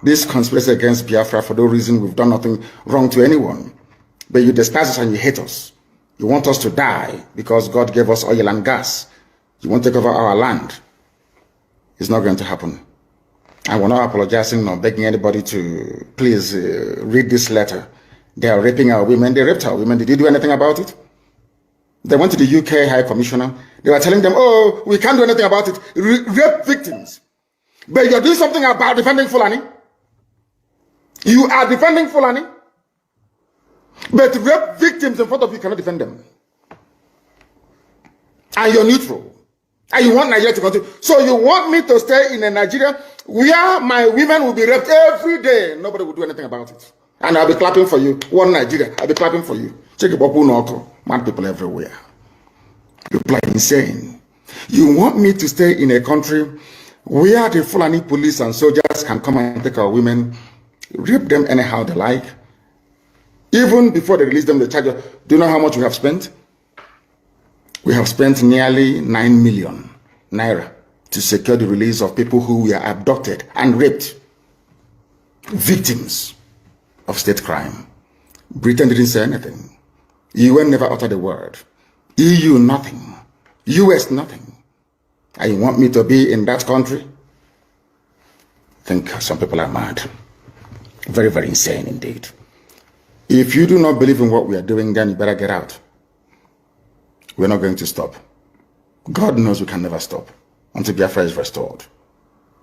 This conspiracy against Biafra, for no reason, we've done nothing wrong to anyone. But you despise us and you hate us. You want us to die because God gave us oil and gas. You want to take over our land. It's not going to happen. And we're not apologizing or begging anybody to please read this letter. They are raping our women. They raped our women. Did you do anything about it? They went to the UK High Commissioner. They were telling them, oh, we can't do anything about it. Rape victims. But you're doing something about defending Fulani. You are defending Fulani. But rape victims in front of you cannot defend them. And you're neutral. And you want Nigeria to continue. So you want me to stay in a Nigeria where my women will be raped every day. Nobody will do anything about it. And I'll be clapping for you. One Nigeria, I'll be clapping for you. Check it, mad people everywhere. People are insane. You want me to stay in a country where the Fulani police and soldiers can come and take our women, rape them anyhow they like. Even before they release them, they charge us. Do you know how much we have spent? We have spent nearly 9 million naira to secure the release of people who were abducted and raped. Victims of state crime. Britain didn't say anything. UN never uttered a word. EU, nothing. US, nothing. And you want me to be in that country? I think some people are mad. Very, very insane indeed. If you do not believe in what we are doing, then you better get out. We're not going to stop. God knows we can never stop until Biafra is restored.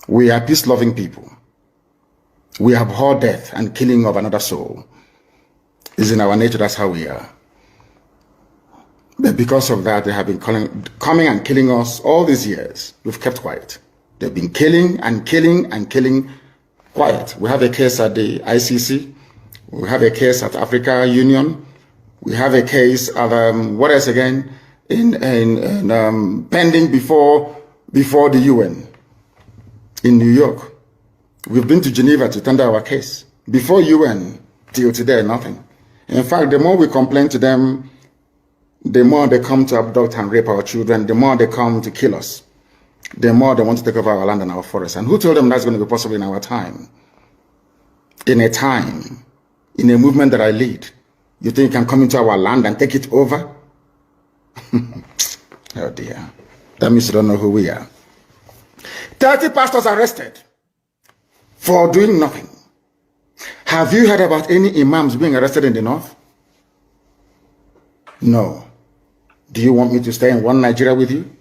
We are peace-loving people. We abhor death and killing of another soul. It's in our nature, that's how we are. But because of that, they have been coming and killing us all these years. We've kept quiet. They've been killing and killing and killing quiet. We have a case at the ICC. We have a case at Africa Union. We have a case at, what else again? Pending before the UN in New York. We've been to Geneva to tender our case. Before UN, till today, nothing. In fact, the more we complain to them, the more they come to abduct and rape our children, the more they come to kill us, the more they want to take over our land and our forests. And who told them that's going to be possible in our time? In a time, in a movement that I lead, you think you can come into our land and take it over? Oh dear. That means you don't know who we are. 30 pastors arrested for doing nothing. Have you heard about any imams being arrested in the north? No. Do you want me to stay in one Nigeria with you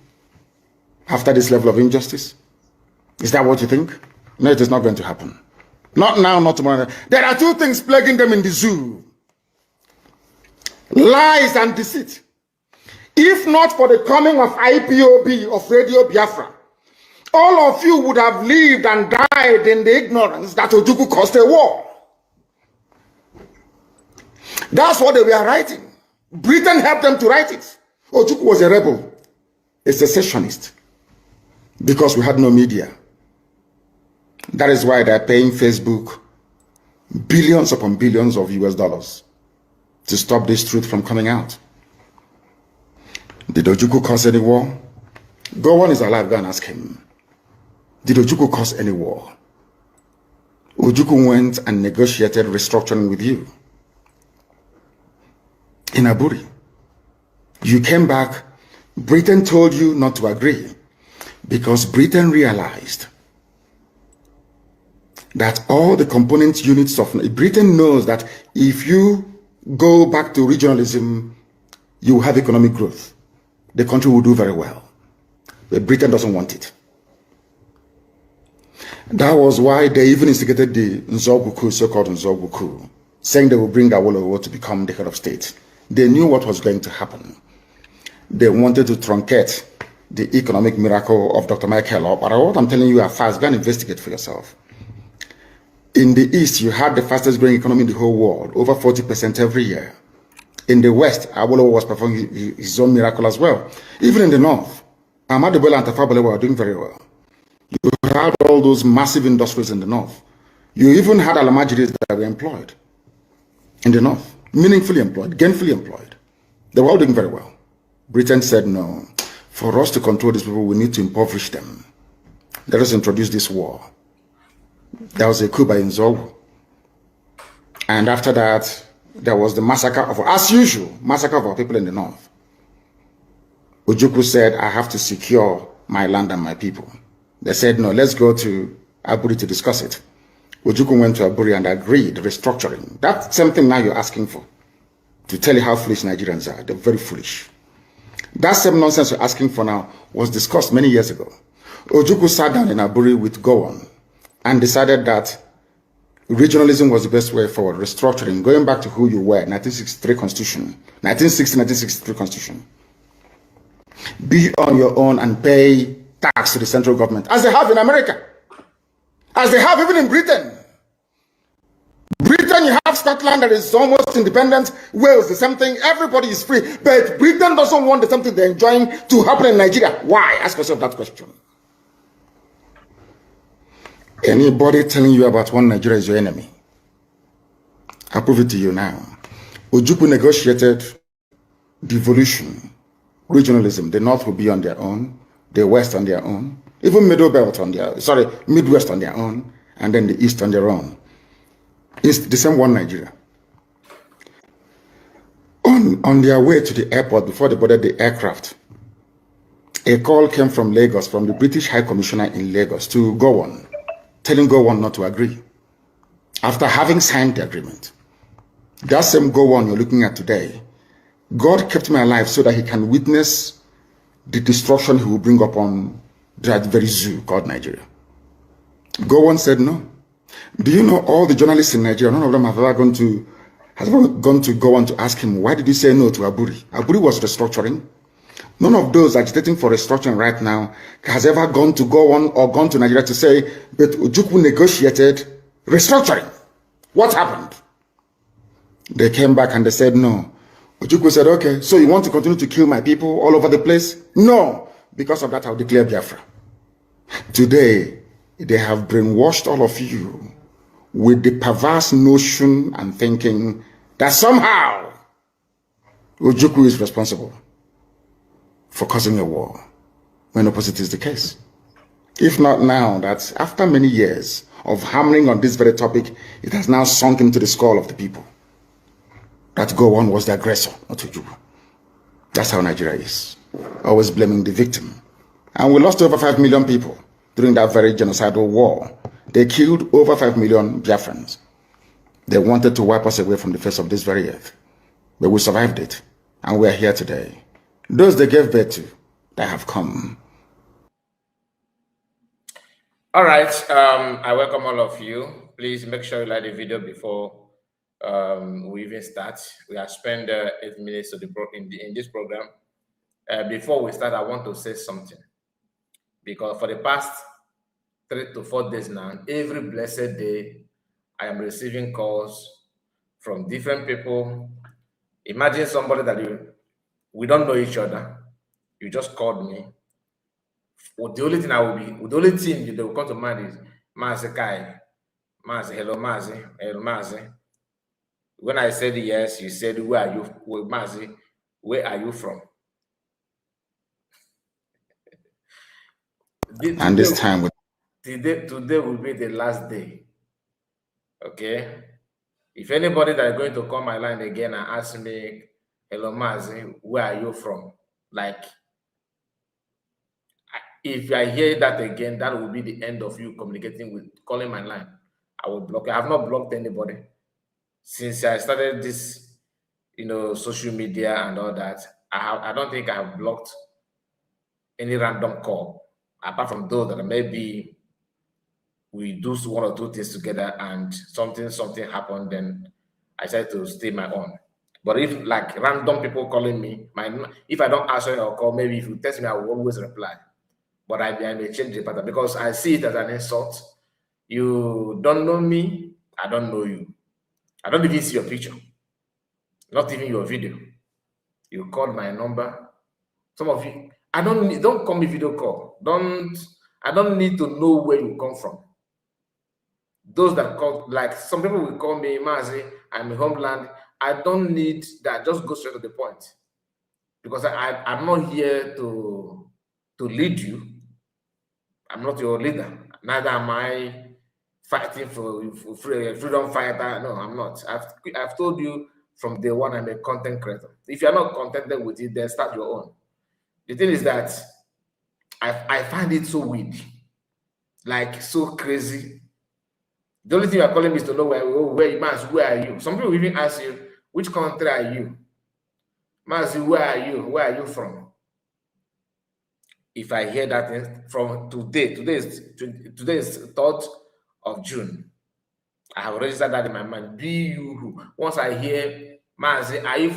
after this level of injustice? Is that what you think? No, it is not going to happen. Not now, not tomorrow. There are two things plaguing them in the zoo. Lies and deceit. If not for the coming of IPOB, of Radio Biafra, all of you would have lived and died in the ignorance that Ojukwu caused a war. That's what they were writing. Britain helped them to write it. Ojukwu was a rebel, a secessionist, because we had no media. That is why they're paying Facebook billions upon billions of US dollars to stop this truth from coming out. Did Ojukwu cause any war? Gowon is alive, go and ask him. Did Ojukwu cause any war? Ojukwu went and negotiated restructuring with you in Aburi. You came back, Britain told you not to agree because Britain realized that all the component units of Britain knows that if you go back to regionalism, you will have economic growth. The country will do very well. But Britain doesn't want it. That was why they even instigated the Nzogwu coup, so-called Nzogwu coup, saying they will bring Awolowo to become the head of state. They knew what was going to happen. They wanted to truncate the economic miracle of Dr. Michael. But what I'm telling you are fast. Go and investigate for yourself. In the East, you had the fastest growing economy in the whole world, over 40% every year. In the West, Awolowo was performing his own miracle as well. Even in the North, Ahmadu Bello and Tafawa Balewa were doing very well. You had all those massive industries in the North. You even had Alamajiris that were employed in the North, meaningfully employed, gainfully employed. They were all doing very well. Britain said, no, for us to control these people, we need to impoverish them. Let us introduce this war. There was a coup in Zogu. And after that, there was the massacre of, as usual, massacre of our people in the north. Ojukwu said, I have to secure my land and my people. They said, no, let's go to Aburi to discuss it. Ojukwu went to Aburi and agreed restructuring. That's something now you're asking for. To tell you how foolish Nigerians are. They're very foolish. That same nonsense you're asking for now was discussed many years ago. Ojukwu sat down in Aburi with Gowon and decided that regionalism was the best way forward, restructuring, going back to who you were, 1963 Constitution, 1963 Constitution. Be on your own and pay tax to the central government, as they have in America, as they have even in Britain. Britain, you have Scotland that is almost independent, Wales, the same thing, everybody is free, but Britain doesn't want the same thing they're enjoying to happen in Nigeria. Why? Ask yourself that question. Anybody telling you about one Nigeria is your enemy. I'll prove it to you now. Ojukwu negotiated devolution, regionalism. The North will be on their own, the West on their own, even Midwest on their own, and then the East on their own. It's the same one Nigeria. On their way to the airport, before they boarded the aircraft, a call came from Lagos, from the British High Commissioner in Lagos to Gowon, telling Gowon not to agree. After having signed the agreement, that same Gowon you're looking at today, God kept me alive so that he can witness the destruction he will bring upon that very zoo called Nigeria. Gowon said no. Do you know all the journalists in Nigeria, none of them have ever gone to Gowon to ask him, why did you say no to Aburi? Aburi was restructuring. None of those agitating for restructuring right now has ever gone to Gowon or gone to Nigeria to say, but Ojukwu negotiated restructuring. What happened? They came back and they said no. Ojukwu said, okay, so you want to continue to kill my people all over the place? No. Because of that, I'll declare Biafra. Today, they have brainwashed all of you with the perverse notion and thinking that somehow Ojukwu is responsible for causing a war, when opposite is the case. If not now, that after many years of hammering on this very topic, it has now sunk into the skull of the people that Gowon was the aggressor, not Ojukwu. That's how Nigeria is, always blaming the victim. And we lost over 5 million people during that very genocidal war. They killed over 5 million Biafrans. They wanted to wipe us away from the face of this very earth. But we survived it, and we are here today. Those they gave birth to, they have come. All right, I welcome all of you. Please make sure you like the video before we even start. We have spent 8 minutes in this program. Before we start, I want to say something. Because for the past 3 to 4 days now, every blessed day, I am receiving calls from different people. Imagine somebody that we don't know each other. You just called me. Well, the only thing the only thing that will come to mind is Mazi Kai. Mazi, hello Mazi, hello Mazi. When I said yes, you said, where are you? Well, Mazi, where are you from? And this time, today will be the last day. Okay? If anybody that is going to call my line again and ask me, hello Mazi, where are you from? Like, if I hear that again, that will be the end of you communicating with, calling my line. I will block. I have not blocked anybody since I started this, social media and all that. I don't think I have blocked any random call, apart from those that maybe we do 1 or 2 things together and something happened, then I decided to stay my own. But if like random people calling me, if I don't answer your call, maybe if you text me, I will always reply. But I may change the pattern because I see it as an insult. You don't know me, I don't know you. I don't even see your picture, not even your video. You called my number. Some of you, don't call me video call. I don't need to know where you come from. Those that call, like some people will call me Mazi, I'm in homeland. I don't need that. Just go straight to the point. Because I'm not here to lead you. I'm not your leader. Neither am I fighting for freedom fighter. No, I'm not. I've told you from day one, I'm a content creator. If you're not contented with it, then start your own. The thing is that I find it so weird, like so crazy. The only thing you're calling me is to know where you Mazi, where are you? Some people even ask you, which country are you? Mazi, where are you? Where are you from? If I hear that from today is 3rd of June. I have registered that in my mind. Be you who. Once I hear Mazi, are you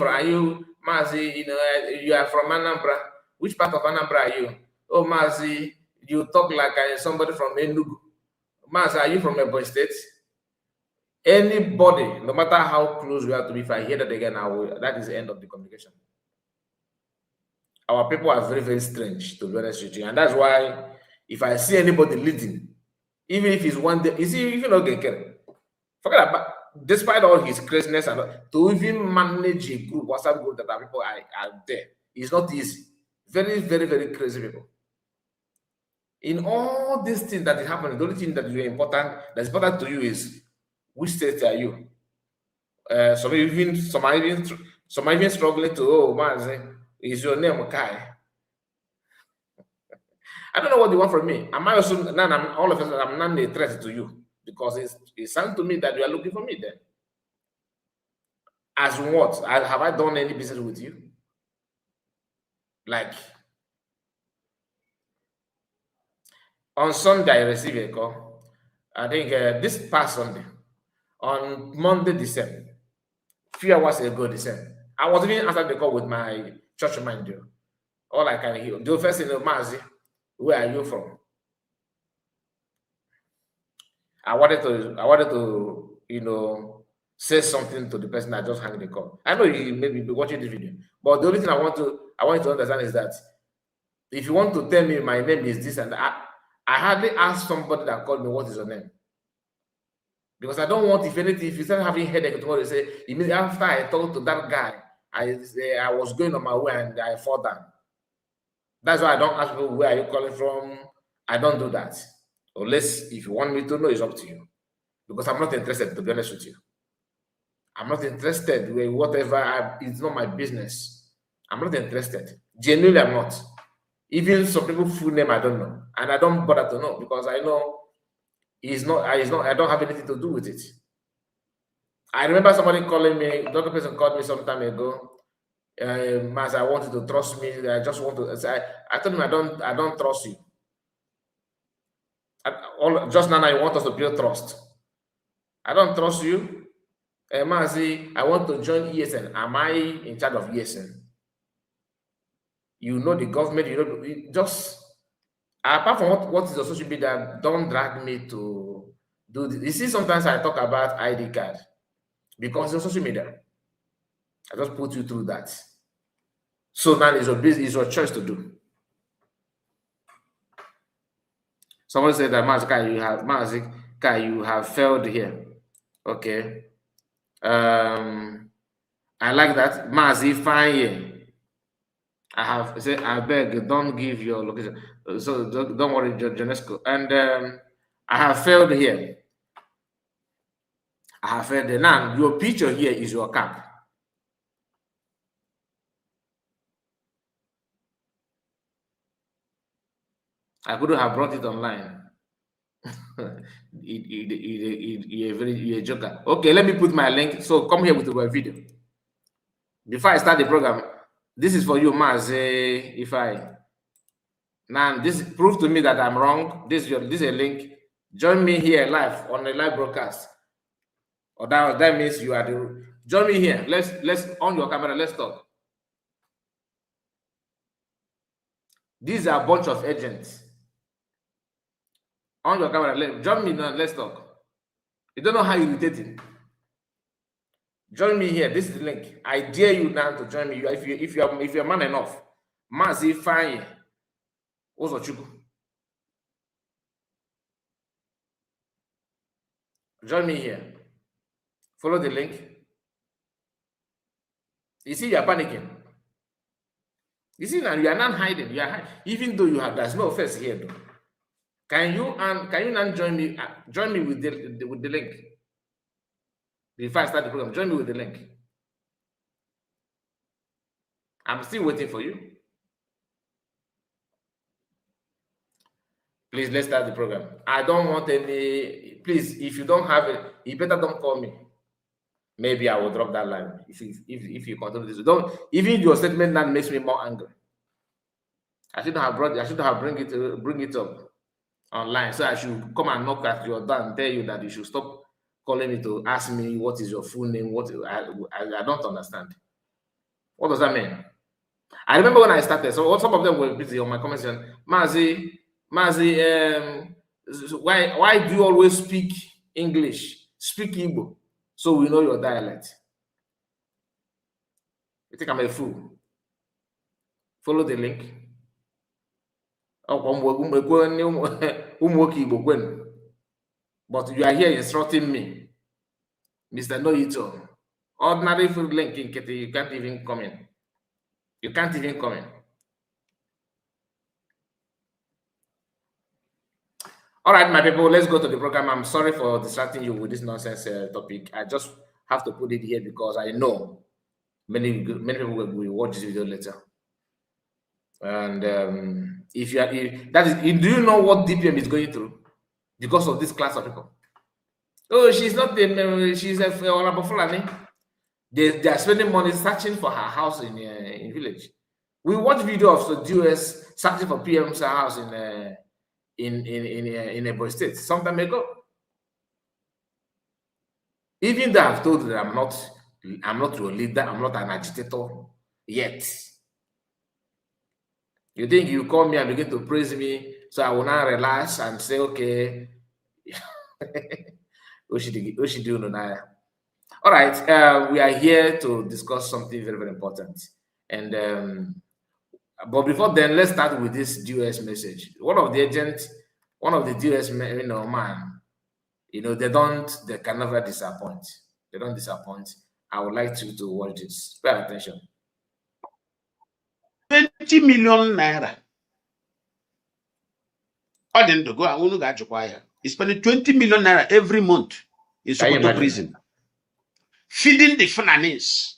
Mazi? You know, you are from Anambra. Which part of Anambra are you? Oh, Mazi, you talk like somebody from Enugu. Mazi, are you from Ebonyi State? Anybody, no matter how close we are to me, if I hear that again, that is the end of the communication. Our people are very, very strange, to be honest with you. And that's why if I see anybody leading, even if it's one day, you see, even okay, forget about, despite all his craziness and all, to even manage a group, WhatsApp group that our people are there, it's not easy. Very, very, very crazy people. In all these things that is happening, the only thing that's important to you is which state are you? Some are even struggling to, oh man, is your name Kai? I don't know what they want from me. Am I also now? I'm all of a sudden I'm not a threat to you because it sounds to me that you are looking for me then. As what? Have I done any business with you? Like on Sunday, I received a call. I think this past Sunday, on Monday, December, few hours ago, December, I was even answering the call with my church manager. All I can hear. The first thing, Mazi, where are you from? I wanted to, say something to the person that just hung the call. I know you maybe be watching the video, but the only thing I want you to understand is that if you want to tell me my name is this and that, I hardly ask somebody that called me what is your name. Because I don't want, if anything, if you start having headache tomorrow, you say, immediately after I talked to that guy, I was going on my way and I fall down. That's why I don't ask people, where are you calling from? I don't do that. Unless if you want me to know, it's up to you. Because I'm not interested, to be honest with you. I'm not interested with whatever, it's not my business. I'm not interested. Genuinely, I'm not. Even some people full name I don't know. And I don't bother to know because I know I don't have anything to do with it. I remember somebody calling me, the other person called me some time ago. Mas, I want you to trust me. I just want to say, I told him I don't trust you. Just now you want us to build trust. I don't trust you. Mazi, I want to join ESN. Am I in charge of ESN? You know the government, just apart from what is the social media, don't drag me to do this. You see, sometimes I talk about ID card because it's social media. I just put you through that. So now it's your business, it's your choice to do. Someone said that Mazi, you have failed here. Okay. I like that. Mazi, fine here. I have said, I beg, don't give your location. So don't worry, Jonesco. And I have failed here. I have failed there. Now, your picture here is your cap. I couldn't have brought it online. You're a joker. Okay, let me put my link. So come here with my video. Before I start the program, this is for you, Mazi. If I now this prove to me that I'm wrong. This is a link. Join me here live on a live broadcast. Or that means you are the join me here. Let's on your camera. Let's talk. These are a bunch of agents. On your camera, join me now. Let's talk. You don't know how irritating. Join me here. This is the link. I dare you now to join me. If you're man enough, Mazi fine. Ozochukwu. Join me here. Follow the link. You see, you're panicking. You see now, you are not hiding. You are even though you have, there's no offense here, though. Can you now join me? Join me with the link. If I start the program, join me with the link. I'm still waiting for you. Please, let's start the program. I don't want any. Please, if you don't have it, you better don't call me. Maybe I will drop that line if you continue this. Don't, even your statement that makes me more angry. I shouldn't have bring it up online. So I should come and knock at your door and tell you that you should stop calling me to ask me what is your full name. What I don't understand. What does that mean? I remember when I started. So some of them were busy on my comment section. Mazi, why do you always speak English? Speak Igbo, so we know your dialect. You think I'm a fool? Follow the link. But you are here instructing me, Mr. Noito. Ordinary food link in Kitty, you can't even come in. You can't even come in. All right, my people, let's go to the program. I'm sorry for distracting you with this nonsense topic. I just have to put it here because I know many people will watch this video later. And do you know what DPM is going through because of this class of people? Oh, she's not she's a Fulani. They are spending money searching for her house in village. We watch video of the US searching for PM's house in a boy state some time ago. Even though I've told that I'm not your leader, I'm not an agitator yet. You think you call me and begin to praise me, so I will now relax and say, okay. All right, we are here to discuss something very, very important. And but before then, let's start with this DOS message. One of the DOS, man, they can never disappoint. They don't disappoint. I would like you to watch this. Pay attention. 20 million naira. I didn't go. I want to go. He's spending 20 million naira every month in Sokoto prison, feeding the Fulanis.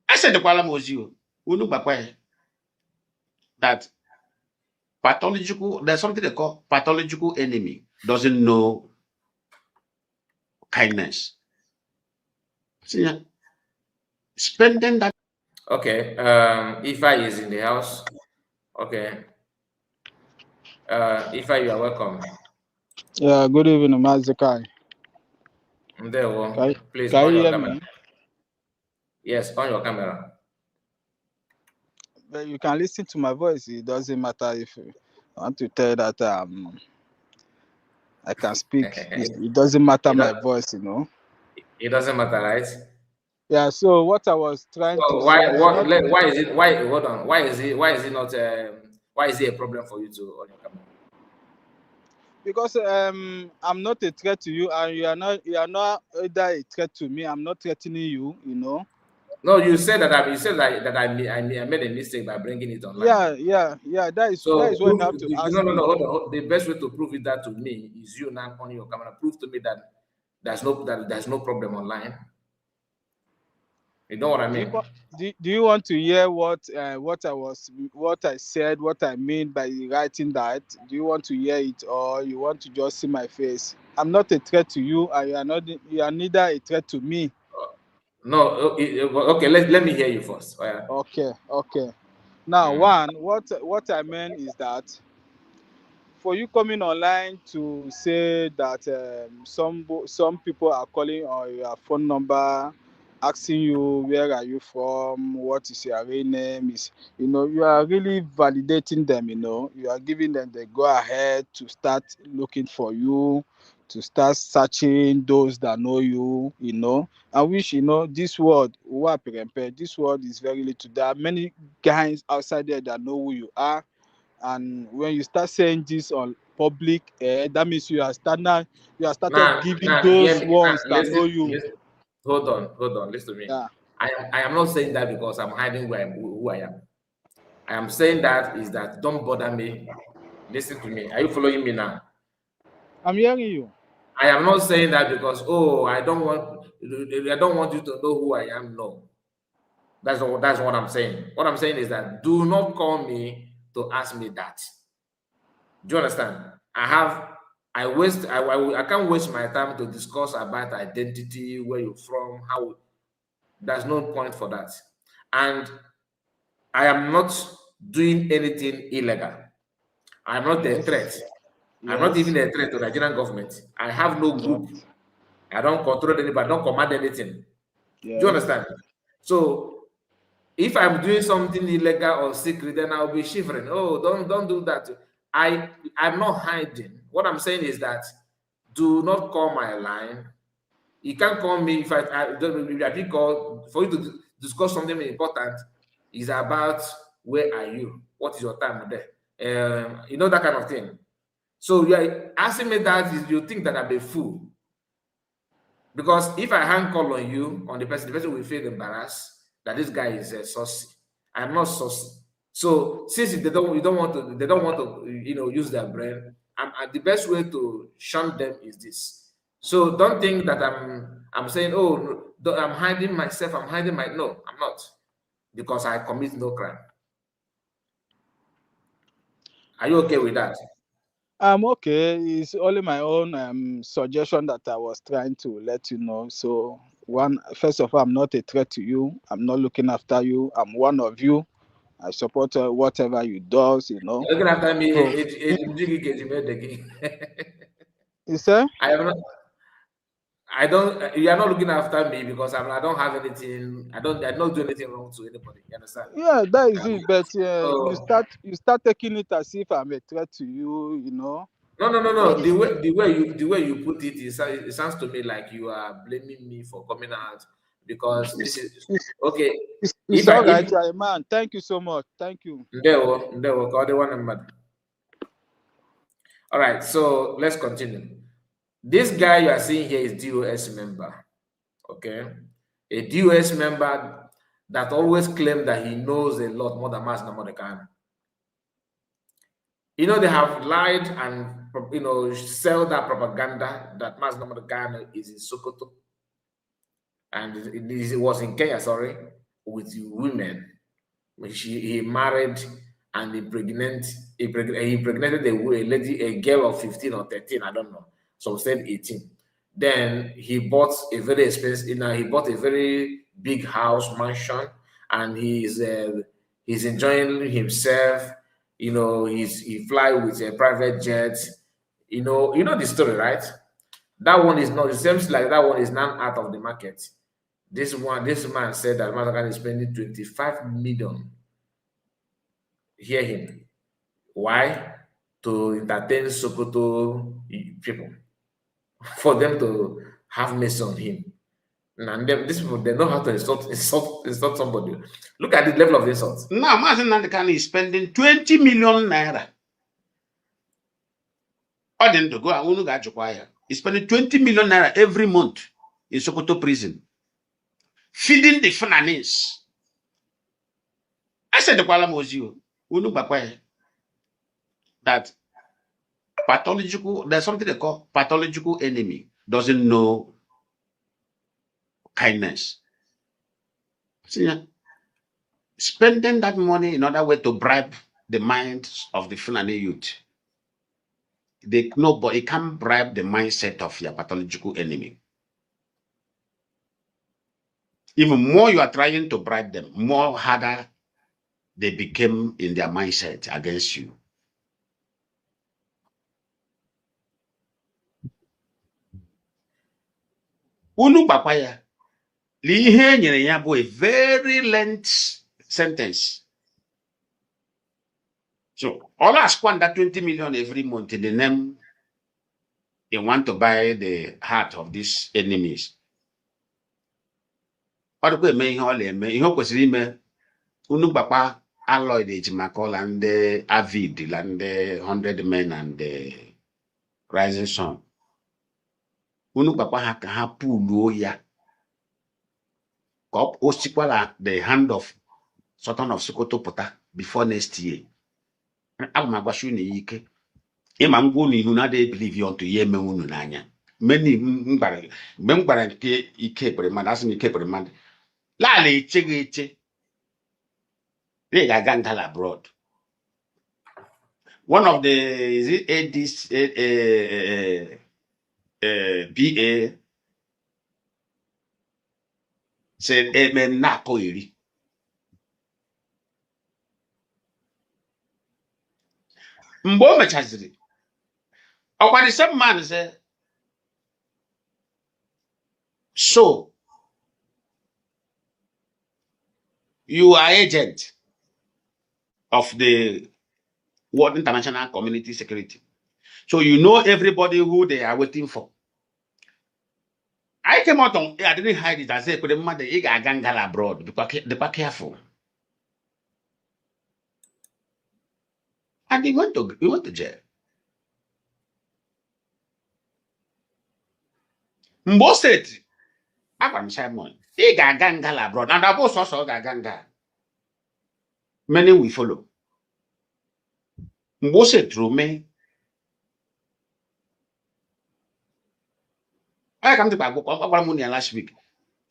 I said the Kuala Mozio, that there's something they call pathological enemy, doesn't know kindness. See, spending that. Okay, Ifa is in the house. Okay. Ifa, you are welcome. Yeah, good evening, Mazi. There we go. Please can on you your hear camera. me? Yes, on your camera. But you can listen to my voice. It doesn't matter if you want to tell that I can speak. It doesn't matter my voice, It doesn't matter, right? Yeah. So what I was trying to why say. why is it hold on? Why is it not why is it a problem for you to on your camera? Because I'm not a threat to you, and you are not either a threat to me. I'm not threatening you, No, you said that I made a mistake by bringing it online. Yeah. That is so what you have to ask me. No, hold on. The best way to prove it that to me is you now on your camera. Prove to me that there's no problem online. You know what I mean? Do you want to hear what I said, what I mean by writing that? Do you want to hear it, or you want to just see my face? I'm not a threat to you, and you are neither a threat to me. No, okay. Let me hear you first. Yeah. Okay. Now, what I meant is that for you coming online to say that some people are calling on your phone number, asking you where are you from, what is your real name, you are really validating them. You are giving them the go ahead to start looking for you, to start searching those that know you. I wish this world this world is very little. There are many guys outside there that know who you are. And when you start saying this on public, that means you are started giving those ones that know you. Hold on, listen to me. Yeah. I am not saying that because I'm hiding who I am. I am saying that is that don't bother me Listen to me. Are you following me now? I'm hearing you. I am not saying that because I don't want you to know who I am. No, that's what I'm saying. What I'm saying is that do not call me to ask me that. Do you understand? I can't waste my time to discuss about identity, where you're from, how. There's no point for that. And I am not doing anything illegal. I'm not a Yes. threat. I'm not even a threat to the Nigerian government. I have no group. Right. I don't control anybody. I don't command anything. Do you Yes. understand? So if I'm doing something illegal or secret, then I'll be shivering. Oh, don't do that. I'm not hiding. What I'm saying is that do not call my line. You can't call me if I pick call for you to discuss something important. Is about where are you? What is your time there? That kind of thing. So you are asking me that you think that I'm a fool. Because if I hand call on you, on the person will feel embarrassed that this guy is saucy. I'm not saucy. So since they don't want to use their brain, the best way to shun them is this. So don't think that I'm saying, oh, no, I'm hiding myself, no, I'm not, because I commit no crime. Are you okay with that? I'm okay. It's only my own suggestion that I was trying to let you know. So first of all, I'm not a threat to you. I'm not looking after you. I'm one of you. I support whatever you do, Looking after me, So, you say? I am not. I don't. You are not looking after me because I don't have anything. I don't do anything wrong to anybody. You understand? Yeah, that is it. But So, you start taking it as if I'm a threat to you. no. But The way you put it, it sounds to me like you are blaming me for coming out because this is okay. it's all right, yeah, man. Thank you so much. Thank you. All right, so let's continue. This guy you are seeing here is DOS member. Okay, a DOS member that always claimed that he knows a lot more than Mazi Nnamudi Kanu. They have lied and sell that propaganda that Mazi Nnamudi Kanu is in Sokoto, and it was in Kenya, sorry, with women. He married and impregnated a girl of 15 or 13, I don't know. Some said 18. Then he bought a very expensive, he bought a very big house, mansion, and he's enjoying himself. He fly with a private jet. You know the story, right? That one is not. It seems like that one is now out of the market. This man said that Mazakan is spending 25 million. Hear him. Why? To entertain Sokoto people, for them to have mercy on him. And these people, they know how to insult somebody. Look at the level of insult. Now, Mazi Nnamdi Kanu is spending 20 million naira. Or then to go and unu ga-ajụkwa. He's spending 20 million naira every month in Sokoto prison, feeding the Fulanis. I said the Kuala Mozi, unu gbakwa that there's something they call pathological enemy, doesn't know kindness. See, spending that money in order way to bribe the minds of the Fulani youth. Nobody can bribe the mindset of your pathological enemy. Even more you are trying to bribe them, more harder they became in their mindset against you. Unu gbakwa ya, ihe nyere ya bụ a very length sentence. So all I squander 20 million every month in the name they want to buy the heart of these enemies. Ọ dịkwa eme ihe ọ na-eme, ihe o kwesịrị ime, unu gbakwa Alloyd Ejimakọla ndị Avid la ndị 100 Men and the Rising Sun. Unu gbakwa ha ka ha puluo ya ka o sikwala the hand of Sultan of Sokoto pụta before next year. Agwa m agwashi unu ike Imam Guni who not believe you to ye menunanya. Many membara keep man as me keep man. Lali chigiti. They got gangal abroad. One of the is it BA said amen na koiri. Mboma chaziri. Or the same man said, so you are agent of the World International Community Security. So you know everybody who they are waiting for. I came out on, I didn't hide it. I said, but the mother, you got gangal abroad. Be careful. And he went to jail. Mbo said, I'm Simon, he got gangal abroad. And I both also got gangal. Many will follow. Mbo said through me. I come to Bago last week.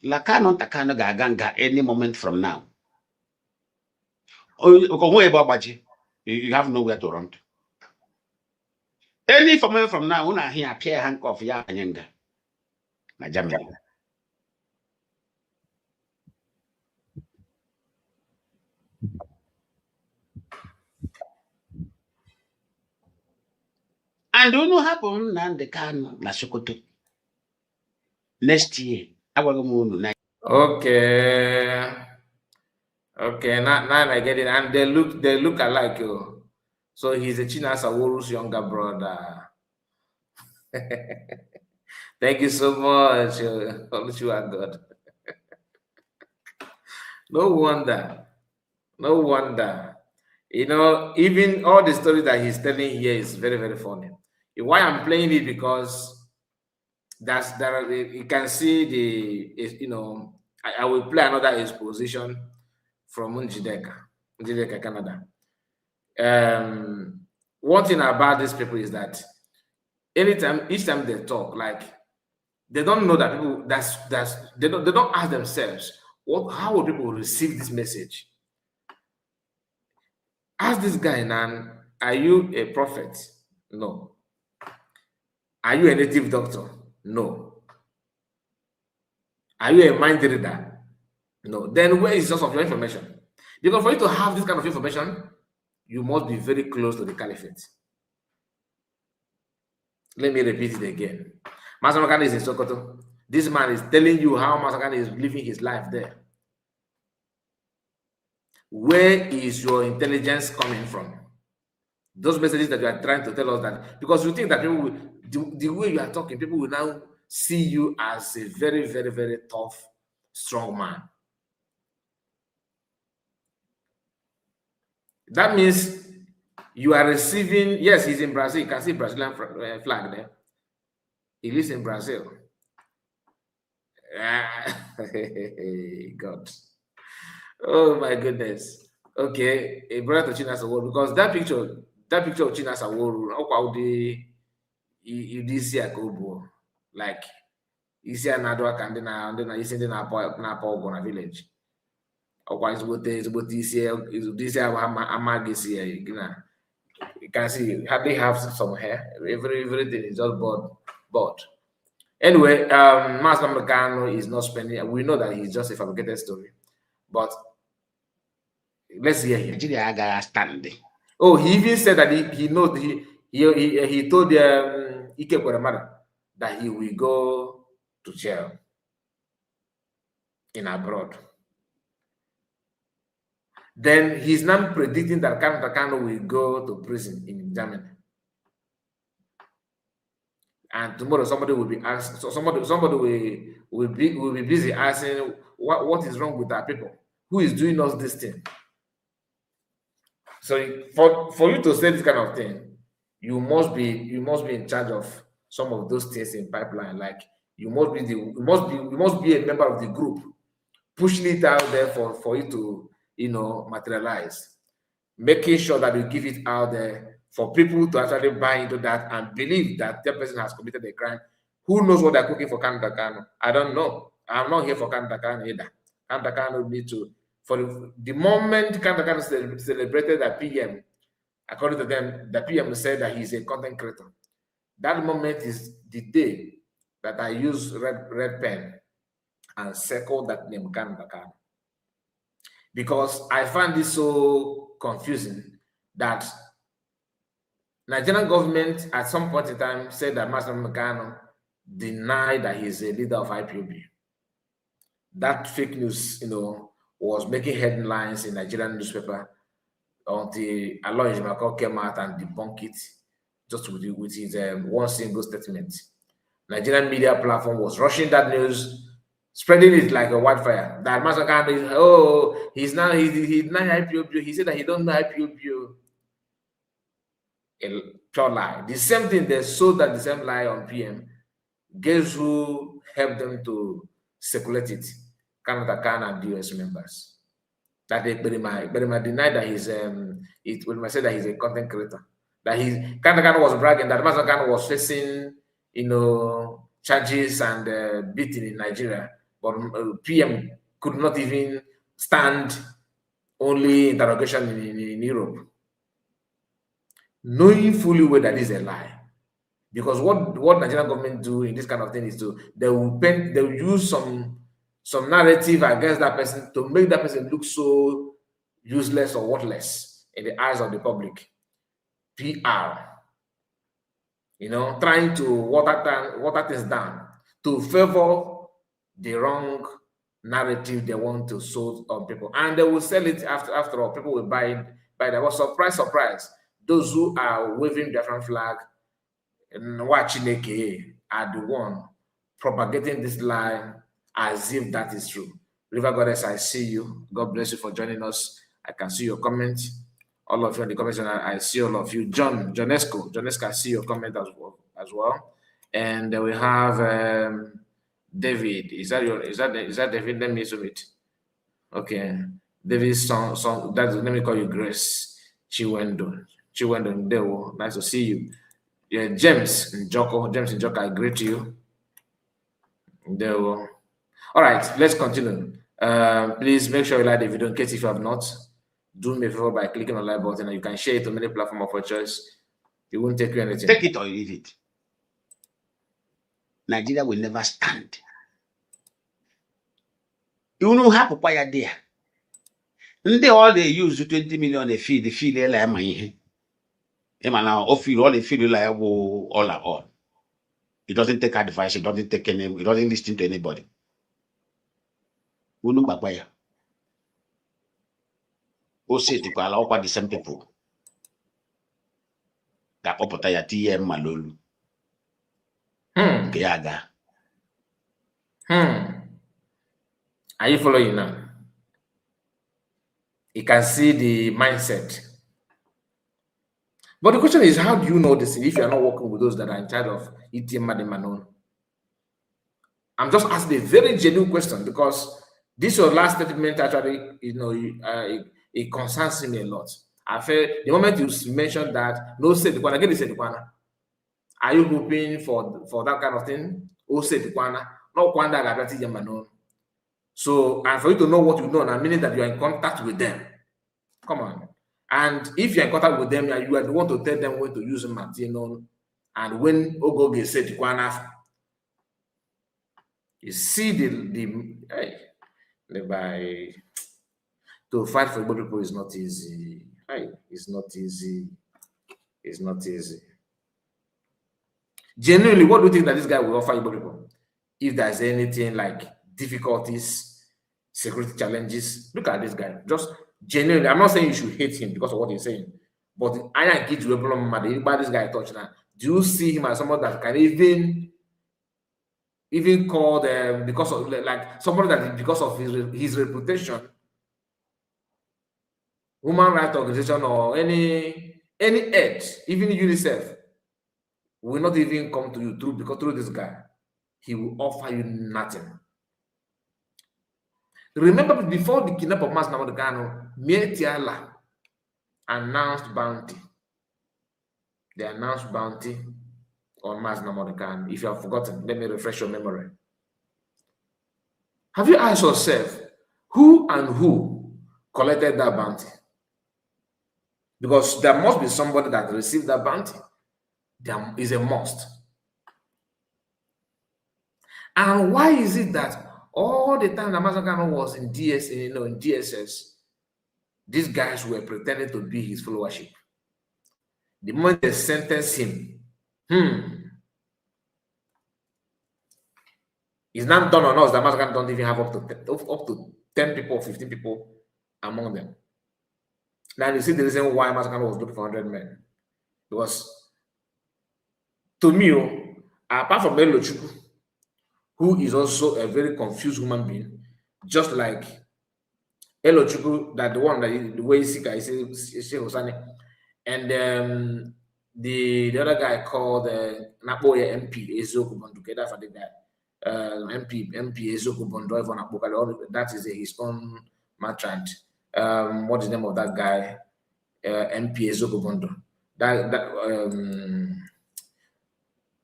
La Kanu Takano got ganga any moment from now. You have nowhere to run to. Any information from now, when I hear appear handcuff ya anyanga. Na Germany. And don't know happen now the Kanu na Sokoto. Next year, I will go. Okay. Okay, now I get it. And they look alike, yo. So he's a Chinasa Awolu's younger brother. Thank you so much. You are God. No wonder. No wonder. You know, even all the stories that he's telling here is very, very funny. Why I'm playing it because you can see the, you know, I will play another exposition from Njideka, Canada. One thing about these people is that each time they talk, like they don't know that people they don't ask themselves how will people receive this message. Ask this guy, Nan, are you a prophet? No. Are you a native doctor? No. Are you a mind reader? No. Then where is the source of your information? Because for you to have this kind of information, you must be very close to the caliphate. Let me repeat it again. Master Makani is in Sokoto. This man is telling you how Master Makani is living his life there. Where is your intelligence coming from? Those messages that you are trying to tell us that, because you think that people will, the way you are talking, people will now see you as a very, very, very tough, strong man. That means you are receiving, yes, he's in Brazil. You can see Brazilian flag there. He lives in Brazil. God. Oh my goodness. Okay, a brother to Chinasa Awolu, because that picture of Chinasa Awolu, you did see a go like you see another candidate and then you see in a village. Otherwise, what is this year? Is this year? You can see hardly have some hair. Everything is just bald. Anyway, Master Kanu is not spending. We know that he's just a fabricated story, but let's hear him. Oh, he even said that he knows he told Ike Kweremada that he will go to jail in abroad. Then he's now predicting that Kanu will go to prison in Germany. And tomorrow somebody will be asked, so somebody will be busy asking what is wrong with our people? Who is doing us this thing? So for you to say this kind of thing, you must be in charge of some of those things in pipeline. Like you must be a member of the group, pushing it out there for you to materialize, making sure that you give it out there for people to actually buy into that and believe that that person has committed a crime. Who knows what they're cooking for Kanu? I don't know. I'm not here for Kanu either. Kanu need to, for the moment Kanu celebrated that PM, according to them, the PM said that he's a content creator. That moment is the day that I use red pen and circle that name Kanu. Because I find this so confusing that Nigerian government at some point in time said that Mazi Kanu denied that he's a leader of IPOB. That fake news, was making headlines in Nigerian newspaper until Aloy Jimako came out and debunked it just with his one single statement. Nigerian media platform was rushing that news, spreading it like a wildfire. That Mazi Kanu he's not IPOB. He said that he don't know IPOB. A pure lie. The same thing, they sold that the same lie on PM. Guess who helped them to circulate it? Kanu and US members. That they Berima denied that he's it say that he's a content creator. That Kanu was bragging that Mazi Kanu was facing charges and beating in Nigeria, but PM could not even stand only interrogation in Europe. Knowing fully well that is a lie, because what Nigerian government do in this kind of thing is they will use some narrative against that person to make that person look so useless or worthless in the eyes of the public. PR, trying to water things down to favor the wrong narrative they want to sow on people, and they will sell it after all. People will buy it. But surprise. Those who are waving different flag and watching are the one propagating this lie as if that is true. River Goddess, I see you. God bless you for joining us. I can see your comment. All of you in the comments, and I see all of you. John Esco, I see your comment as well. And we have David. Is that David? Let me zoom it. Okay, David's song. Let me call you Grace Chiwendo, Ndewo, nice to see you. Yeah, James Njoko, I greet you. Ndewo. All right, let's continue. Please make sure you like the video in case if you have not. Do me a favor by clicking on the like button, and you can share it to many platforms of your choice. It won't take you anything. Take it or leave it. Nigeria will never stand. You know how papaya there. And all they use 20 million a feed like my now all they feel like all. It doesn't take advice, it doesn't listen to anybody. Who know papaya? Who say to allow the same people that opotaya TM Malolu. Gaga. Are you following now? You can see the mindset. But the question is, how do you know this if you are not working with those that are in charge of ETM Manon? I'm just asking a very genuine question because this your last statement actually, it concerns me a lot. I feel the moment you mentioned that, no say the Kwana, get the Kwana. Are you hoping for that kind of thing? Oh, say the Kwana, not Kwanda Gabati Yamanon. So, and for you to know what you know, I mean that you are in contact with them. Come on. And if you're in contact with them, you are the one to tell them when to use Martino and when Ogoge said the Kwana. You see to fight for Igbo people is not easy. It's not easy. It's not easy. Genuinely, what do you think that this guy will offer Igbo people? If there's anything like difficulties, security challenges, look at this guy. Just genuinely, I'm not saying you should hate him because of what he's saying, but I ain't get you a problem by this guy touch now. Do you see him as someone that can even called because of like somebody that because of his reputation, human rights organization or any aid, even UNICEF, will not even come to you through this guy. He will offer you nothing. Remember, before the kidnap of Mazi Nnamudi Kanu, Mietiala announced bounty they announced bounty on Mazi Nnamdi. If you have forgotten, let me refresh your memory. Have you asked yourself who and who collected that bounty? Because there must be somebody that received that bounty. There is a must. And why is it that all the time that Mazi Kanu was in in DSS, these guys were pretending to be his followership? The moment they sentenced him, it's not done on us that Mazi Kanu don't even have up to 10 people or 15 people among them. Now you see the reason why Mazi Kanu was looking for 100 men. Because to me, apart from Elochukwu, who is also a very confused human being, just like Elochukwu, that the one that the way he is Hosani, and the other guy called Napoya MP Ezoku Bonduke, that's what the guy MP Ezoku Bonduke, that is his own merchant. What is the name of that guy? MP Ezoku Bondu.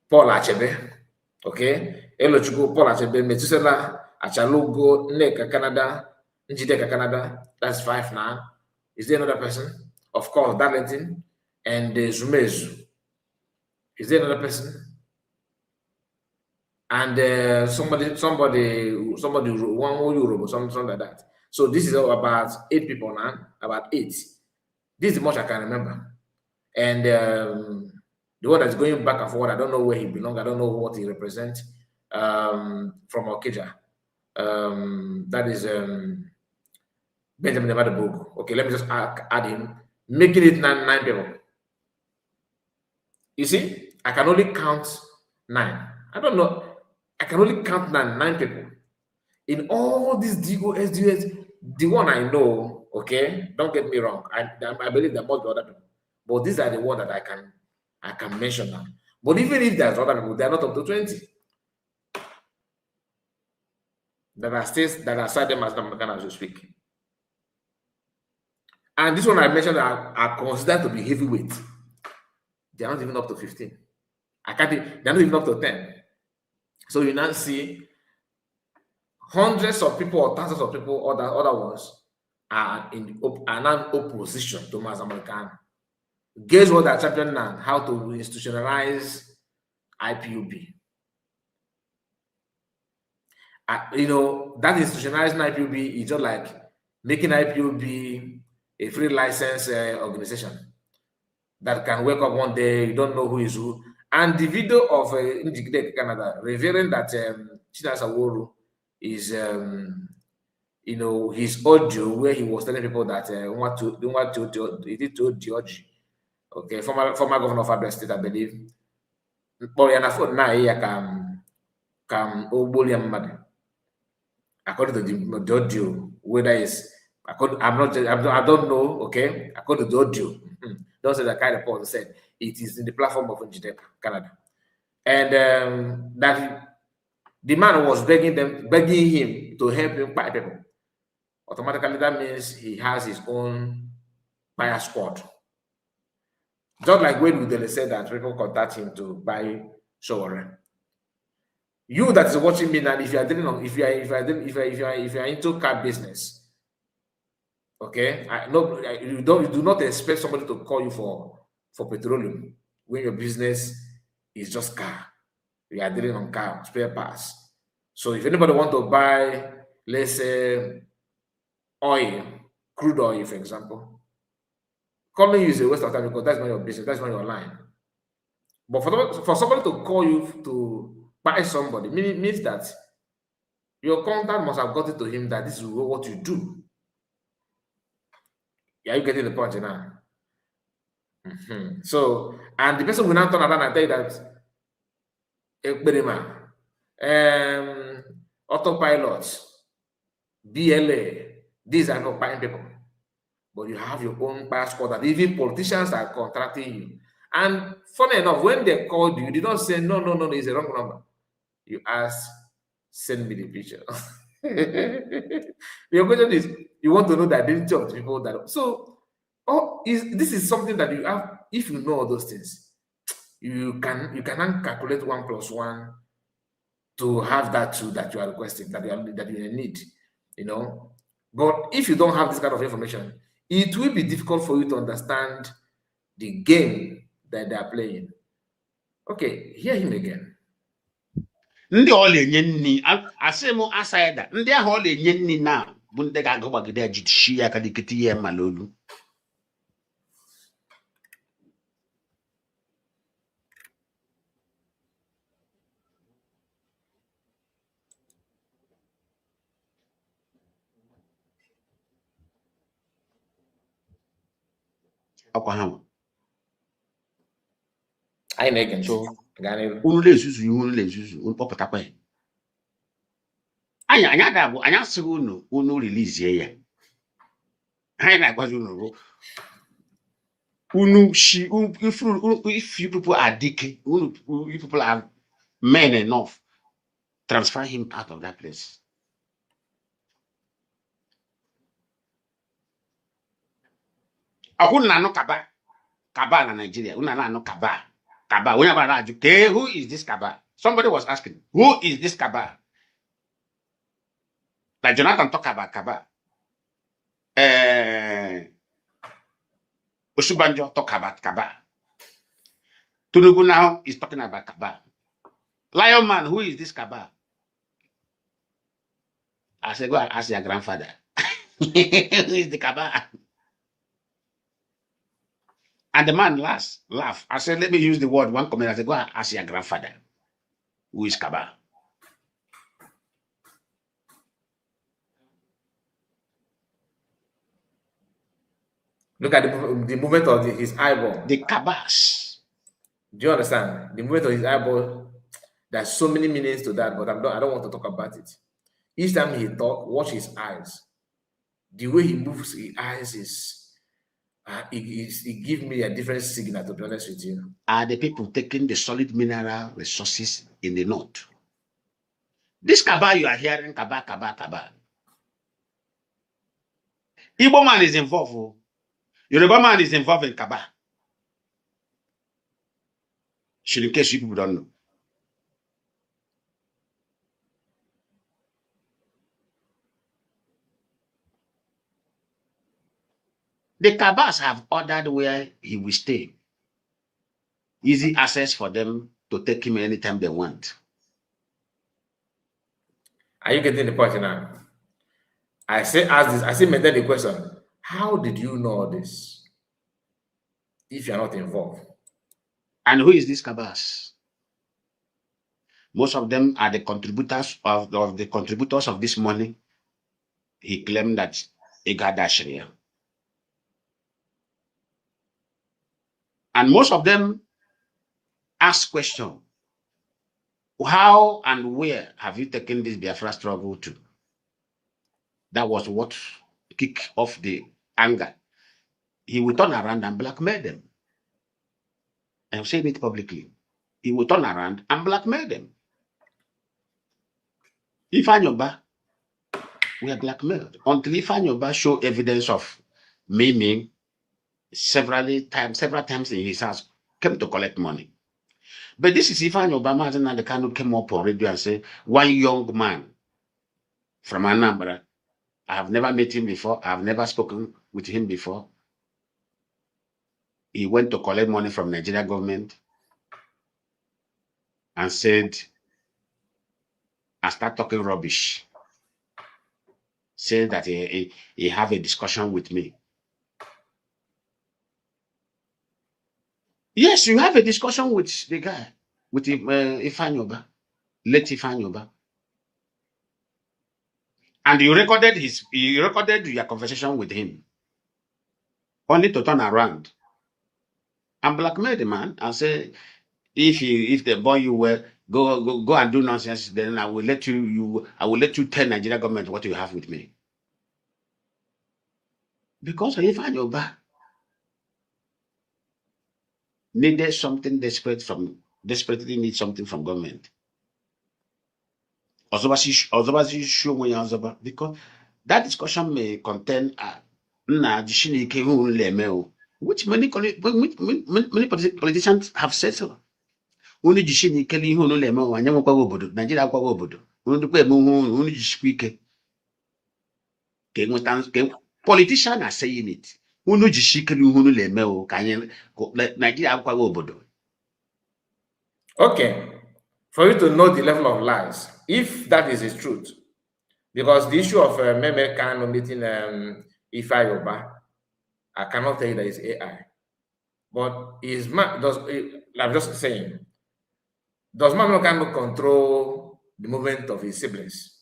Paul Achebe, okay? Elochukwu, Paul Achebe, Metusela, Achalogo, Neka Canada, Njideka Canada, that's 5 now. Is there another person? Of course, Darlington and Zumezu. Is there another person? And somebody, one more Euro, something like that. So this is about 8 people now, about 8. This is much I can remember. And the one that's going back and forward, I don't know where he belongs. I don't know what he represents. From Okija. That is Benjamin Nevada. Okay, let me just add him, making it 9 people. You see, I can only count 9. I don't know. I can only count 9 people. In all these DOS, the one I know, okay, don't get me wrong. I believe there must be other people. But these are the ones that I can mention now. But even if there's other people, they're not up to 20. That are cited them as Nnamdi as you speak. And this one I mentioned are considered to be heavyweight. They're not even up to 15. They're not even up to 10. So you now see hundreds of people or thousands of people, or the other ones are now in opposition to Mazi Nnamdi. Guess what they're championing now? How to institutionalize IPOB. That institutionalizing IPOB is just like making IPOB a free license organization that can wake up one day, you don't know who is who. And the video of Njigide Canada revealing that Chinasa Woru is, his audio where he was telling people that he did to George, okay, former governor of Abia State, I believe. According to the audio, whether it's I don't know, okay. According to the audio, don't say the kind of report said it is in the platform of Njideka Canada, and that the man was begging him to help him buy people. Automatically, that means he has his own buyer squad. Just like when Udele said that people contact him to buy Showore. You that is watching me now, if you are into car business, okay, you do not expect somebody to call you for petroleum when your business is just car. You are dealing on car spare parts. So if anybody want to buy, let's say, oil, crude oil, for example, calling you is a waste of time because that's not your business, that's not your line. But for somebody to call you to buy somebody means that your contact must have got it to him that this is what you do. Are you getting the point now? So, and the person will now turn around and tell you that autopilots, BLA, these are not buying people. But you have your own passport that even politicians are contracting you. And funny enough, when they called you, did not say, no, it's a wrong number. You ask, send me the picture. Your question is, you want to know the identity of the people that. So, this is something that you have, if you know all those things, you cannot calculate 1+1 to have that 2 that you are requesting, that you need, you know. But if you don't have this kind of information, it will be difficult for you to understand the game that they are playing. Okay, hear him again. Ndị ọ na-enye nni asị m asaida ndị ahụ ọ na-enye nni na bụ ndị ga-agụ gbagide ya jidesi ya aka dịkịta ihe mma n'olu. Ọkwa ha nwe. Anyị na-ege ntị. So Gaa n'ihu. unu na-ezuzu ihe unu na-ezuzu unu kpọpụtakwa ya. Anyị adabụ anyị asịghị unu rilizie ya. Anyị na-agwazi unu bụ if you people are dike, you people are men enough, transfer him out of that place. Unu na-anụ kaba na Nigeria. Unu na-anụ kaba. Onye ọbụla na-ajụ, who is this kaba? Somebody was asking, who is this kaba? Like Jonathan talk about kaba. Osubanjo talk about kaba. Tunugu now is talking about kaba. Lion Man, who is this kaba? I said, go and ask your grandfather. Who is the kaba? And the man laugh. I said, let me use the word one comment. I said, go and ask your grandfather. Who is kaba? Look at the movement of his eyeball. The kabas. Do you understand? The movement of his eyeball, there's so many meanings to that, but I don't want to talk about it. Each time he talk, watch his eyes. The way he moves his eyes is, it gives me a different signal, to be honest with you. Are the people taking the solid mineral resources in the north? This kaba you are hearing, kaba. Igbo man is involved. Yoruba man is involved in kaba. In case you people don't know. The kabas have ordered where he will stay. Easy access for them to take him anytime they want. Are you getting the point now? I say maintain the question. How did you know this if you're not involved? And who is this kabas? Most of them are the contributors of this money. He claimed that he got that Sharia. And most of them ask question, how and where have you taken this Biafra struggle to? That was what kicked off the anger. He will turn around and blackmail them. I'm saying it publicly. He will turn around and blackmail them. Ifanyoba, we are blackmailed. Until Ifanyoba show evidence of maiming several times in his house, came to collect money. But this is Ifanyoba, Mazi and the Kanu came up on radio and said, one young man from Anambra, I have never met him before, I have never spoken with him before. He went to collect money from Nigeria government and said, I start talking rubbish. Said that he have a discussion with me. Yes, you have a discussion with the guy, with Ifanyoba, late Ifanyoba. And you recorded your conversation with him, only to turn around and blackmail the man and say, if they boy you well, go and do nonsense, then I will let you tell Nigeria government what you have with me. Because Ifanyoba needed something desperately need something from government. Because that discussion may contain which many politicians have said so. unu jishi na ike n'ihe unu na-eme ụwa, anyanwụ kwago obodo, Naijiria akwago obodo, unu dịkwa eme ihe unu jishikwa ike ka enweta politician are saying it, unu jishi ike n'ihe unu na-eme o ka anyị Naijiria akwago obodo. Okay, for you to know the level of lies, if that is the truth, because the issue of Meme Kanu meeting Ifa Yoba, I cannot tell you that it's AI, but is man does I'm just saying, does Meme Kanu control the movement of his siblings?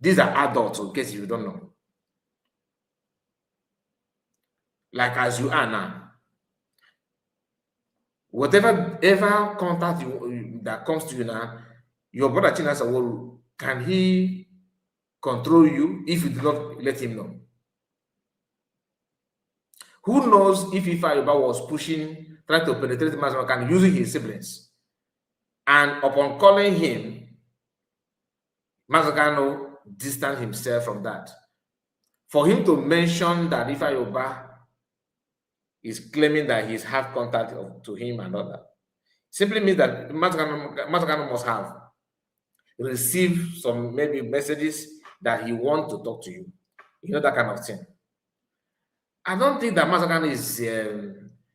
These are adults, in case you don't know. Like as you are now. Whatever ever contact that comes to you now, your brother Chinasa will, can he control you if you do not let him know? Who knows if Ifa Yoba was pushing, trying to penetrate Mazi using his siblings, and upon calling him, Mazi distanced himself from that. For him to mention that Ifa Yoba is claiming that he's have contact to him and all that, simply means that Mazi must have received some maybe messages that he wants to talk to you. You know, that kind of thing. I don't think that Mazi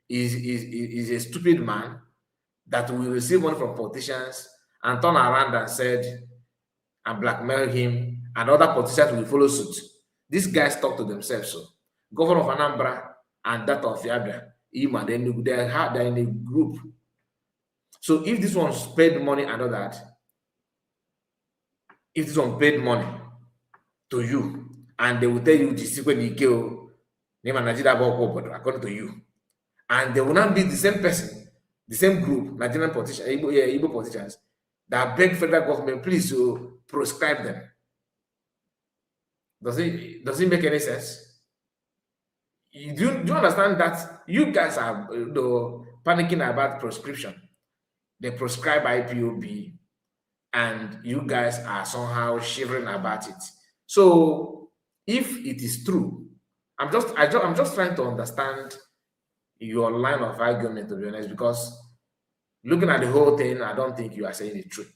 is a stupid man that will receive money from politicians and turn around and said and blackmail him, and other politicians will follow suit. These guys talk to themselves. So, Governor of Anambra and that of Yabia, they're in a group. So if this one paid money and all that, if this one paid money to you, and they will tell you the secret you kill, name and Nigeria according to you, and they will not be the same person, the same group, Nigerian politicians, Igbo politicians, that beg federal government please to proscribe them. Does it make any sense? Do you understand that you guys are panicking about prescription? They prescribe IPOB, and you guys are somehow shivering about it. So if it is true, I'm just trying to understand your line of argument, to be honest, because looking at the whole thing, I don't think you are saying the truth.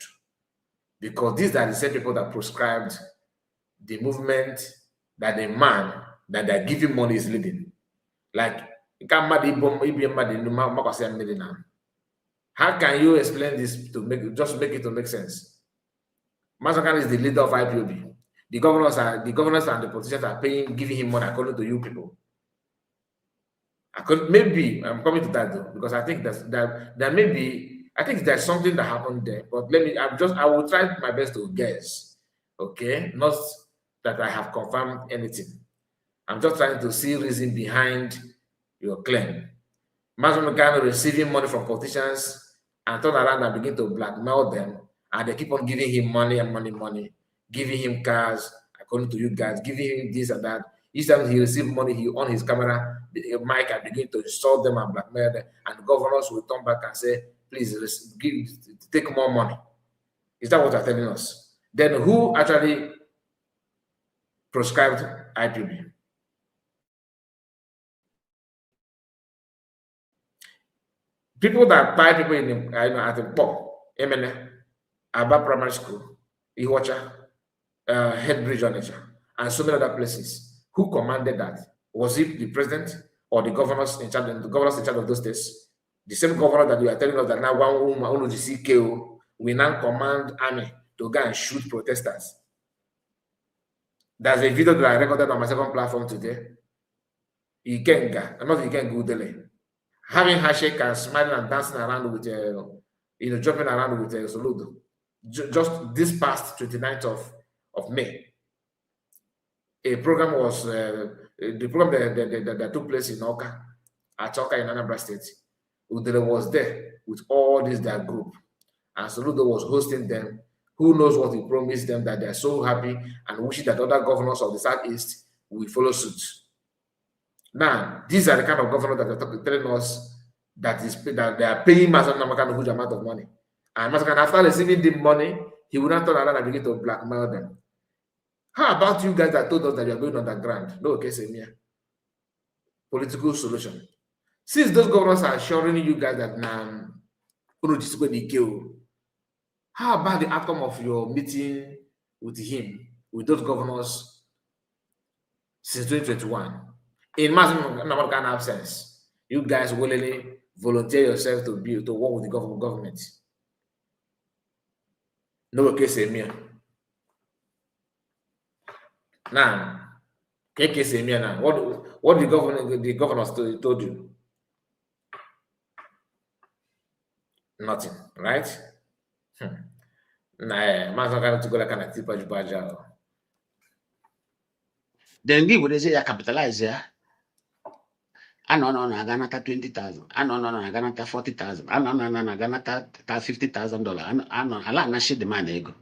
Because these are the same people that prescribed the movement that the man that they're giving money is leading. Like, how can you explain this to make it to make sense? Mazi is the leader of IPOB. The governors and the politicians are giving him money according to you people. Maybe I'm coming to that though, because I think that maybe I think there's something that happened there. But I will try my best to guess. Okay, not that I have confirmed anything. I'm just trying to see reason behind your claim. Mazi receiving money from politicians and turn around and begin to blackmail them, and they keep on giving him money and money, giving him cars, according to you guys, giving him this and that. Each time he receives money, he on his camera, the mic, and begin to insult them and blackmail them, and the governors will turn back and say, please take more money. Is that what you're telling us? Then who actually prescribed IPB? People that buy people at the pub, MNA, Aba Primary School, Iwacha, Headbridge on Nature, and so many other places. Who commanded that? Was it the president or the governors in charge? The governors in charge of those states, the same governor that you are telling us that now one woman we now command army to go and shoot protesters. There's a video that I recorded on my second platform today. Having handshake and smiling and dancing around with, jumping around with Soludo. Just this past 29th of May, a program was the program that took place in Oka, at Oka in Anambra State. Udele was there with all this their group, and Soludo was hosting them. Who knows what he promised them, that they are so happy and wishing that other governors of the Southeast will follow suit. Now, these are the kind of governors that are telling us that they are paying Mazi a huge amount of money. And Mazi, after receiving the money, he will not turn around and begin to blackmail them. How about you guys that told us that you are going underground? No, okay, same here. Political solution. Since those governors are assuring you guys that How about the outcome of your meeting with him, with those governors since 2021? In Mazi Nnamdi absence, you guys willingly volunteer yourself to work with the government. No case here. Now, case here now. What the governors told you? Nothing, right? Nah, Mazi Nnamdi to go like an tipa. Then give what they say ya capitalize ya. No, I got 20,000. No, I got 40,000. No, I got $50,000. I like na shit the man ego.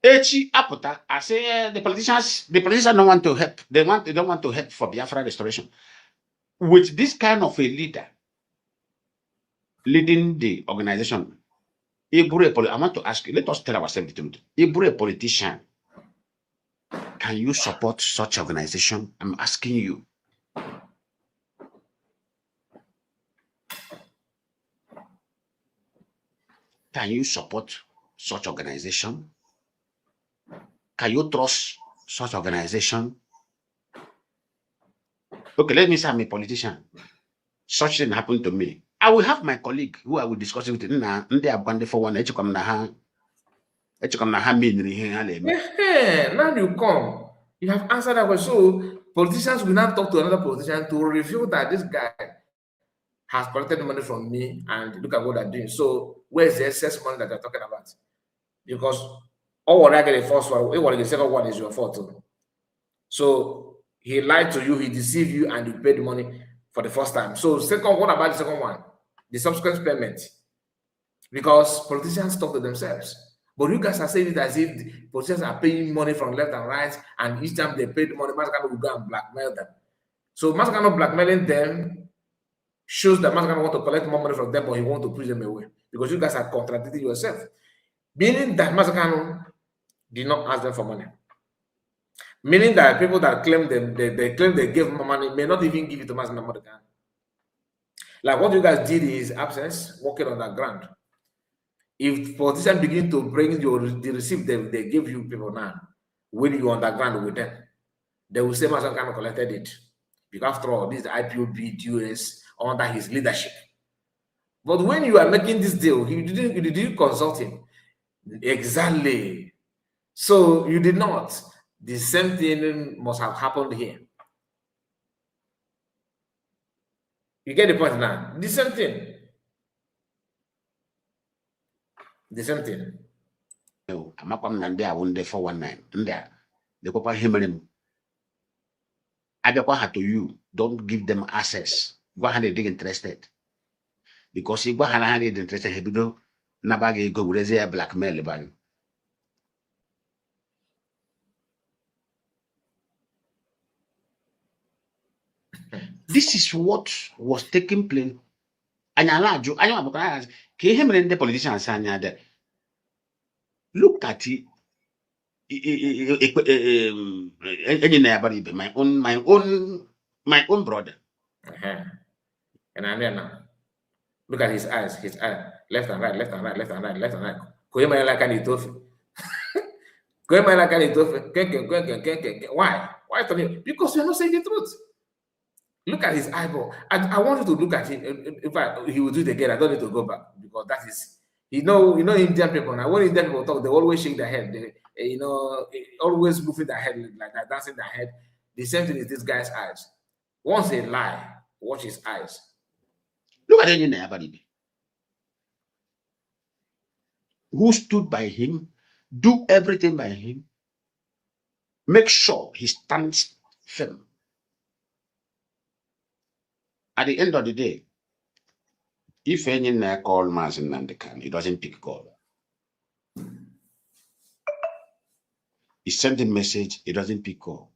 Echi apota, I say the politicians don't want to help. They don't want to help for Biafra restoration. With this kind of a leader leading the organization, I want to ask you, let us tell ourselves the truth. If you're a politician, can you support such organization? I'm asking you. Can you support such organization? Can you trust such organization? Okay, let me say I'm a politician. Such thing happened to me. I will have my colleague who I will discuss it with. Now you come. You have answered that question. So politicians will now talk to another politician to reveal that this guy has collected money from me and look at what they're doing. So where's the excess money that they're talking about? Because all what I get the first one, what the second one is your fault too. So he lied to you, he deceived you, and you paid money for the first time. So second, what about the second one? The subsequent payment. Because politicians talk to themselves. But you guys are saying it as if the politicians are paying money from left and right, and each time they pay the money, Mazi will go and blackmail them. So Mazi blackmailing them shows that Mazi want to collect more money from them, but he wants to push them away. Because you guys are contradicting yourself. Meaning that Mazi did not ask them for money. Meaning that people that claim they claim they gave money may not even give it to Mazi Nnamdi. Like what you guys did is absence, working on that ground. If politicians begin to bring the receipt they give you people now, when you underground with them, they will say Mazi collected it. Because after all, this is the IPOB US under his leadership. But when you are making this deal, you didn't consult him. Exactly. So you did not. The same thing must have happened here. You get the point now? The same thing. The same thing. Amakwam na ndị a wụ ndị 419 ndị a lekọkwa ihe mere m abịakwa ha to you, don't give them access. Gwa ha na-edịghị interested, because ịgwa ha na ha na-edị interested, ha ebido naba gị ego werezie ya blackmail banyụ. This is what was taking place. Anya na-ajụ anya mabụkara ya ka ihe mere ndị politicians anya dị. Look at it. My own brother. And I mean now, look at his eyes, left and right, left and right, left and right, left and right. Why? Why? Because you're not saying the truth. Look at his eyeball. I want you to look at him. In fact, he will do it again. I don't need to go back because that is, Indian people. Now, when Indian people talk, they always shake their head. They, always moving their head like that, dancing their head. The same thing is this guy's eyes. Once they lie, watch his eyes. Look at him. Who stood by him, do everything by him, make sure he stands firm. At the end of the day, if any call Mazi Nnamdi, he doesn't pick call. He sent a message, he doesn't pick call.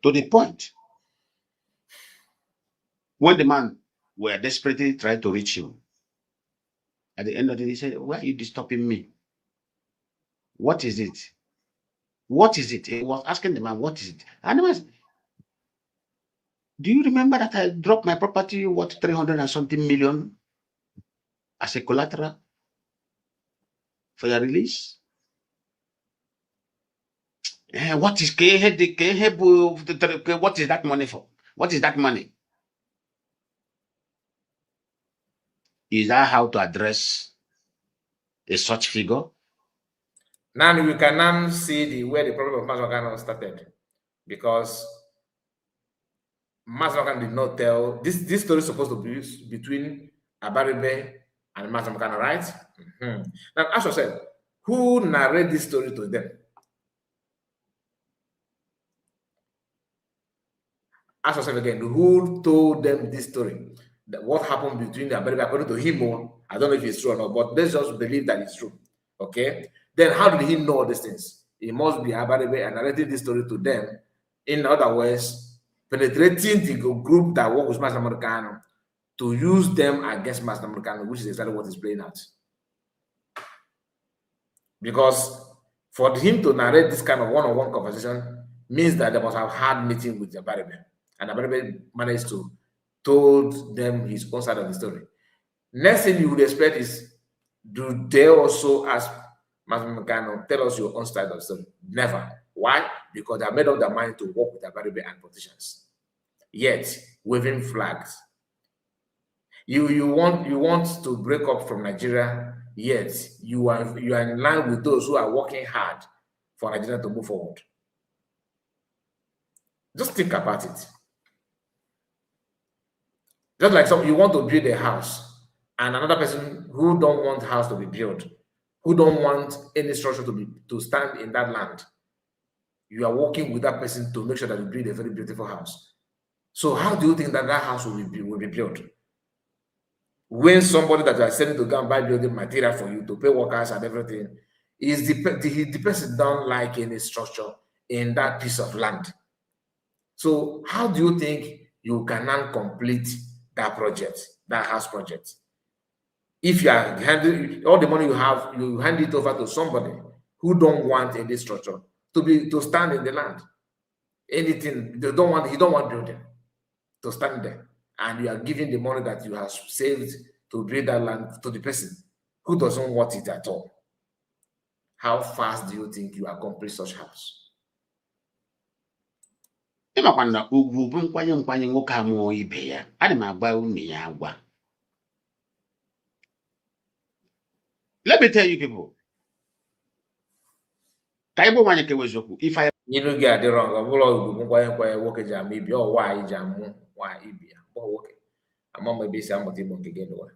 To the point, when the man were desperately trying to reach him. At the end of the day, he said, "Why are you disturbing me? What is it? What is it?" He was asking the man, "What is it?" And he was, "Do you remember that I dropped my property worth 300 and something million as a collateral for your release? What is what is that money for? What is that money?" Is that how to address a such figure? Now we can now see where the problem of Mazi started, because Mazi did not tell this story is supposed to be between Abaribe and Mazi, right? Now, as I said, who narrated this story to them? Ask yourself again, who told them this story? What happened between the Abaribe, according to him? I don't know if it's true or not, but let's just believe that it's true. Okay? Then how did he know all these things? He must be Abaribe and narrating this story to them. In other words, penetrating the group that works with Mazi Kanu to use them against Mazi Kanu, which is exactly what is playing out. Because for him to narrate this kind of one-on-one conversation means that they must have had meeting with the Abaribe. And Abaribe managed to told them his own side of the story. Next thing you would expect is, do they also ask Mazi Kanu, tell us your own side of the story? Never. Why? Because they have made up their mind to work with the Abaribe and politicians. Yet, waving flags. You want to break up from Nigeria, yet you are in line with those who are working hard for Nigeria to move forward. Just think about it. Just like you want to build a house, and another person who don't want house to be built, who don't want any structure to stand in that land, you are working with that person to make sure that you build a very beautiful house. So how do you think that house will be built? When somebody that you are sending to go and buy building material for you to pay workers and everything, the person don't like any structure in that piece of land. So how do you think you can now complete that project, that house project? If you are handling all the money you have, you hand it over to somebody who don't want any structure to stand in the land. Anything he don't want building to stand there, and you are giving the money that you have saved to build that land to the person who doesn't want it at all. How fast do you think you accomplish such house? ịmakwana ugwu bụ nkwanye nwoke amụọ ibe ya. Ana m agba unu ya agwa. Let me tell you people, ka ịbụ nwanyị kewe eziokwu ife anyị ilu gị adịrọ nga bụrụ ugwu bụ nkwanye nwoke ji ama ibi, ọ nwaanyị ji amụ nwaanyị ibi ya, bụ nwoke ama m ebe isi amụta igbo nke gị n'ụwa.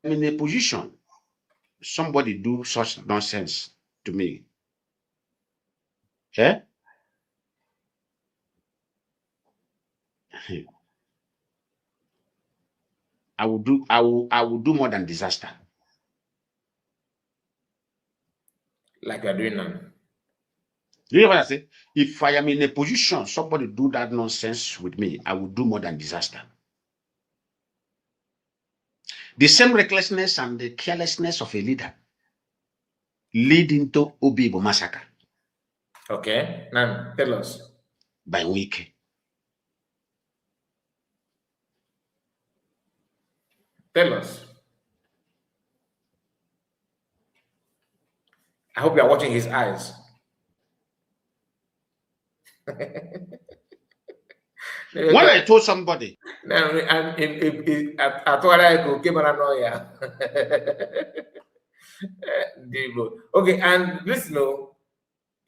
I'm in a position somebody do such nonsense to me. Yeah? I will do more than disaster. Like you are doing now. You know what I say? If I am in a position somebody do that nonsense with me, I will do more than disaster. The same recklessness and the carelessness of a leader lead into Obibo massacre. Okay, now tell us. By week. Tell us. I hope you are watching his eyes. When I told somebody, okay, and listen,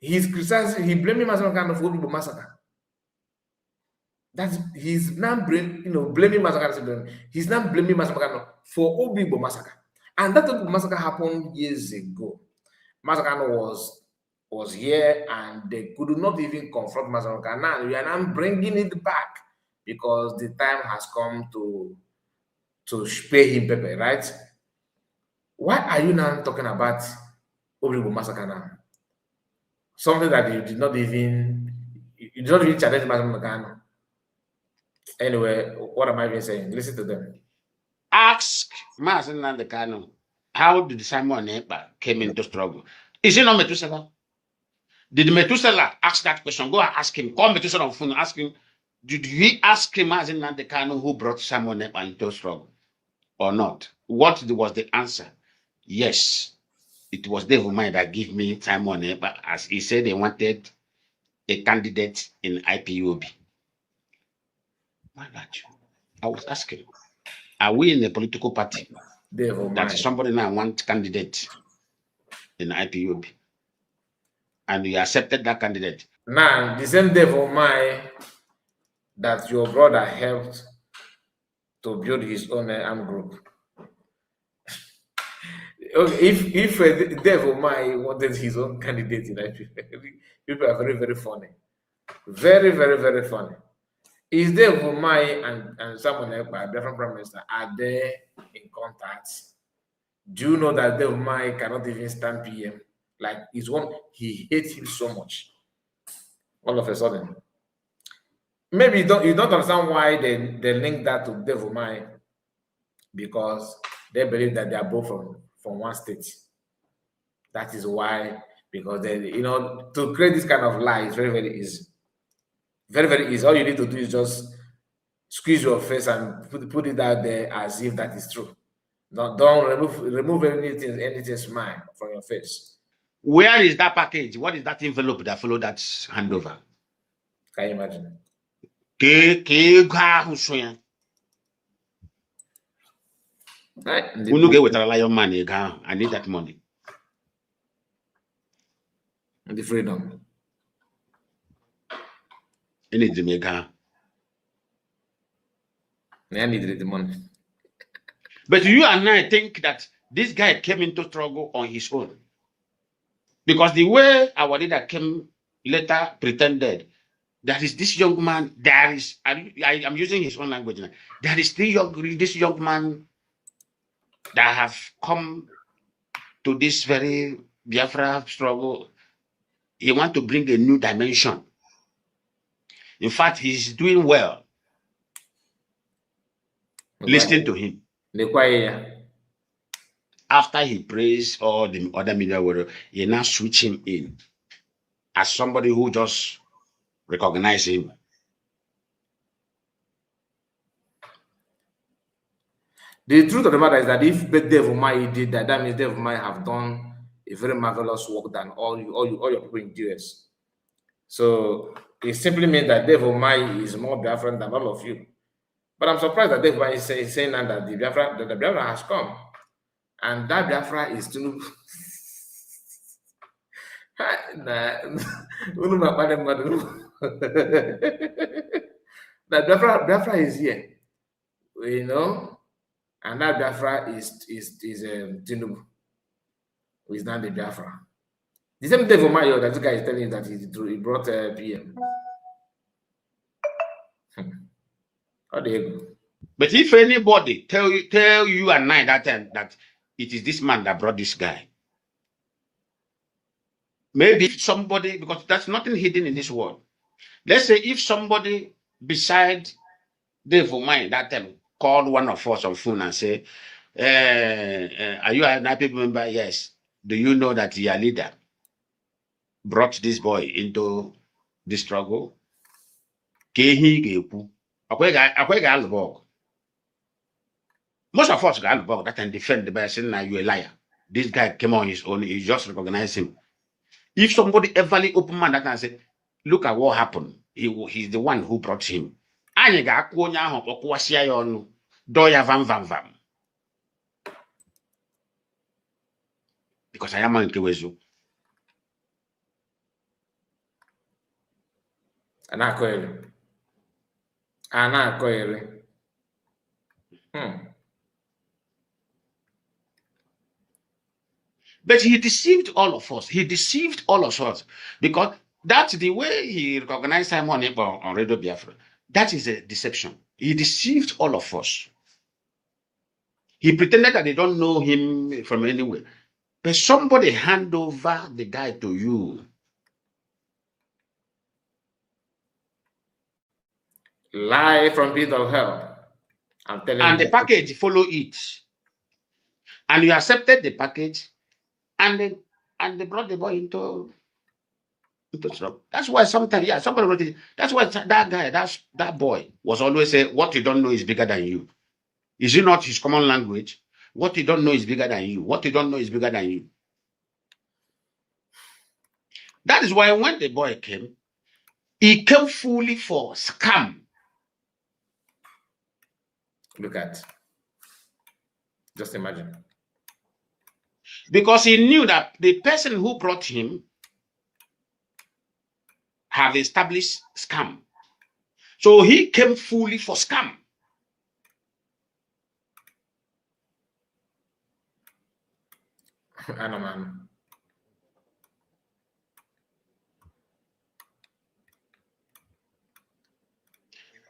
he's criticizing, he blaming Mazi Kanu for Obibo massacre. That's he's now blaming Mazi Kanu. He's now blaming Mazi Kanu for Obibo massacre, and that Obibo massacre happened years ago. Mazi Kanu was here, and they could not even confront Mazi Kanu. Now we are now bringing it back because the time has come to pay him payback, right? Why are you now talking about Obibo massacre now? Something that you did not even challenge Mazi Kanu. Anyway, what am I even saying? Listen to them. Ask Mazi Nnamdi Kanu, how did Simon Ekpa came into struggle? Is he not Methuselah? Did Methuselah ask that question? Go and ask him. Call Methuselah on phone. Ask him. Did he ask him Mazi Nnamdi Kanu who brought Simon Ekpa into struggle or not? What was the answer? Yes, it was Dave Umahi that gave me Simon Ekpa, as he said they wanted a candidate in IPOB. Why not you? I was asking, are we in a political party Dave that Umahi. somebody now want candidate in IPOB, and you accepted that candidate? Now, the same Dave Umahi that your brother helped to build his own arm group. Okay, if Dave Umahi wanted his own candidate in IPOB, people are very, very funny. Very, very, very funny. Is Dave Umahi and someone like a different prime minister, are they in contact? Do you know that Dave Umahi cannot even stand PM? Like, he hates him so much. All of a sudden. Maybe you don't understand why they link that to Dave Umahi, because they believe that they are both from one state. That is why, because they, to create this kind of lie is very, very easy. Very, very easy. All you need to do is just squeeze your face and put it out there as if that is true. Don't remove anything smile from your face. Where is that package? What is that envelope that followed that handover? Can you imagine? Unu ga-ewetara Lion Man ego ahụ. I need that money. The freedom. I need the ego ahụ. I needed the money. But you and I think that this guy came into struggle on his own. Because the way our leader came later pretended that is this young man, I'm using his own language now. There is this young man that have come to this very Biafra struggle. He want to bring a new dimension. In fact, he's doing well. Listen to him. After he praised all the other media world, he now switch him in as somebody who just recognize him. The truth of the matter is that if Dave Umahi did that, that means Dave Umahi have done a very marvelous work than all your people in the US. So it simply means that Dave Umahi is more Biafran than all of you. But I'm surprised that Dave Umahi is saying now that the Biafra has come. And that Biafra is to that Biafra is here, and that Biafra is Tinubu, who is not the Biafra. The same Dave Umahi that this guy is telling you that he brought PM. How do you go? But if anybody tell you and I that time that it is this man that brought this guy, maybe somebody, because there's nothing hidden in this world. Let's say if somebody beside Dave Umahi that time called one of us on phone and say, are you an IPP member? Yes. Do you know that your leader brought this boy into the struggle? Most of us got involved that and defend the person. Now you're a liar. This guy came on his own. You just recognize him. If somebody ever open man that and say, look at what happened. He's the one who brought him. Anyị ga-akwụ onye ahụ ọkụwasịa ya ọnụ, dọọ ya vam. Because I am nke wezu. Anakoere. But he deceived all of us. He deceived all of us because that's the way he recognized Simon Ekpa on Radio Biafra. That is a deception. He deceived all of us. He pretended that they don't know him from anywhere. But somebody hand over the guy to you. Live from pit of hell. I'm telling you. And the package follow it. And you accepted the package, and they brought the boy into trouble. That's why sometimes, yeah, somebody wrote it. That's why that guy, that boy was always say, what you don't know is bigger than you. Is it not his common language? What you don't know is bigger than you. What you don't know is bigger than you. That is why when the boy came, he came fully for scam. Look at. Just imagine. Because he knew that the person who brought him have established scam. So he came fully for scam. I know, man.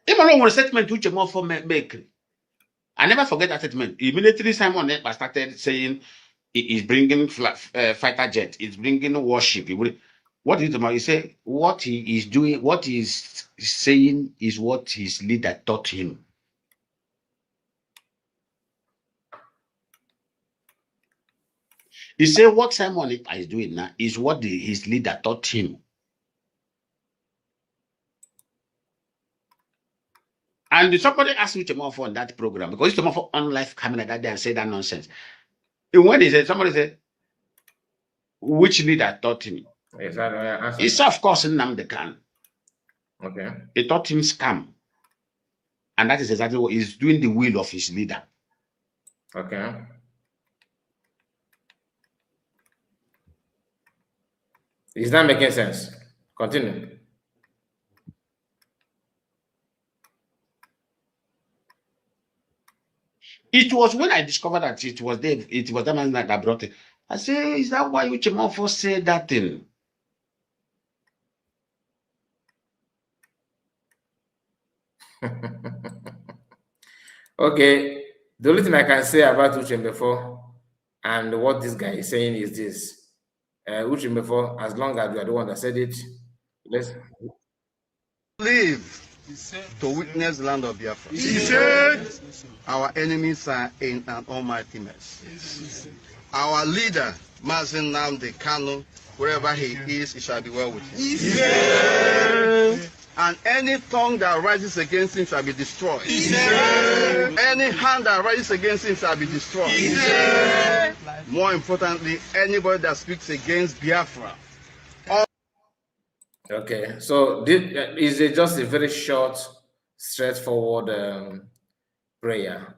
Even when a statement which more for make, I never forget that statement. Immediately Simon Ekpa started saying he's bringing fighter jet, he's bringing warship. What is it? He said what he is doing, what he's saying is what his leader taught him. He said what Simon Ekpa is doing now is what his leader taught him. And somebody asked me tomorrow on that program, because tomorrow on live camera that day and said that nonsense. And when somebody said, which leader taught him? Yes, I know. It's of course Nnamudi Kanu. Okay. He taught him scam. And that is exactly what he's doing, the will of his leader. Okay. Is that making sense? Continue. It was when I discovered that it was that man that brought it. I say, is that why Uchemofo said that thing? Okay. The only thing I can say about Uchembefo and what this guy is saying is this. Uchembefo, as long as you are the one that said it, let's live to witness the land of Biafra. He said, our enemies are in an almighty mess. Our leader, Mazi Nnamudi Kanu, wherever he is, it shall be well with him. He said, and any tongue that rises against him shall be destroyed. He said, any hand that rises against him shall be destroyed. He said, more importantly, anybody that speaks against Biafra. Okay, so this is just a very short, straightforward prayer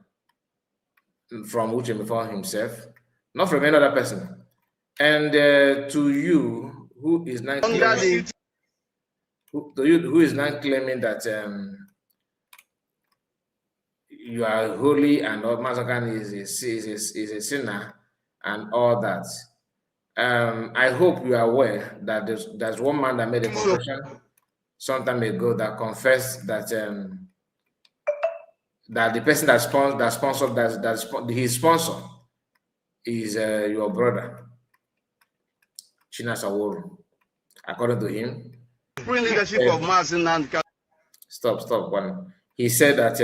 from Uchembefo himself, not from any other person. And to you, who is not claiming, who is not claiming that you are holy and all Mazakan is a sinner and all that. I hope you are aware that there's one man that made a confession some time ago that confessed that that the person that his sponsor is your brother, Chinasaworu. According to him, leadership of Mazi Nnamudi. Stop one. He said that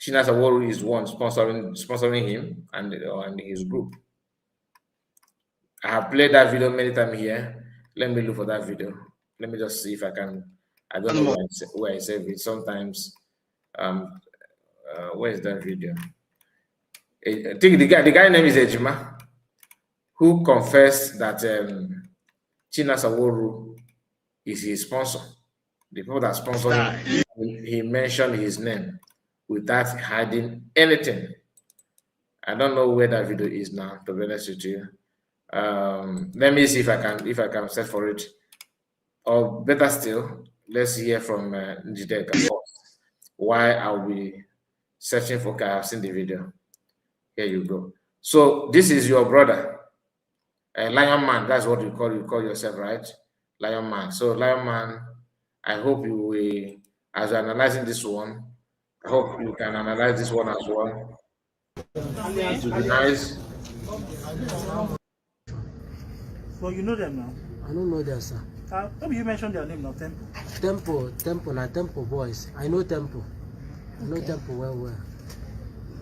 Chinasaworu is one sponsoring him and his group. I have played that video many times here. Let me look for that video. Let me just see if I can. I don't know where I save it. Sometimes, where is that video? I think the guy name is Ejima, who confessed that Chinasaworu is his sponsor. The people that sponsor him, he mentioned his name without hiding anything. I don't know where that video is now, to be honest with you. Let me see if I can search for it, or better still, let's hear from Njideka why I'll be searching for. Okay, I've seen the video. Here you go. So this is your brother, Lion Man. That's what you call yourself, right? Lion Man. So Lion Man, I hope you will, as you're analyzing this one, I hope you can analyze this one as well. It would be nice. So you know them now? I don't know them, sir. Maybe you mentioned their name now, Temple. Temple boys. I know Temple. I know Temple well.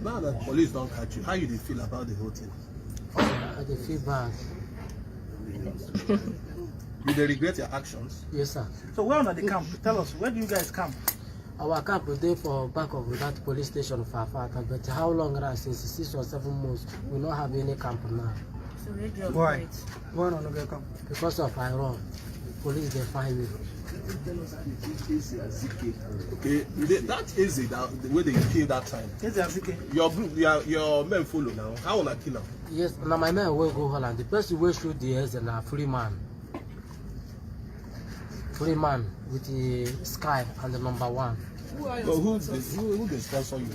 Now that police don't catch you, how you feel about the whole thing? I feel bad. You they regret your actions? Yes, sir. So where are the camp? Tell us, where do you guys camp? Our camp is there for back of that police station of Fafata, but how long now? Since 6 or 7 months, we don't have any camp now. Why? Why not get camp? Because of Iran. Police they find me. Okay, that is it. The way they kill that time. Your group, your men follow now. How will I kill them? Yes, now my men will go Holland. The person will shoot the heads and a free man with the sky and the number 1. Who they sponsor you?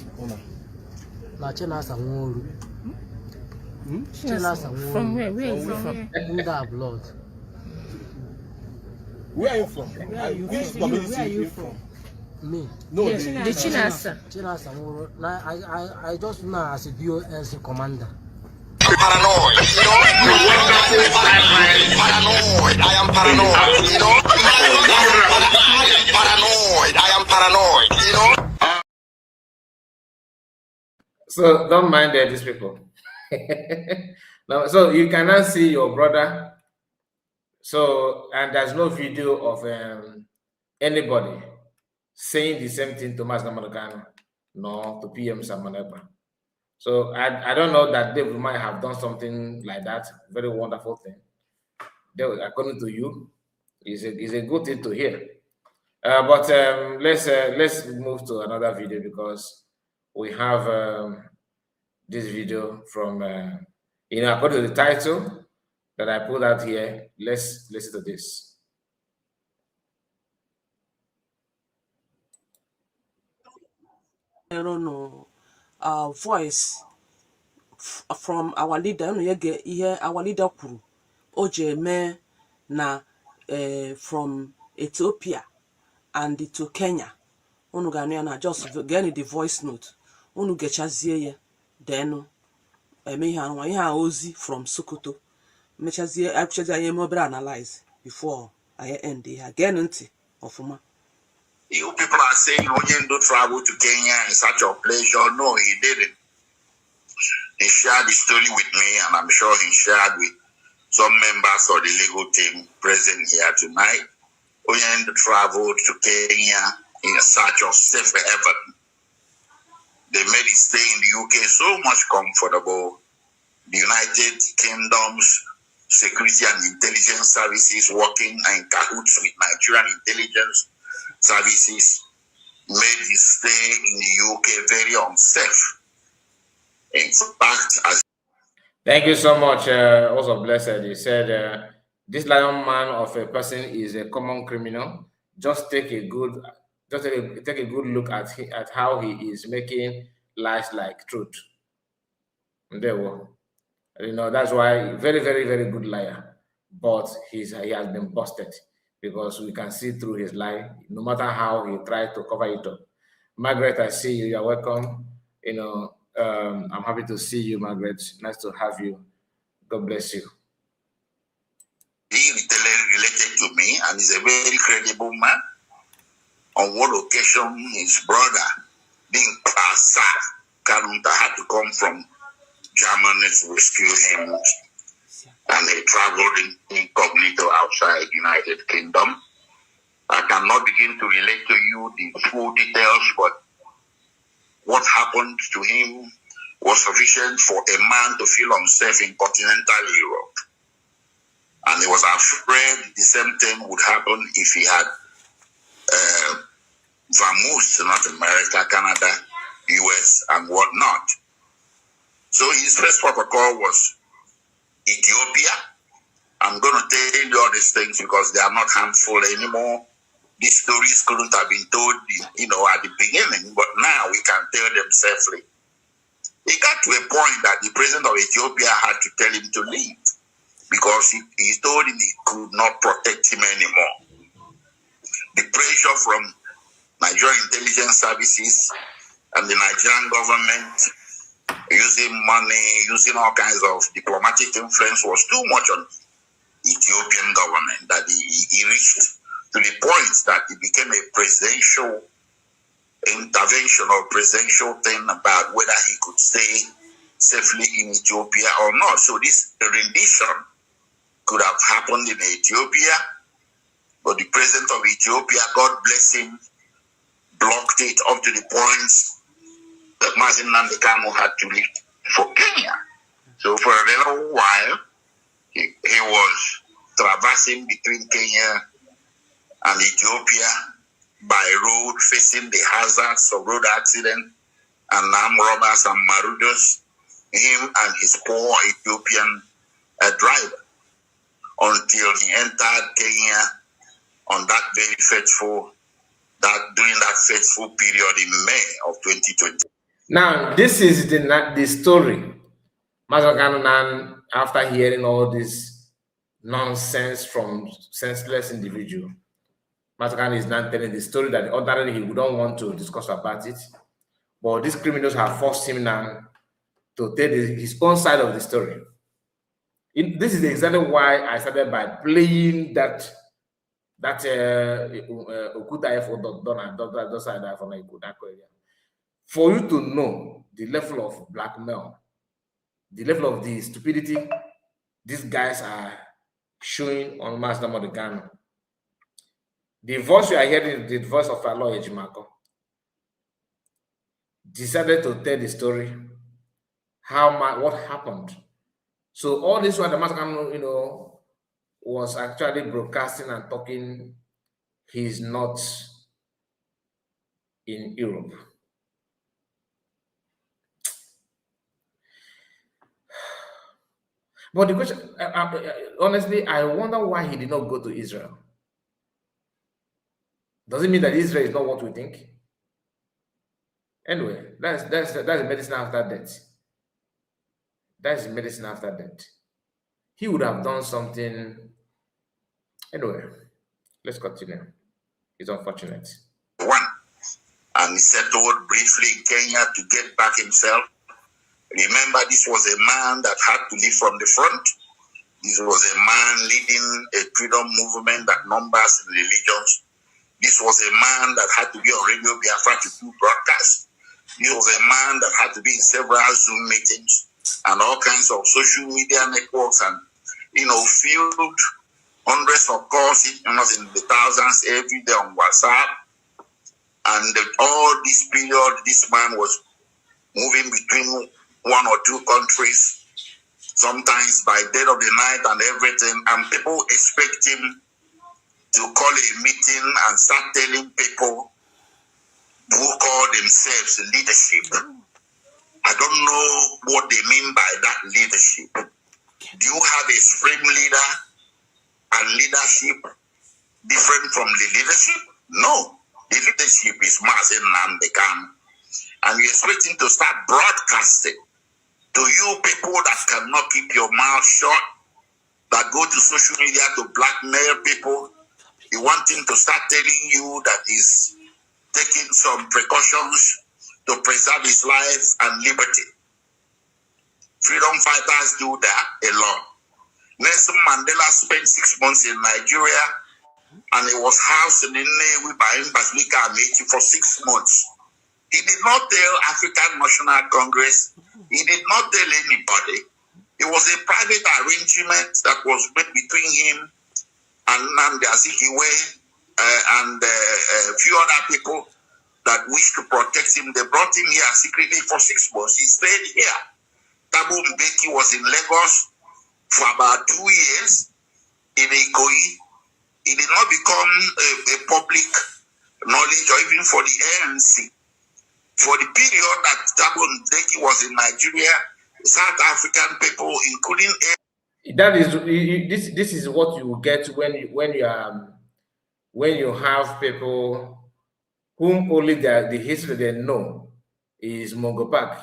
Now Chinasa Wuru. From where? Where is he from? Under blood. Where are you from? Where are you from? Me? No, yes, the Chinasa. Chinasa Wuru. Now I just know as a BOS commander. Paranoid, you know. Paranoid. I am paranoid, you know. Paranoid. I am paranoid, you know. So don't mind these people. Now, so you cannot see your brother. So, and there's no video of anybody saying the same thing to Mazi Nnamdi, no, to PM Samaneba. So I don't know that they might have done something like that. Very wonderful thing. They, according to you, is a good thing to hear. But let's move to another video because we have this video from according to the title that I put out here. Let's listen to this. I don't know. Voice from our leader. Our leader kuru Ojeme na from Ethiopia and to Kenya. Unu na just get the voice note. Unu gechazie ye then ihe ozi from Sokoto. Mechazie actually I am analyze before I end here. Again nti ofuma. You people are saying Onyendo traveled to Kenya in such a pleasure. No, he didn't. He shared the story with me, and I'm sure he shared with some members of the legal team present here tonight. Onyendo traveled to Kenya in search of safe haven. They made his stay in the UK so much comfortable. The United Kingdom's security and intelligence services working in cahoots with Nigerian intelligence services made his stay in the UK very unsafe. In fact, as thank you so much. Also blessed. He said, "This lion man of a person is a common criminal. Just take a good look at how he is making lies like truth." And there were, that's why very, very, very good liar. But he has been busted because we can see through his lie, no matter how he tried to cover it up. Margaret, I see you. You're welcome. I'm happy to see you, Margaret. Nice to have you. God bless you. He related to me and is a very credible man. On one occasion, his brother, being Pastor Kanu, had to come from Germany to rescue him, and he traveled incognito outside the United Kingdom. I cannot begin to relate to you the full details, but what happened to him was sufficient for a man to feel unsafe in continental Europe. And he was afraid the same thing would happen if he had vamoosed to North America, Canada, US, and whatnot. So his first protocol was Ethiopia. I'm going to tell you all these things because they are not harmful anymore. These stories couldn't have been told, at the beginning, but now we can tell them safely. It got to a point that the president of Ethiopia had to tell him to leave because he told him he could not protect him anymore. The pressure from Nigerian intelligence services and the Nigerian government using money, using all kinds of diplomatic influence was too much on him. Ethiopian government that he reached to the point that it became a presidential intervention or presidential thing about whether he could stay safely in Ethiopia or not. So this rendition could have happened in Ethiopia, but the president of Ethiopia, God bless him, blocked it up to the point that Mazi Kanu had to leave for Kenya. So for a little while, he was traversing between Kenya and Ethiopia by road, facing the hazards of road accident and armed robbers and marauders, him and his poor Ethiopian driver, until he entered Kenya on that very during that fateful period in May of 2020. Now, this is the story. Mazi Kanu, after hearing all this nonsense from senseless individual, Mazi Kanu is now telling the story that ordinarily he wouldn't want to discuss about it, but these criminals have forced him now to tell his own side of the story. This is exactly why I started by playing that Okuta for you to know the level of blackmail, the level of the stupidity these guys are showing on Mazi Kanu. The voice you are hearing is the voice of our lawyer Jimako. Decided to tell the story, what happened. So all this while the Mazi Kanu, was actually broadcasting and talking, he's not in Europe. But the question, honestly, I wonder why he did not go to Israel. Does it mean that Israel is not what we think? Anyway, that's the medicine after death. That's the medicine after death. He would have done something. Anyway, let's continue. It's unfortunate. One, and he settled briefly in Kenya to get back himself. Remember, this was a man that had to lead from the front. This was a man leading a freedom movement that numbers religions. This was a man that had to be on Radio Biafra to do broadcasts. This was a man that had to be in several Zoom meetings and all kinds of social media networks and, filled hundreds of calls, in the thousands every day on WhatsApp. And all this period, this man was moving between one or two countries, sometimes by dead of the night and everything. And people expect him to call a meeting and start telling people who call themselves leadership. I don't know what they mean by that leadership. Do you have a supreme leader and leadership different from the leadership? No. The leadership is Mazi Kanu. And you expect him to start broadcasting to you people that cannot keep your mouth shut, that go to social media to blackmail people. You want him to start telling you that he's taking some precautions to preserve his life and liberty. Freedom fighters do that a lot. Nelson Mandela spent 6 months in Nigeria and he was housed in Nnewi by Basilica Amechi for 6 months. He did not tell African National Congress. He did not tell anybody. It was a private arrangement that was made between him and Nnamdi Azikiwe and a few other people that wished to protect him. They brought him here secretly for 6 months. He stayed here. Thabo Mbeki was in Lagos for about 2 years in Ikoyi. It did not become a public knowledge or even for the ANC. For the period that Thabo Mbeki was in Nigeria, South African people, including that is this is what you get when you have people whom only the history they know is Mongo Park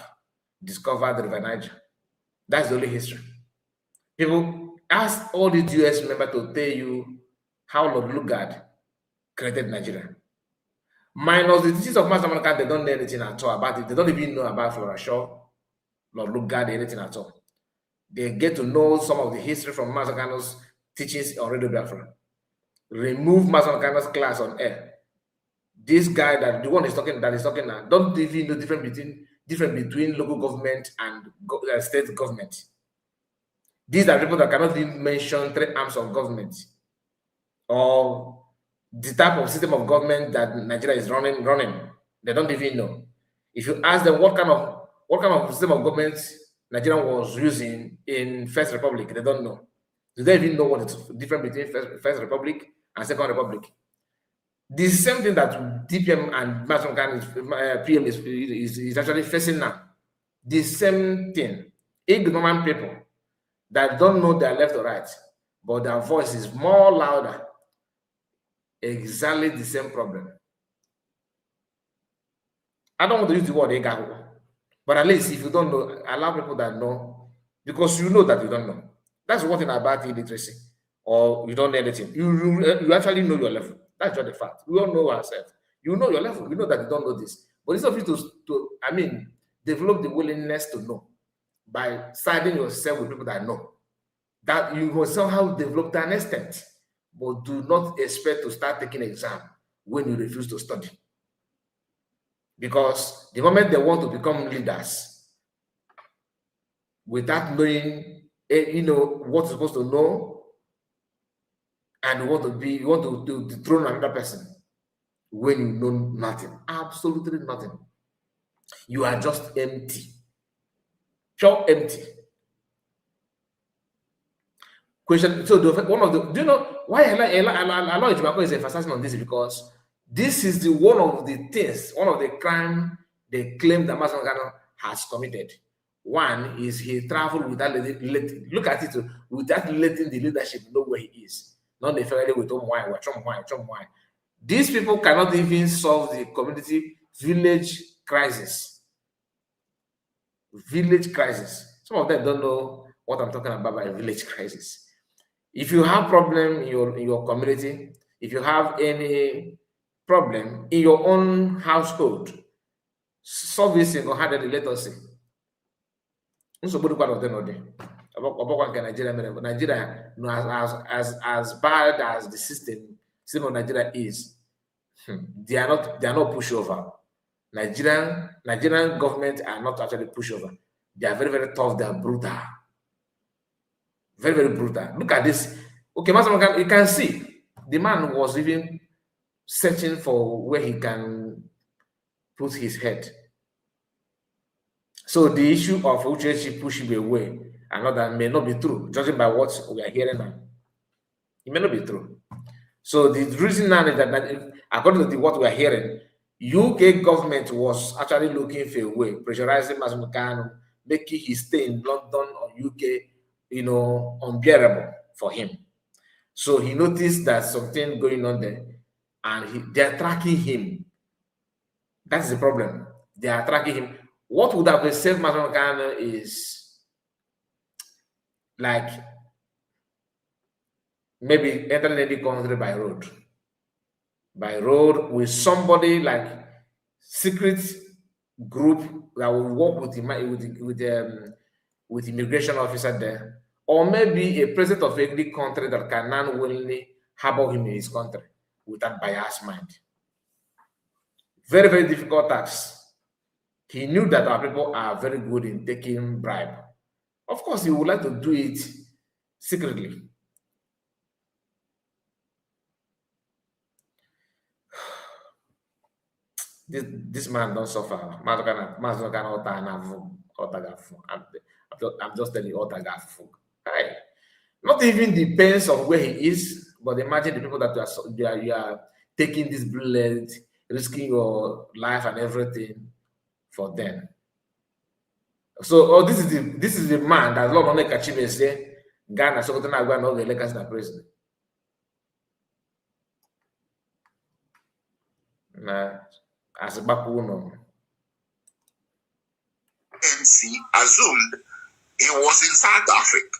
discovered the River Niger. That's the only history. People ask all these US members to tell you how Lord Lugard created Nigeria. Minus the disease of Mazi Kanu, they don't know anything at all about it. They don't even know about Flora Shaw, Lord Lugard, anything at all. They get to know some of the history from Mazi Kanu's teachings on Radio Biafra. Remove Mazi Kanu's class on air. This guy that the one is talking now don't even know difference between local government and state government. These are people that cannot even mention 3 arms of government or the type of system of government that Nigeria is running. They don't even know. If you ask them what kind of system of government Nigeria was using in First Republic, they don't know. Do they even know what is different between First Republic and Second Republic? The same thing that DPM and Mazi Kanu PM is actually facing now. The same thing. Ignorant people that don't know their left or right, but their voice is more louder. Exactly the same problem. I don't want to use the word ego, but at least if you don't know, allow people that know, because you know that you don't know. That's one thing about illiteracy, or you don't know anything. You actually know your level. That's just the fact. We all know ourselves. You know your level. You know that you don't know this. But instead of you to develop the willingness to know by siding yourself with people that know, that you will somehow develop an extent. But do not expect to start taking exam when you refuse to study. Because the moment they want to become leaders, without knowing, what you're supposed to know, and you want to dethrone another person when you know nothing, absolutely nothing. You are just empty, pure empty. Question. So do you know why Aloy Ejimakor is emphasizing on this? Because this is one of the crimes they claim that Mazi Kanu has committed. One is he traveled without letting the leadership know where he is. Not necessarily with wine. These people cannot even solve the community village crisis. Village crisis. Some of them don't know what I'm talking about by village crisis. If you have problem in your community, if you have any problem in your own household, solve this in handedly, let us see. Nigeria, as bad as the system of Nigeria is, they are not pushover. Nigerian government are not actually pushover. They are very, very tough. They are brutal. Very, very brutal. Look at this. Okay, Mazi Kanu, you can see the man was even searching for where he can put his head. So the issue of Uchechi pushing away another may not be true, judging by what we are hearing now. It may not be true. So the reason now is that according to what we are hearing, UK government was actually looking for a way, pressurizing Mazi Kanu, making his stay in London or UK, unbearable for him. So he noticed that something going on there, and they're tracking him. That's the problem. They are tracking him. What would have saved Mazi Kanu is like maybe entering any country by road with somebody like secret group that will work with immigration officer there, or maybe a president of any country that can unwillingly harbor him in his country with that biased mind. Very, very difficult task. He knew that our people are very good in taking bribe. Of course, he would like to do it secretly. This man don't suffer. I'm just telling you, not even the pains of where he is, but imagine the people that you are taking this bullet, risking your life and everything for them. So, this is the man that Lord Oneka Kachibe say, Ghana, so to now go the Lakers na prison. As a bakuno. ANC assumed he was in South Africa,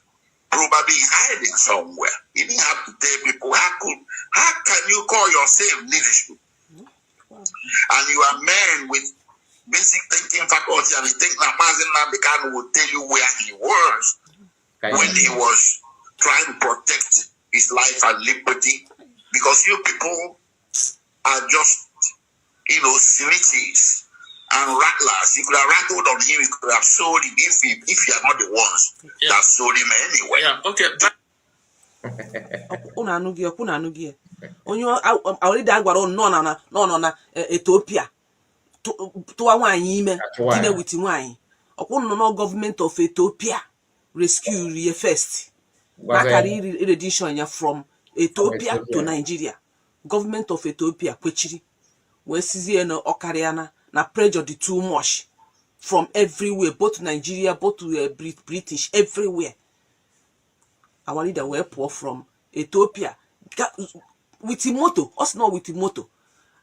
probably hiding somewhere. He didn't have to tell people, how can you call yourself leadership? And you are men with basic thinking faculty, and you think that Mazi Kanu will tell you where he was when he was trying to protect, his life and liberty, because you people are just, snitches and rattlers. You could have rattled on him, you could have sold him if you are not the ones that sold him anyway. Yeah, okay. Onye already agwara nọ na Ethiopia tụwa nwaanyị ime dine with nwaanyị ọkwụnụ nọ government of Ethiopia rescue ye first na carry irradiation ya from Ethiopia to Nigeria. Government of Ethiopia kwechiri wee sizie na ọkarịa na pressure dị too much from everywhere, both Nigeria, both British, everywhere. Our leader were poor from Ethiopia with the motor, us not with the motor.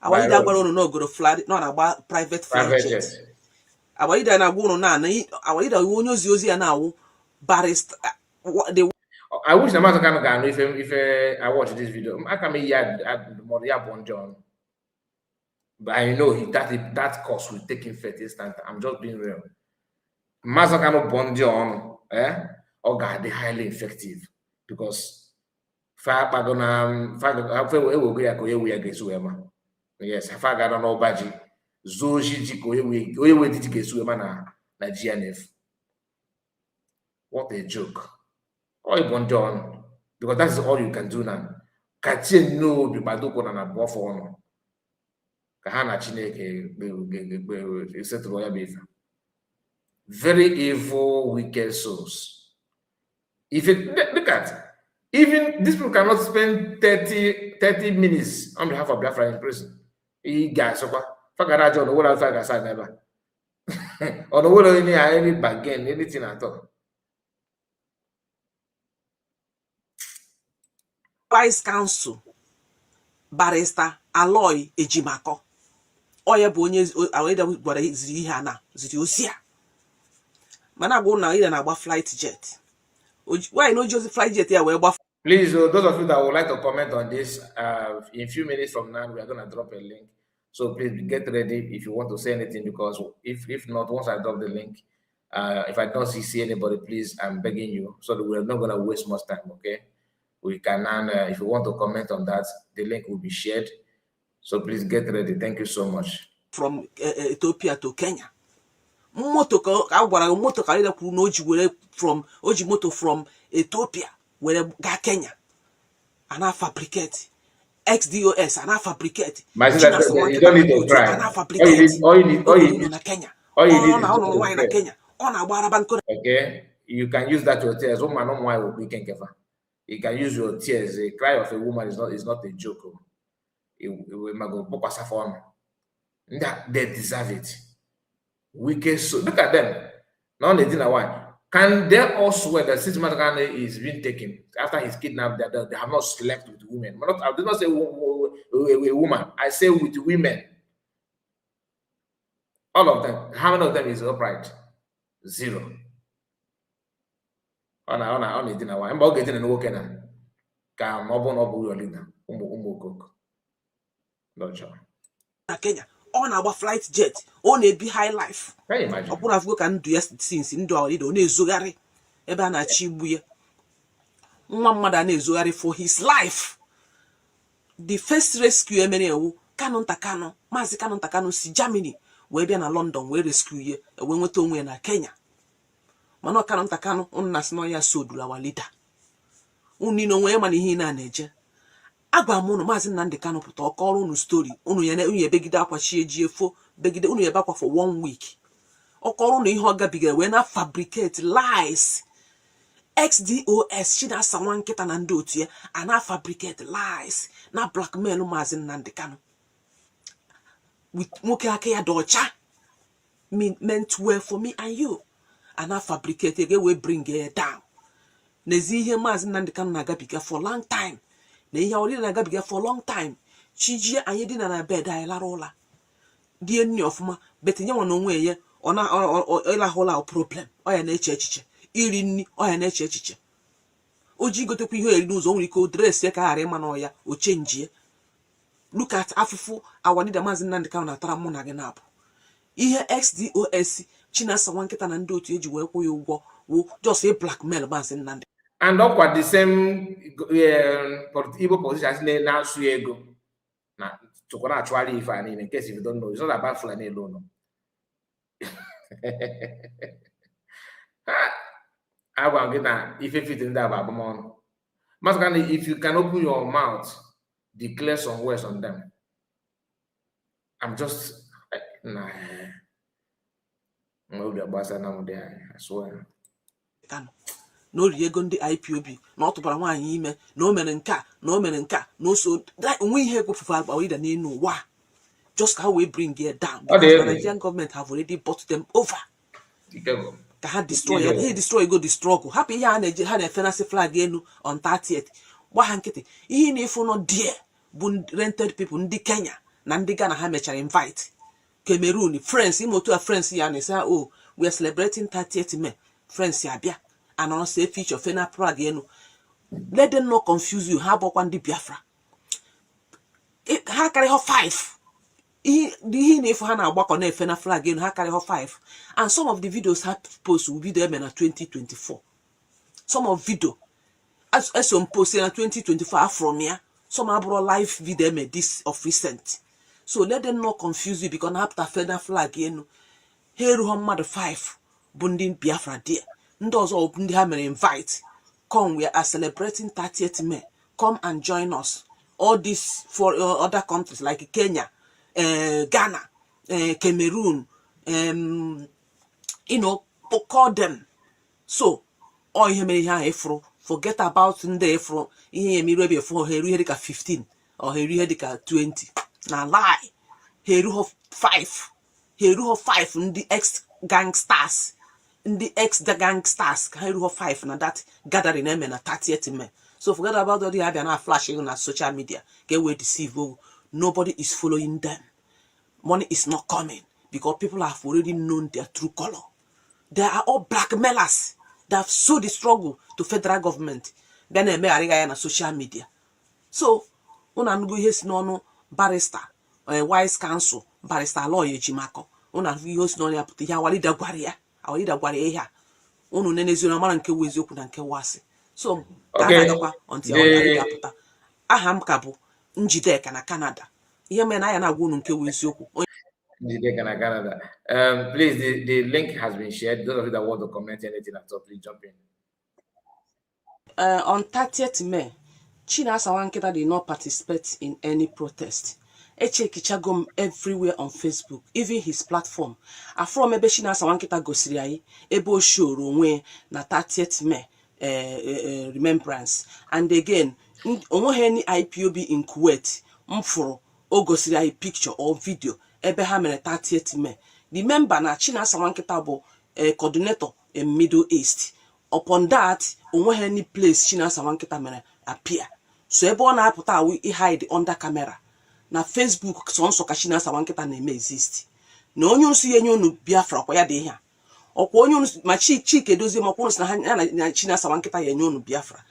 Our leader no go to fly, not about private jet. Our leader na go na our leader won't use now barrister. I wish Nnamudi Kanu if I watch this video. I can make Moria John. But I know that course will take him first instant. I'm just being real. Nnamudi Kanu Bonjon, or God, they highly effective because yes, if I got no budget, Zoji we did get na GNF. What a joke. Or Bonjon, because that's all you can do now. Katie no be Baduko and a buffon. Kahana Chineke, very evil, wicked souls. If it look at even these people cannot spend 30 minutes on behalf of Biafra in prison. He guys, so Fagara John, what else I said never. Or the world any bargain, anything at all. Vice Council Barrister Aloy Ejimako. Oya bụ onye aweda gwara ziri ihe na ziri osi a. Mana go na ida na agba flight jet. Why no just flight jet here we gba. Please, those of you that would like to comment on this, in a few minutes from now, we are going to drop a link. So please get ready if you want to say anything, because if not, once I drop the link, if I don't see anybody, please, I'm begging you, so that we're not going to waste much time, okay? We can, if you want to comment on that, the link will be shared. So please get ready. Thank you so much. From Ethiopia to Kenya. Moto ka ida kwuru na oji moto from Ethiopia where ga Kenya. Ana fabricate XDOS, ana fabricate. My sister, you don't need to cry. All you need na Kenya. is Kenya. Okay, you can use that your tears. Woman, no more will be kenkefa. You can use your tears. A cry of a woman is not a joke. They deserve it. Wicked so look at them. Now they didn't why. Can they also swear that since Matakane is being taken after he's kidnapped, that they have not slept with women? I did not say a woman. I say with women. All of them. How many of them is upright? 0. On it in a while. I'm about getting an okay now. Come, your leader. Cook. Not sure. Kenya. On our flight jet, on a be high life. Can you imagine? Upon I've can do since in do already on a zogari. Ebana chibuye. One mother zogari for his life. The first rescue Kanu Takano, Mazi Kanu Takano si Germany, where be na London, where rescue ye, when we to na Kenya. Mano Kanu Takano, on Nasnoya Sodu, our leader. Uni no way money he na neje. Agba mono Mazi Nnamdi Kanu put or call unu story. Unu ye begida akwa chie fo begida unu ye bakwa for 1 week. Or call unu ihe oga bigere when I fabricate lies. XDOS she na someone kita na ndo tie and I fabricate lies. Na blackmail Mazi Nnamdi Kanu. With moke ake ya docha. Meant well for me and you. And I fabricate again we bring it down. Nezi ihe Mazi Nnamdi Kanu na gabiga for long time. They already na for a long time. Chiji and you didn't na bed I la rola. Dear new of ma, but you want no way or la hola problem. Or an HH. Irini or an HH. Oji go to you lose only code dress ya manoya or change. Look at Afifu, our need a Mazi Nnamdi Kanu na Tramona genap. Ihe XDOS, China Sawan Ketan and do to you where you go, just a blackmail Mazi Nnamdi. And ọkwa the same Igbo politicians na-asụ ego na chụkwa na-achụgharị ife a niile. In case if you don't know, it's not about Fulani alone. Agwa gị na ife fit ndị a bụ abụmọnụ. Masịkana, if you can open your mouth, declare some words on them. I'm just nah. Nnamudi, I swear. Kanu na o ri ego ndị IPOB na ọ tụbara nwaanyị ime na o mere nke a na o mere nke a na o so onwe ihe ekwefufu agbaida n'elu ụwa just how we bring it down because the Nigerian government have already bought them over. Ka ha destroy ya, he destroy go the struggle. Happy ihe a na-eje ha na-efenasị flag elu on 30th. Gba ha nkịtị. Ihe na-efu nọ die bụ rented people ndị Kenya na ndị Ghana ha mechara invite. Cameroon, France, imotu a France ya na say, oh, we are celebrating 30th May. France ya bịa. And also a feature fena flag elu. Let them not confuse you. Ha bụkwa ndị Biafra. Ha carry her 5. He if Hana work on a fena flag in carry her 5. And some of the videos have post will be there in 2024. Some of video as some post in 2024 from here. Some are brought live video made this of recent. So let them not confuse you because after fena flag in here mother 5 bundin Biafra dear. Those all bundi have invite. Come, we are celebrating 30th May. Come and join us. All these for other countries like Kenya, Ghana, Cameroon, call them. So, all you may have forget about the Afro, maybe for Herika 15 or Herika 20. Now lie. Heru 5. Heru 5 the ex gangsters. The ex gangsters Heru 5 na that gathering na 30th May. So forget about all the other flashing on social media. Get way deceive. Nobody is following them. Money is not coming because people have already known their true color. They are all blackmailers that have sold the struggle to federal government. Then they may na social media. So, unanugu his nono barrister, wise counsel, barrister lawyer Jimako. Unanugu his nono aputi ya walida gwaria, awalida gwaria ya. Unu nenezi na mara nke wezi oku na nke wasi. So, okay. Until walida aputa. Aham kabu Njideka na Canada. Ihe mere na ya na-agwa unu nke wụ eziokwu. Njideka na Canada. Please, the link has been shared. Those of you that want to comment anything at all, please jump in. On 30th May, Chinasa Nwankita did not participate in any protest. Echekichagom everywhere on Facebook, even his platform. Afro mebe Chinasa Nwankita gosiri anyị ebe o shoro onwe na 30th May remembrance. And again, onweghị any IPOB in Kuwait mfụrụ o gosiri anyị picture or video ebe ha mere 30th May. Remember na Chinasa Nwankita bụ coordinator in Middle East. Upon that, onweghị any place Chinasa Nwankita mere appear. So ebe ọ na-apụta awi hide under camera. Na Facebook sọnsọ ka Chinasa Nwankita na-eme exist. Na onye nsu ihe nye unu Biafra kwa ya dị ihe. Ọkwa onye unu ma Chike Dozie ma kwunu na ha na Chinasa Nwankita ya nye unu Biafra.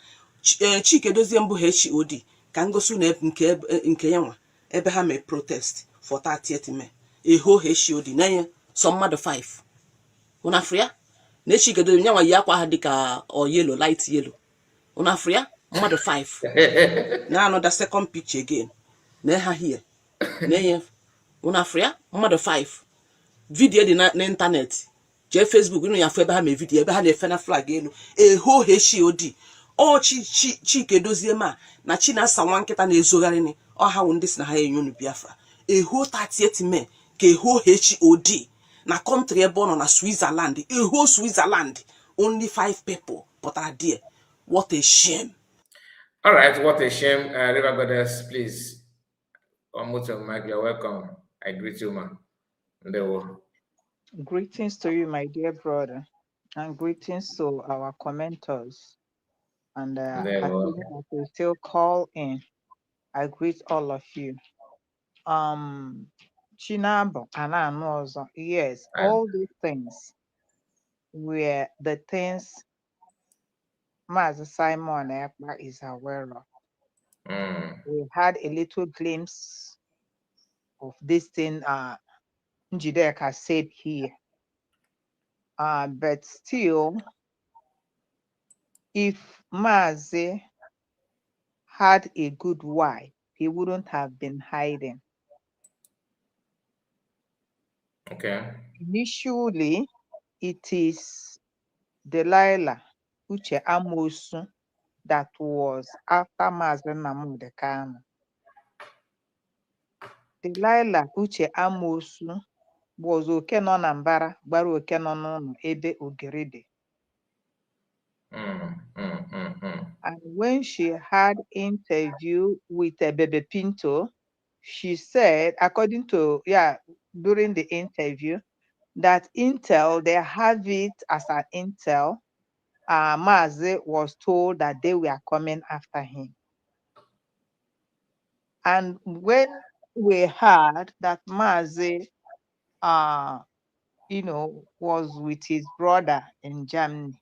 Chike Dozie mbụ HOD ka ngosi na nke ya nwa ebe ha mee protest for 30th May. Eho HOD na nye some mmadụ 5. Una fria? Na Chike Dozie nyanwa yi akwa ha dịka yellow, light yellow. Una fria? Mmadụ 5. Na another second picture again. Na ha here. Na nye una fria? Mmadụ 5. Video dị na internet. Je Facebook unu ya fu ebe ha mee video ebe ha na-efe na flag elu. Eho HOD. O Chike Dozie ma na Chinasa Nwankita na-ezogharị ni ọha wụ ndị si na ha enye unu Biafra. Eho 30th May ka eho HOD na country ebe ọ nọ na Switzerland. Eho Switzerland. Only 5 people pụtara there. What a shame. All right, what a shame. River Goddess, please. Unmute your mic. You're welcome. I greet you, man. Greetings to you, my dear brother, and greetings to our commenters. And as we still call in, I greet all of you. Chinabo and Anozo, yes, all these things were the things Mazi Simon Ekpa is aware of. We had a little glimpse of this thing Njideka said here. But still, if Mazi had a good wife, he wouldn't have been hiding. Okay. Initially, it is Delilah Uche Amosu that was after Mazi Nnamudi Kanu. Delilah Uche Amosu was oke nọ na mbara gbara oke nọ n'ụlọ ebe ogiri dị. And when she had interview with Bebe Pinto, she said, according to, during the interview, that intel, they have it as an intel. Mazi was told that they were coming after him. And when we heard that Mazi, was with his brother in Germany,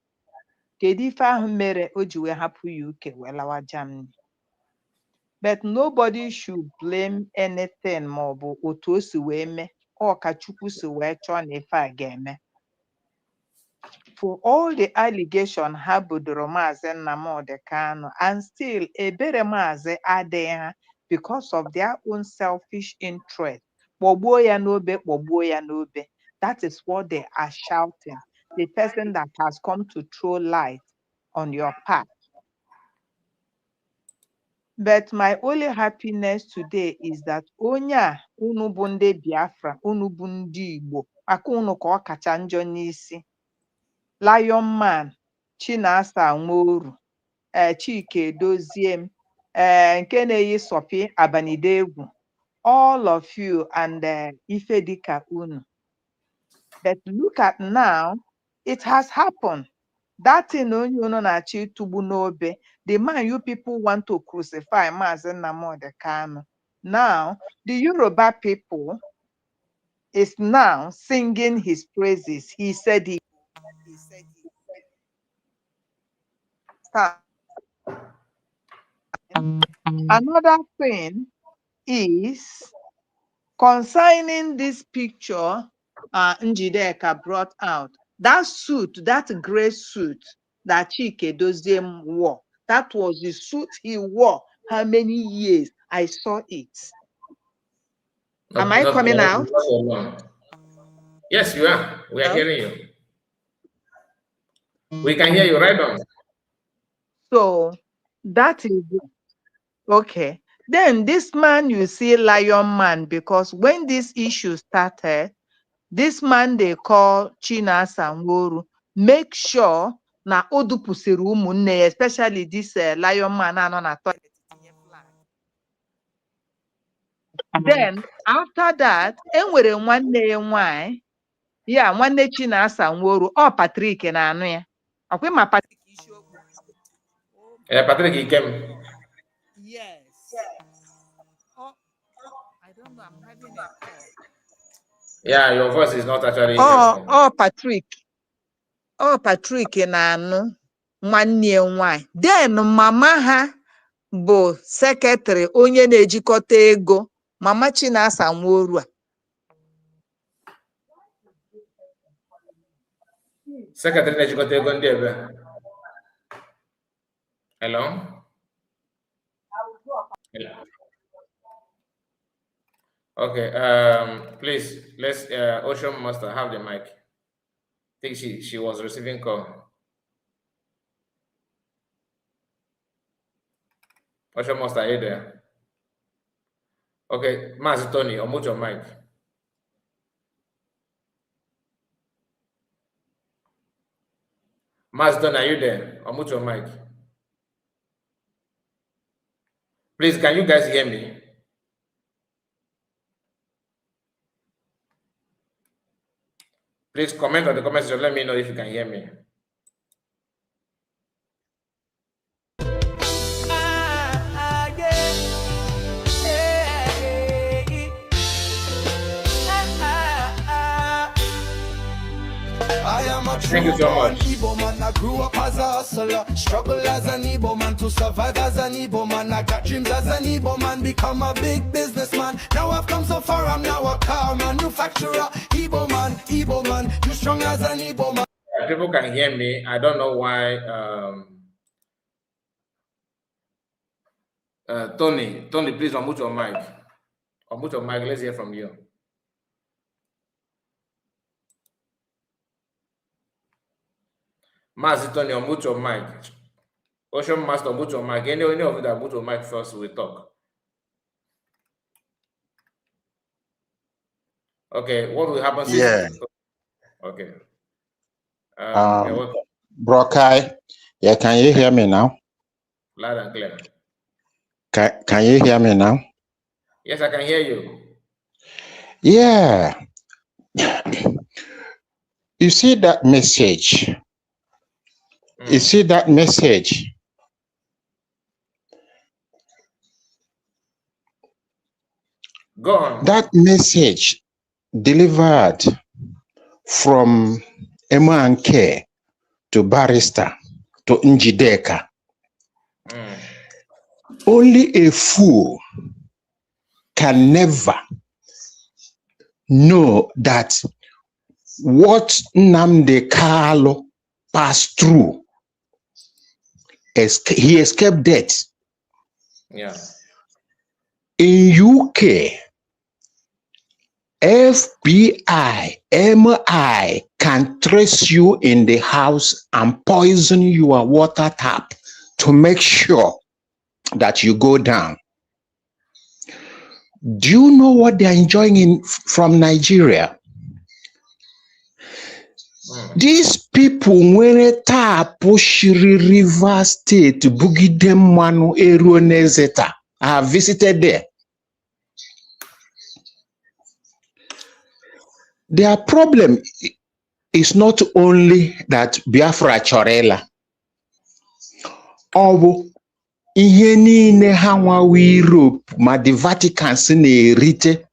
kedu ife ahụ mere o ji wee hapụ UK wee lawa Germany? But nobody should blame anything maọbụ otu o si wee mee ọ ka Chukwu si wee chọọ na ife a ga-eme. For all the allegation ha budoro Mazi Nnamudi Kanu, and still ebere Mazi adịghị ha because of their own selfish interest. Kpọgbuo ya n'obe, kpọgbuo ya n'obe. That is what they are shouting. The person that has come to throw light on your path. But my only happiness today is that onye unu bụ ndị Biafra, unu bụ ndị Igbo, aka unu ka ọ kacha njọ n'isi. Lion Man, Chinasa Nworu, Chike Doziem, nke na-eyi Sophie Abanidegwu, all of you and Ifedika unu. But look at now, it has happened. That thing onye unu na-achọ ịtụgbu n'obe, the man you people want to crucify, Mazi Nnamudi Kanu. Now, the Yoruba people is now singing his praises. He said it. Another thing is concerning this picture Njideka brought out. That suit, that gray suit that Chike Doziem wore, that was the suit he wore how many years? I saw it. Am I coming out? Yes, you are. We are hearing you. We can hear you right on. So that is okay. Then this man, you see, Lion Man, because when this issue started, this man they call Chinasa Nworu, make sure na odupusiri umunne, especially this Lion Man na toilet. Then after that, enwere nwanne ya nwanyị, nwanne Chinasa Nworu, Patrick na anu ya. Akwe ma Patrick Isiokwu. Patrick Ikem. Yes. Oh, I don't know. I'm having a call. Yeah, your voice is not actually. Patrick. Patrick na anu nwanne ya nwanyị. Then mama ha bụ secretary onye na-ejikọta ego, Mama Chinasa Nworu a. Secretary na-ejikọta ego ndị ebe. Hello? Hello. Okay, please, let's Ocean Master have the mic. I think she was receiving call. Ocean Master, are you there? Okay, Mazi Tony, unmute your mic. Mazi Tony, are you there? Unmute your mic. Please, can you guys hear me? Please comment on the comment section. Let me know if you can hear me. I am a Thank you so much. Igbo man. I grew up as a hustler, struggle as an Igbo man to survive as an Igbo man. I got dreams as an Igbo man, become a big businessman. Now I've come so far, I'm now a car manufacturer. Igbo man, too strong as an Igbo man. People can hear me. I don't know why Tony, please unmute your mic. Unmute your mic. Let's hear from you. Mazi, Tony, unmute your mic. Ocean Master, unmute your mic. Any of you that unmute your mic first, we talk. Okay, what will happen? Yeah. Okay. Bro Kai, yeah, can you hear me now? Loud and clear. Can you hear me now? Yes, I can hear you. Yeah. You see that message? You see that message? Go on. That message delivered from M&K to Barrister to Njideka. Only a fool can never know that what Nnamdi Kanu passed through, he escaped death. Yeah. In UK, FBI, MI can trace you in the house and poison your water tap to make sure that you go down. Do you know what they're enjoying from Nigeria? These people, when a tap Shiri River State, Bugidem Manu Eronezeta, I have visited there. Their problem is not only that Biafra Chorela, or ihe niile ha nwawa Europe ma the Vatican si na-erite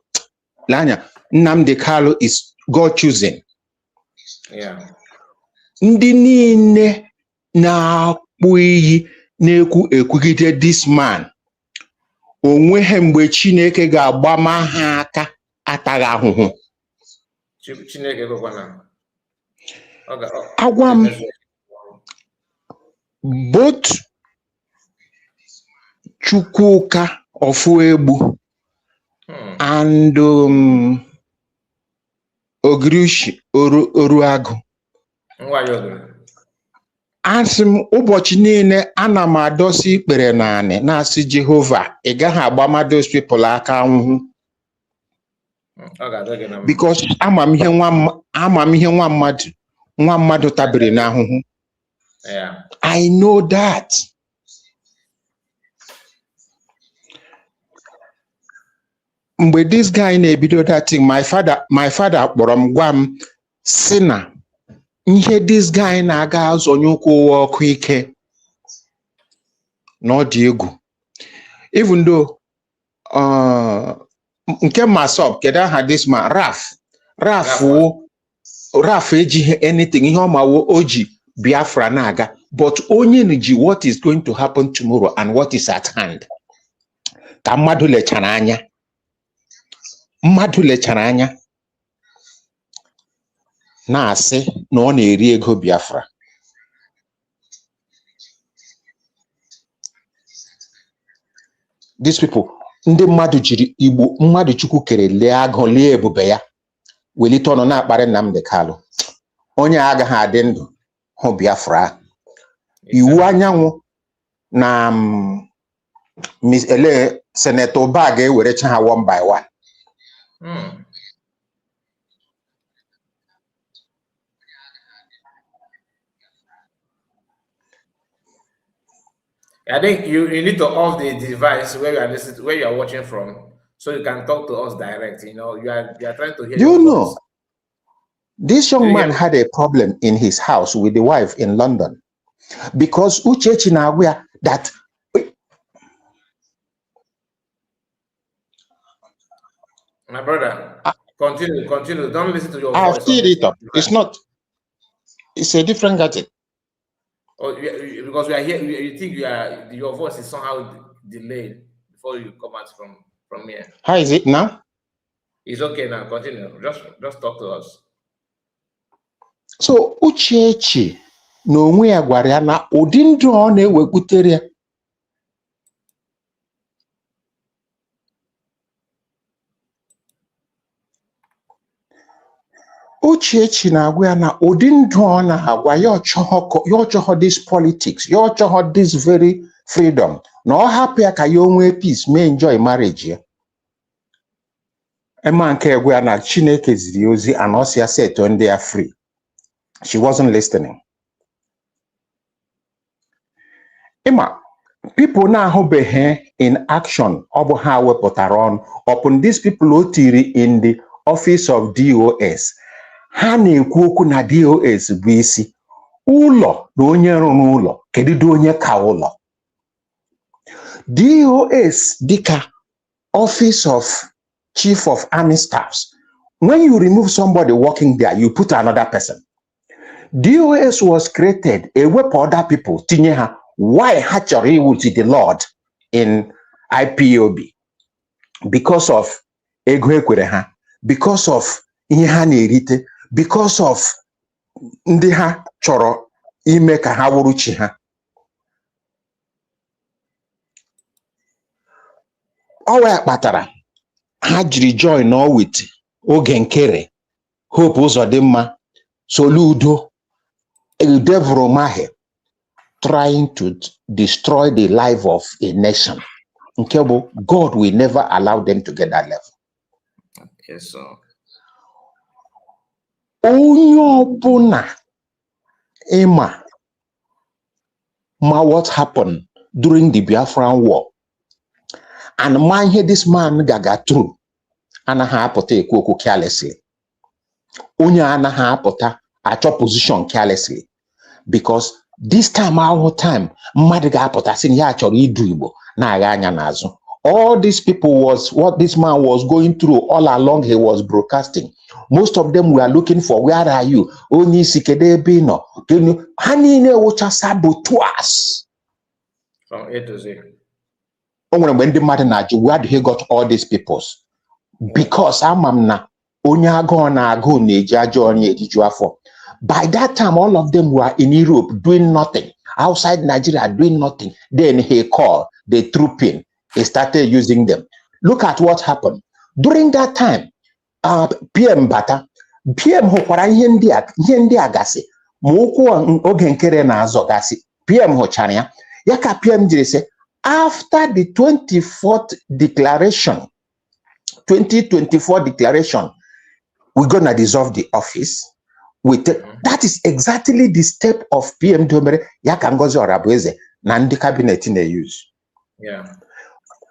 lanya Nnamdi Kanu is God choosing. Yeah. Ndị niile na-akpụ iyi na-ekwu ekwugide this man onweghị mgbe Chineke ga-agbama ha aka ataghị ahụhụ. Chineke gokwana. Agwa m both Chukwuka Ofuegbu and Ogrishi Oruagu. Asị m ụbọchị niile ana m adọsi ikpere naanị na-asị Jehova ị gaghị agbama those people aka ahụhụ. Because amamihe nwa mmadụ tabiri n'ahụhụ. I know that. Mgbe this guy na-ebido that thing, my father kpọrọ m gwa m sị na ihe this guy na-aga azọnye ụkwụ ọkụ ike na ọ dị egwu. Even though nke Masop kedu aha this man Raf ejighị anything, ihe ọ mawo oji Biafra na-aga, but onye nji what is going to happen tomorrow and what is at hand. Ka mmadụ lechara anya na-asị na ọ na-eri ego Biafra. These people, ndị mmadụ jiri Igbo mmadụ Chukwu kere lee agụ lee ebube ya welite ọnụ na-akparị Nnamdi Kanu. Onye agaghị adị ndụ hụ Biafra. Iwu anyanwụ na Senator Ụba ga-ewerecha ha one by one. I think you need to off the device where you are listening, where you are watching from, so you can talk to us direct. You know, you are trying to hear. You know, this young man had a problem in his house with the wife in London because Uchechi na aware that. My brother, continue. Don't listen to your I've voice. teed it up. It's not. It's a different gadget. Oh, because we are here. You think your voice is somehow delayed before you come out from here. How is it now? It's okay now. Continue. Just talk to us. So Uchechi no onwe ya gwara ya na ụdị ndụ ọ na-ewepụtere ya Uchechi na-agwa ya na ụdị ndụ ọ na-agwa ya ọchọghọ this politics, ya ọchọghọ this very freedom, na ọ hapụ ya ka ya onwe peace mee enjoy marriage ya. Emma nke egwe ya na Chineke ziri ozi and ọ sị ya set ndị ya free. She wasn't listening. Emma, people na-ahụbeghị in action ọ bụ ha wepụtara ọnụ upon these people o tiri in the office of DOS. Ha na-ekwu okwu na DOS bụ isi ụlọ na onye rụrụ ụlọ kedu onye ka ụlọ. DOS dịka office of chief of army staffs, when you remove somebody working there you put another person. DOS was created ewepụ other people tinye ha. Why ha chọrọ iwuchi the Lord in IPOB? Because of ego ekwere ha, because of ihe ha na-erite, because of ndị ha chọrọ ime ka ha wụrụ chi ha. Ọ wee kpatara ha jiri join with Oge Nkere, Hope Uzodimma, Soludo, Eldevro Mahe, trying to destroy the life of a nation. Nkebo, God will never allow them to get that level. Yes, sir. Onye ọbụla ịma what happened during the Biafran War and ma ihe this man gaga through anaghị apụta ekwu okwu carelessly. Onye anaghị apụta achọ position carelessly, because this time our time mmadụ ga-apụta sị na ya chọrọ idu Igbo na-agha anya n'azụ. All these people was what this man was going through all along. He was broadcasting. Most of them were looking for, where are you? Only Sikedebe no. Hanine wucha saboteurs. From A to Z. When the matter na where do he got all these peoples? Because amamna onye ago na ago na-eji ajọ onye ejiju afọ. By that time, all of them were in Europe doing nothing. Outside Nigeria doing nothing. Then he called, they troop in. He started using them. Look at what happened. During that time, PM Bata, PM hokwara ihe ndị a gasị. Ma okwu Oge Nkere na-azọ gasị. PM hochara ya. Ya ka PM jiri sị, after the 2024 declaration, we're gonna dissolve the office. That is exactly the step of PM Domere Yaka Ngozi Orabueze na ndị cabinet na-use. Yeah.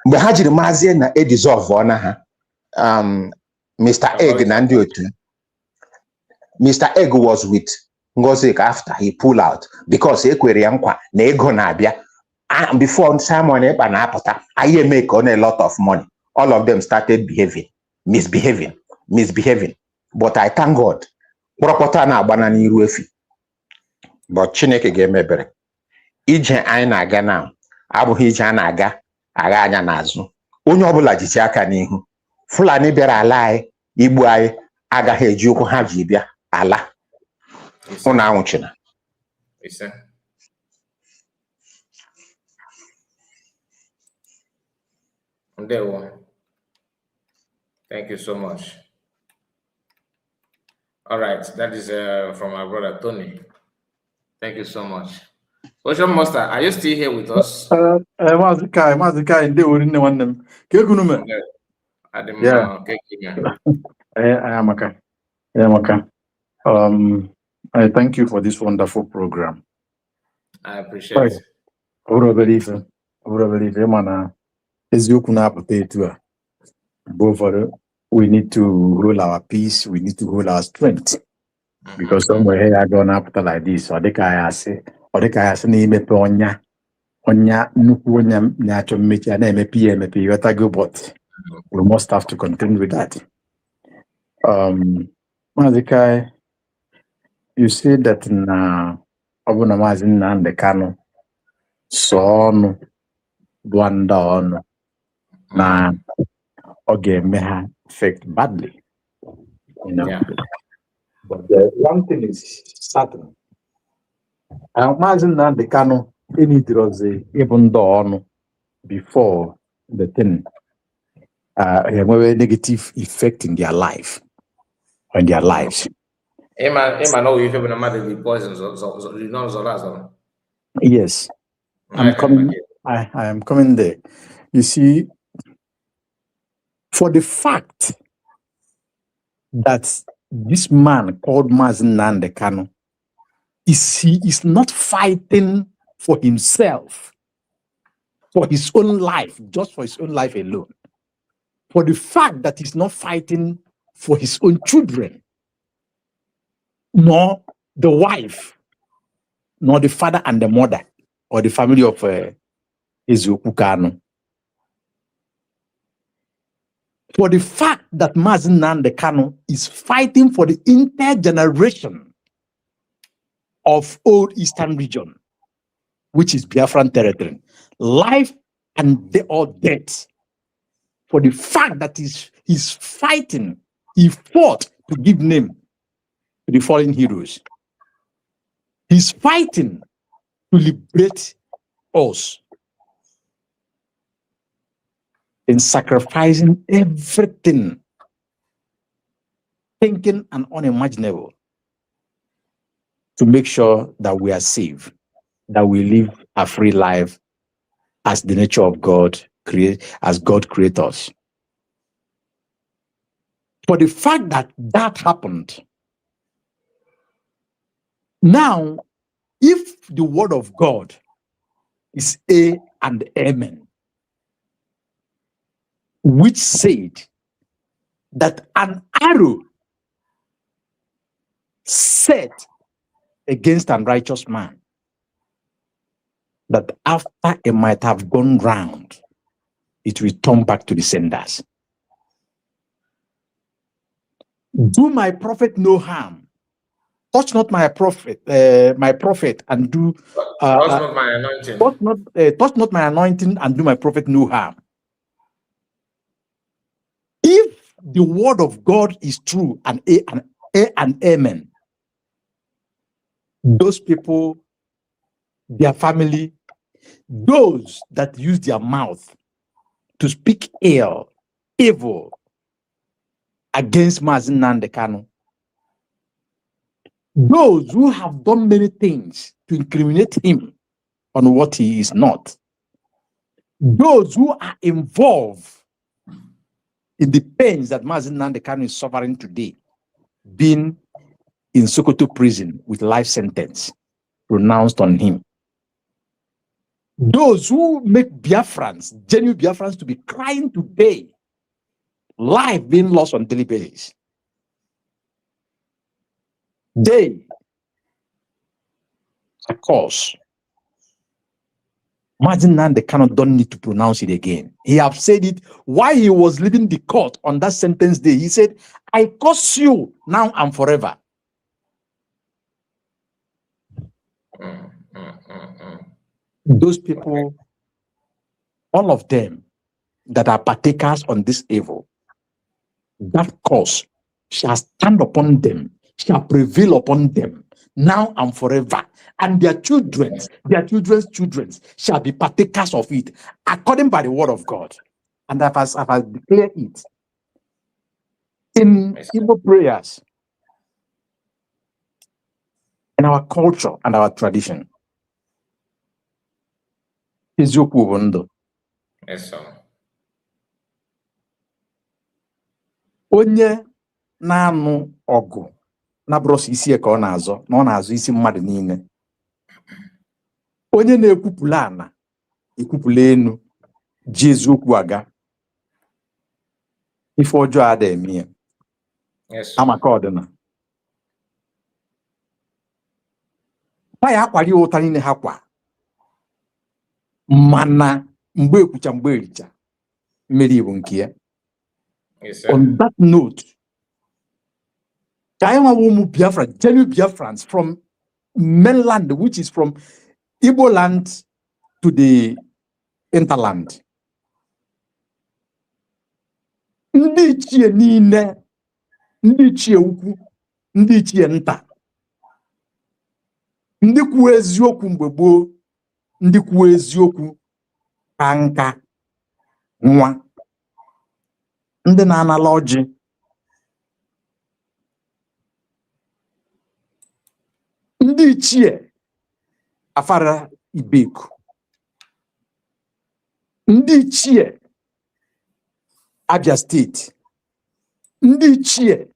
Mgbe ha jiri Mazi na dissolve ọna ha, Mr. Egg na ndị otu. Mr. Egg was with Ngozi after he pulled out because ekwere ya nkwa na ego na-abịa. Before Simon Ekpa na-apụta, anyị make on a lot of money. All of them started misbehaving. But I thank God. Kpọrọkpọta na-agbana n'iru efi. But Chineke ga-emebere. Ije anyị na-aga na abụghị ije a na-aga agha anya n'azụ. Onye ọbụla jichi aka n'ihu. Fulani bịara ala anyị, igbu anyị agaghị eji ụkwụ ha ji bịa ala. Ụnụ anwụchina. Thank you so much. All right, that is from our brother Tony. Thank you so much. Ocean Master, are you still here with us? Mazi Kai, they were in the one them. I thank you for this wonderful program. I appreciate it. We need to rule our peace, we need to rule our strength. Because somewhere here I gone after like this, or the guy say, name onya nuku onya nacho mecha na MP you but we must have to contend with that. Mazikai, you said that na Abuna Mazi and the Kanu son Dwanda on na okay may have affect badly, you know. Yeah. But the one thing is certain. I imagine that the Kanu any drugs even done before the thing have a negative effect in their life, on their lives. Emma, no, if you're not the poison, you know, Yes, I'm coming. I am coming there. You see, for the fact that this man called Mazi Nnamdi Kanu he is not fighting for himself, for his own life, just for his own life alone. For the fact that he's not fighting for his own children, nor the wife, nor the father and the mother, or the family of Ezeoku Kanu. For the fact that Mazi Nnamdi Kanu is fighting for the intergeneration of old Eastern region, which is Biafran territory, life and or death. For the fact that he's fighting, he fought to give name to the fallen heroes. He's fighting to liberate us in sacrificing everything, thinking and unimaginable, to make sure that we are safe, that we live a free life as the nature of God as God created us. For the fact that that happened, now, if the word of God is A and Amen, which said that an arrow set against an righteous man, that after it might have gone round, it will turn back to the senders. Do my prophet no harm. Touch not my prophet, and do touch not my anointing. Touch not my anointing and do my prophet no harm. If the word of God is true and A and Amen, those people, their family, those that use their mouth to speak evil against Mazi Nnamdi Kanu, those who have done many things to incriminate him on what he is not, those who are involved in the pains that Mazi Nnamdi Kanu is suffering today, being in Sokoto prison with life sentence pronounced on him, those who make Biafrans, genuine Biafrans, to be crying today, life being lost on daily basis, they, of course, Mazi Nnamdi Kanu don't need to pronounce it again. He have said it while he was leaving the court on that sentence day. He said, I curse you now and forever. Those people, all of them that are partakers on this evil, that curse shall stand upon them, shall prevail upon them now and forever. And their children's children shall be partakers of it, according by the word of God. And as I declare it in Igbo prayers, in our culture and our tradition. Eziokwu bụ ndụ. Yes, sir. Onye na-anụ ọgụ na bụrọsọ isi ka ọ na-azọ, na ọ na-azọ isi mmadụ niile. Onye na-ekwupụla ana, ekwupụla enu, ji eziokwu aga. Ife ọjọọ ada eme ya. Yes. Amaka ọdịna. Ha ya akwari ụta niile ha kwa. Mana mgbe ekwucha mgbe ericha, mmeri bụ nke ya. Yes, sir. On that note, Biafra, genuine Biafrans from mainland, which is from Igbo land to the interland. Ndị ichie niile, ndị ichie ukwu, ndị ichie nta, ndị kwuo eziokwu mgbe gboo, ndị kwuo eziokwu ka nka nwa, ndị na-anala ọjị, ndị ichie afara Ibeku, ndị ichie Abia steeti, ndị ichie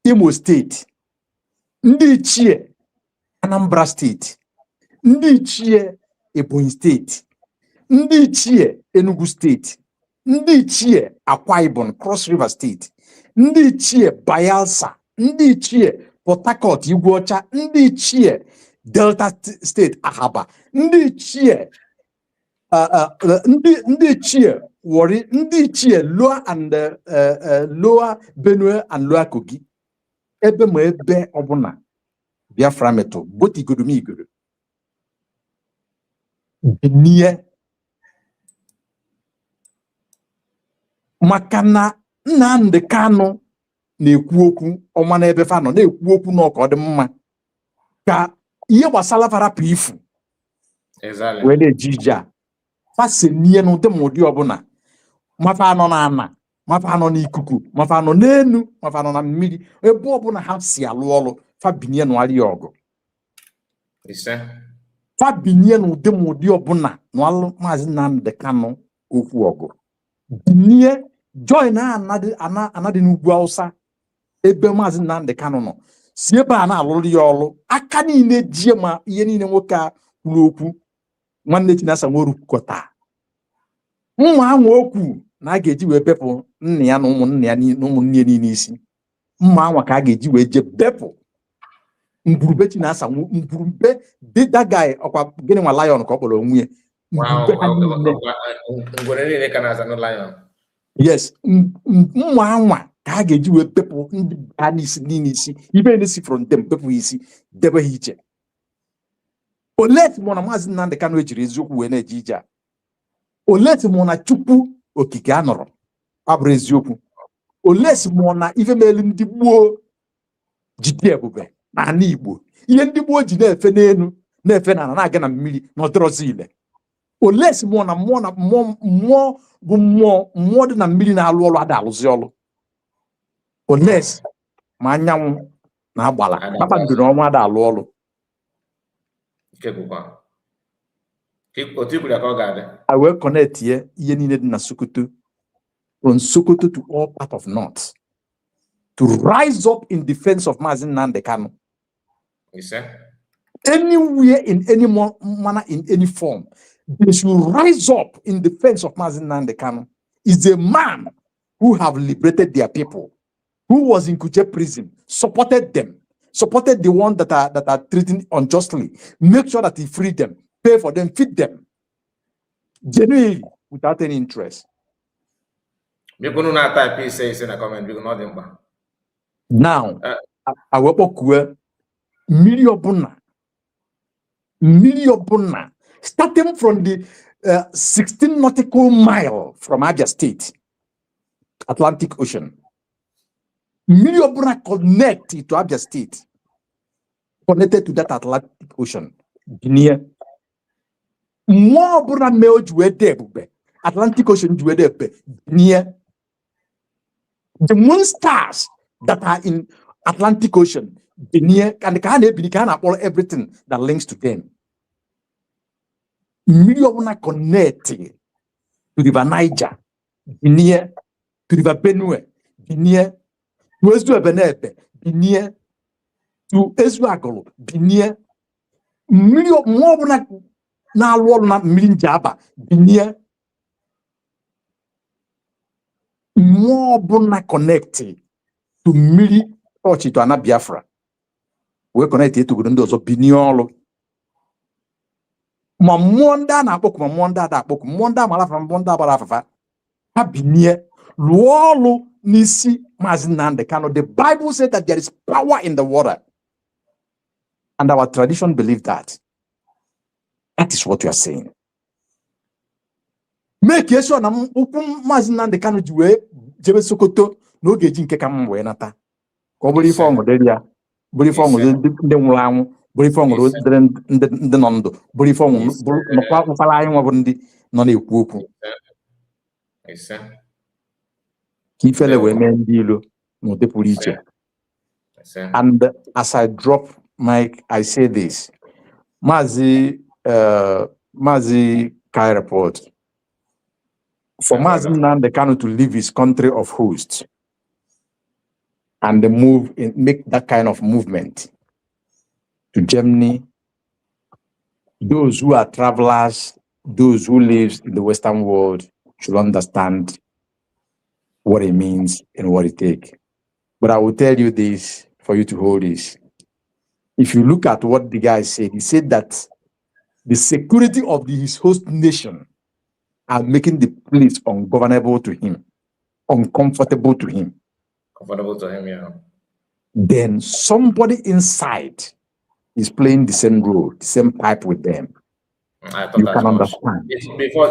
Imo steeti, ndị ichie Anambra steeti, ndị ichie Ebonyi steeti, ndị ichie Enugu steeti, ndị ichie Akwa Ibom Cross River steeti, ndị ichie Bayelsa, ndị ichie Port Harcourt Igweọcha, ndị ichie Delta steeti Ahaba, ndị ichie ndị ichie Warri, ndị ichie Lower and Lower Benue and Lower Kogi, ebe ma ebe ọbụla Biafra metụ both igodo igodo binie maka na Nnamdi Kanu na-ekwu okwu ọma n'ebe fa nọ na-ekwu okwu n'ọka ọ dị mma ka ihe gbasara farapụ ifu wee na-eji ije a fasenie n'ụdị ma ụdị ọbụla mafa anọ na ana mafa anọ n'ikuku mafa anọ n'enu mafa anọ na mmiri ebe ọbụla ha si alụ ọrụ fabinie n'ụgharị ọgụ fabinie n'ụdị ma ụdị ọbụla n'alụ Maazị Nnamdi Kanu okwu ọgụ binie join anadị n'ugwu Hausa ebe Maazị Nnamdi Kanu nọ si ebe a na-alụrụ ya ọrụ aka niile jie ma ihe niile nwoke a kwuru okwu nwanne Chinasa Nworukọta mma anwa okwu na a ga-eji wee bepụ nna ya na ụmụnne ya na ụmụnne ya niile isi mma anwa ka a ga-eji wee je bepụ mburube Chinasa mburube dida guy ọkwa gịnị nwa lion ka ọ kpọrọ onwe ya yes mma anwa ka a ga-eji wee bepụ ndị ha n'isi niile isi ibe na-esi from them bepụ isi debe ha iche olet mụ na Maazị Nnamdi Kanu ejiri eziokwu wee na-eje ije a olet mụ na Chukwu okike anọrọ abụrụ eziokwu olet mụ na ife melu ndị gboo jide ebube na ala Igbo ihe ndị gboo ji na-efe n'elu na-efe na na-aga na mmiri na ọdịrọzi ile olet mụ na mmụọ bụ mmụọ dị na mmiri na-alụ ọrụ ada alụzi ọrụ olet ma anyanwụ na agbala kpakpando na ọnwa ada alụ ọrụ I will connect here ihe niile dị na Sokoto from Sokoto to all part of North to rise up in defense of Maazị Nnamdi Kanu. Anywhere in any manner in any form they should rise up in defense of Maazị Nnamdi Kanu. Is a man who have liberated their people, who was in Kuje prison, supported them, supported the one that are treated unjustly, make sure that he freed them, pay for them, feed them, genuinely, without any interest. Now, I will put million starting from the 16 nautical mile from Abia State, Atlantic Ocean. Million connect to Abia State, connected to that Atlantic Ocean. Near more Bura Meo Atlantic Ocean near the moon stars that are in Atlantic Ocean, near and can all everything that links to them. Million connect to the River Niger, near to the River Benue, near to Ezu Ebenebe, near to Ezu Agolo, near million more na alụ na mmiri Njaba, near more buna connected to mmiri ọchị to ana Biafra. We connect to ndị ọzọ binie ọlụ. Ma mmụọ ndị a na-akpọkụ ma mmụọ ndị a na-akpọkụ mmụọ ndị amara afa mmụọ ndị agbara afafa ha binie lụọ ọlụ n'isi Maazị Nnamdi Kanu. The Bible said that there is power in the water, and our tradition believe that. That is what you are saying. Make sure na ukwu Maazị Nnamdi Kanu ji wee jebe Sokoto n'oge ji nke ka m wee nata ka ọ bụrụ ife ọṅụ ya bụrụ ife ọṅụ ndị nwụrụ anwụ bụrụ ife ọṅụ ndị nọ ndụ bụrụ ife ọṅụ nọkwa ụfara anyị nwa bụ ndị nọ na-ekwu okwu ka ifele wee mee ndị ilo n'ụdị pụrụ iche. And as I drop Mike, I say this. Mazi Kai report. For Mazi Nnamdi Kanu to leave his country of host and make that kind of movement to Germany, those who are travelers, those who live in the Western world should understand what it means and what it takes. But I will tell you this for you to hold this. If you look at what the guy said, he said that the security of his host nation are making the place ungovernable to him, uncomfortable to him. Comfortable to him, yeah. Then somebody inside is playing the same role, the same pipe with them. I thought You as can much. understand.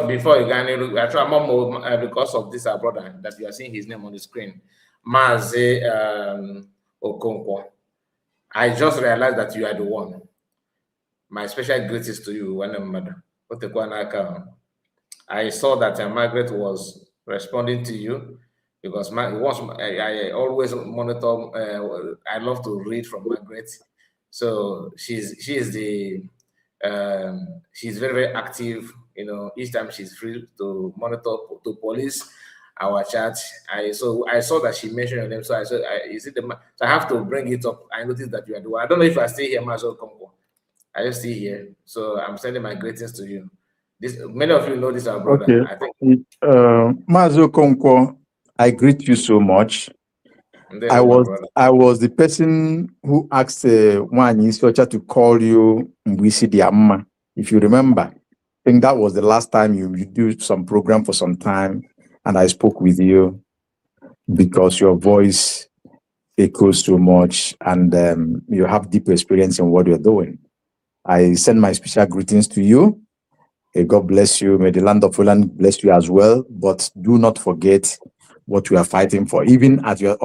Before you can, I try more because of this brother that you are seeing his name on the screen, Mazi Okonkwo. I just realized that you are the one. My special greetings to you, Nnamudi. I saw that Margaret was responding to you because I always monitor. I love to read from Margaret, so she's very, very active. You know, each time she's free to monitor to police our chat. I saw that she mentioned your name, so I said, "Is it the man?" So I have to bring it up. I noticed that you are the one. I don't know if I stay here, Mazo Kongo. I just stay here, so I'm sending my greetings to you. Many of you know this, our brother. Okay. I think. Mazi Okonkwo, I greet you so much. I was the person who asked one instructor to call you Mbisi Diamma. If you remember, I think that was the last time you do some program for some time, and I spoke with you because your voice echoes so much, and you have deep experience in what you're doing. I send my special greetings to you. God bless you. May the land of Holland bless you as well. But do not forget what we are fighting for. Even on your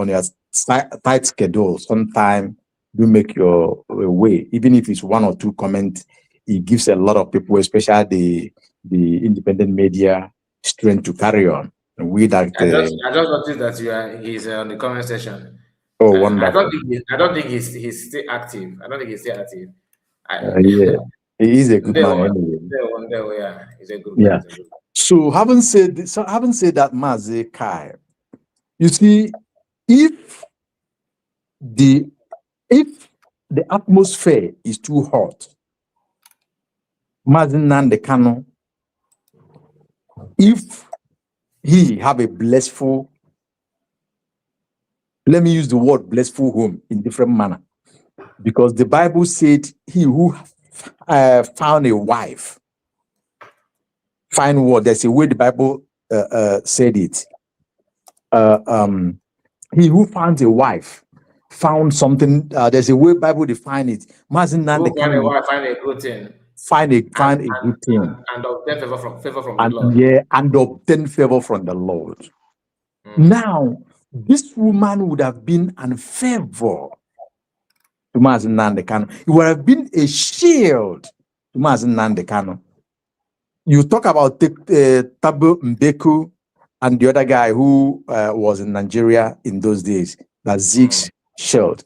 tight schedule, sometime do make your way. Even if it's one or two comments, it gives a lot of people, especially the independent media, strength to carry on. And we that I just noticed that he's on the comment section. oh, wonderful. I don't think he's still active. I don't think he's still active. Yeah, he is a good man anyway. Yeah, he's a good Yeah. man. So having said that, Mazi Kai, you see, if the atmosphere is too hot, Mazi Nnamdi Kanu, if he have a blissful, let me use the word blissful home in different manner, because the Bible said he who found a wife, find what? There's a way the Bible said it. He who found a wife found something. There's a way Bible define it. Mazi Nnamdi Kanu find a good thing. Find a good thing. And obtain favor from the Lord. Yeah, and obtain favor from the Lord. Now, this woman would have been unfavor to Mazi Nnamdi Kanu. It would have been a shield to Mazi Nnamdi Kanu. You talk about Thabo Mbeki and the other guy who was in Nigeria in those days, that Zeke's shield.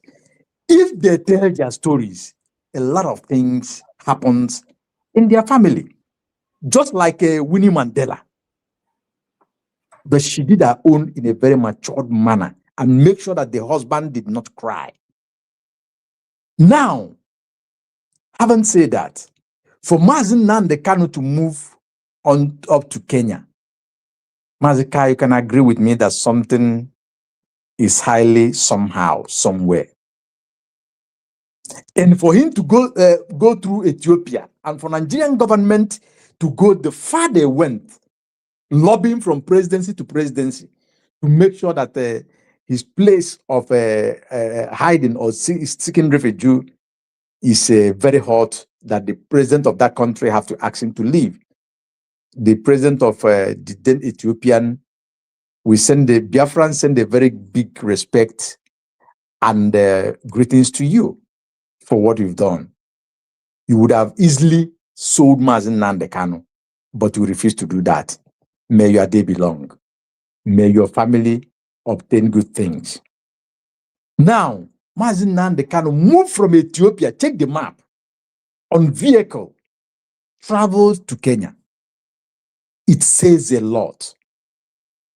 If they tell their stories, a lot of things happens in their family. Just like Winnie Mandela. But she did her own in a very matured manner and make sure that the husband did not cry. Now, having said that, for Mazi Nnamdi Kanu to move on up to Kenya, Mazi Kai, you can agree with me that something is highly somehow, somewhere. And for him to go through Ethiopia and for Nigerian government to go the far they went, lobbying from presidency to presidency to make sure that his place of hiding or seeking refuge is very hot, that the president of that country have to ask him to leave. The president of the then Ethiopian, Biafran send a very big respect and greetings to you for what you've done. You would have easily sold Mazi Nnamdi Kanu, but you refuse to do that. May your day be long. May your family obtain good things. Now, Mazi Nnamdi Kanu moved from Ethiopia, check the map, on vehicle, traveled to Kenya. It says a lot.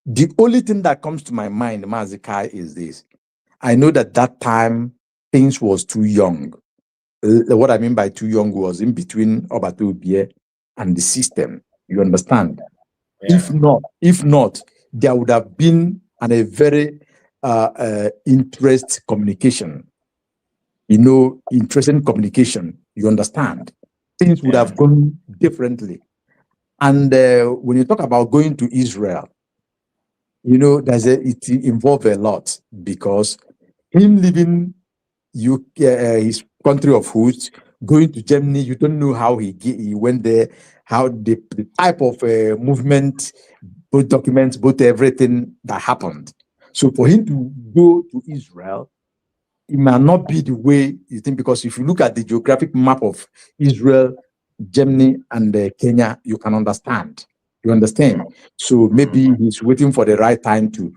The only thing that comes to my mind, Mazi Kai, is this. I know that time things was too young. What I mean by too young was in between Obatubie and the system. You understand? Yeah. If not, there would have been a very interest communication. Interesting communication. You understand? Things would have gone differently. And when you talk about going to Israel, it involves a lot, because him leaving his country of roots, going to Germany, you don't know how he went there, how the type of movement, both documents, both everything that happened. So for him to go to Israel, it might not be the way you think, because if you look at the geographic map of Israel, Germany, and Kenya, you can understand. You understand? So maybe he's waiting for the right time to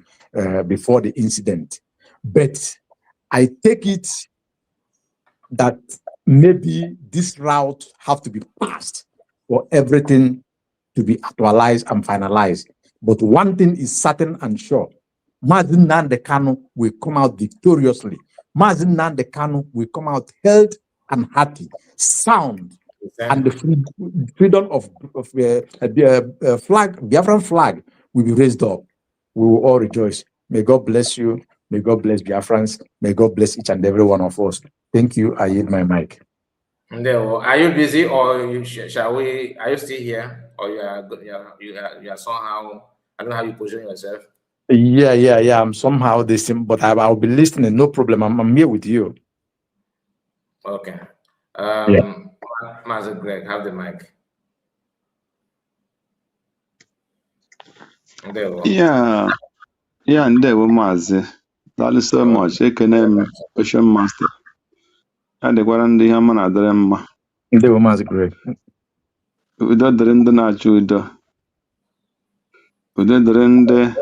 before the incident. But I take it that maybe this route have to be passed for everything to be actualized and finalized. But one thing is certain and sure: Mazi Nnamdi Kanu will come out victoriously. Mazi Nnamdi Kanu will come out held and happy, sound, and the freedom of flag, Biafran flag, will be raised up. We will all rejoice. May God bless you. May God bless Biafrans. May God bless each and every one of us. Thank you. I yield my mic. Are you busy, or shall we? Are you still here, or you are somehow? I don't know how you position yourself. Yeah. I'm somehow the same, but I'll be listening. No problem. I'm here with you. Okay. Yeah. Mazi Greg, have the mic. Yeah, ndewo Mazi. Thank you so much. Ekene m Ocean Master. Adịkwara ndị ihe ọma na-adịrị mma. Ndewo Mazi Greg. Udo dịrị ndị na-achọ udo. Udo dịrị ndị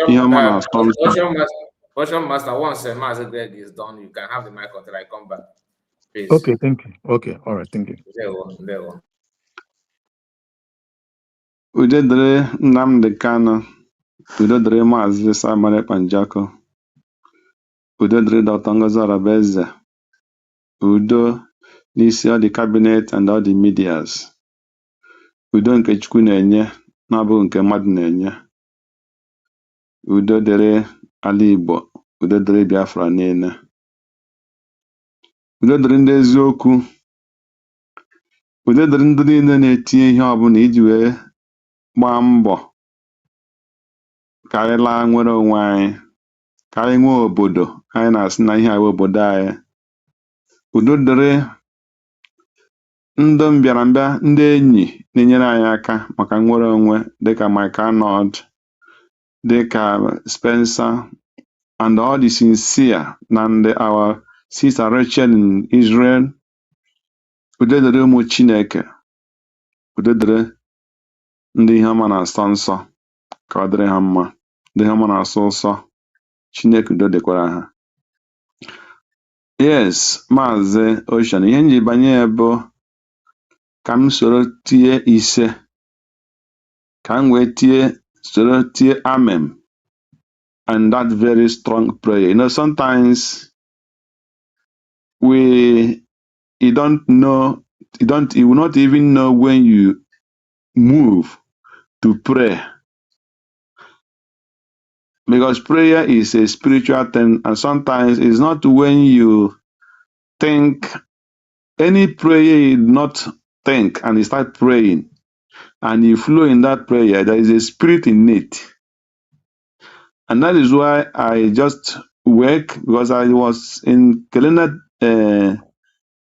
ihe ọma na-asọ nsọ. Ocean Master, once Mazi Greg is done, you can have the mic until I come back. Please. Okay, thank you. Okay, all right, thank you. Ndewo. Udo dịrị Nnamdi Kanu. Udo dịrị Maazị Simon Ekpanjako. Udo dịrị Dr. Ngozi Arabeze. Udo n'isi all the cabinet and all the medias. Udo nke Chukwu na-enye na-abụghị nke mmadụ na-enye. Udo dịrị ala Igbo. Udo dịrị Biafra niile. Udo dịrị ndị eziokwu. Udo dịrị ndị niile na-etinye ihe ọbụla iji wee gbaa mbọ ka anyị laa nwere onwe anyị, ka anyị nwee obodo anyị na-asị na ihe a bụ obodo anyị. Udo dịrị ndị mbịarambịa, ndị enyi na-enyere anyị aka maka nwere onwe, dịka Mike Arnold, dịka Spencer, and all the sincere, and our sister Rachel in Israel. Udo dịrị ụmụ Chineke. Udo dịrị ndị ihe ọma na-asọ nsọ, ka ọ dịrị ha mma. Ndị ihe ọma na-asọ nsọ, Chineke udo dịkwara ha. Yes, Maazị Ocean, ihe nji banye ya bụ ka m soro tie ise, ka m wee soro tie amen, and that very strong prayer. Sometimes you don't know, you will not even know when you move to pray, because prayer is a spiritual thing, and sometimes it's not when you think. Any prayer you not think and you start praying and you flow in that prayer, there is a spirit in it. And that is why I just work, because I was in calendar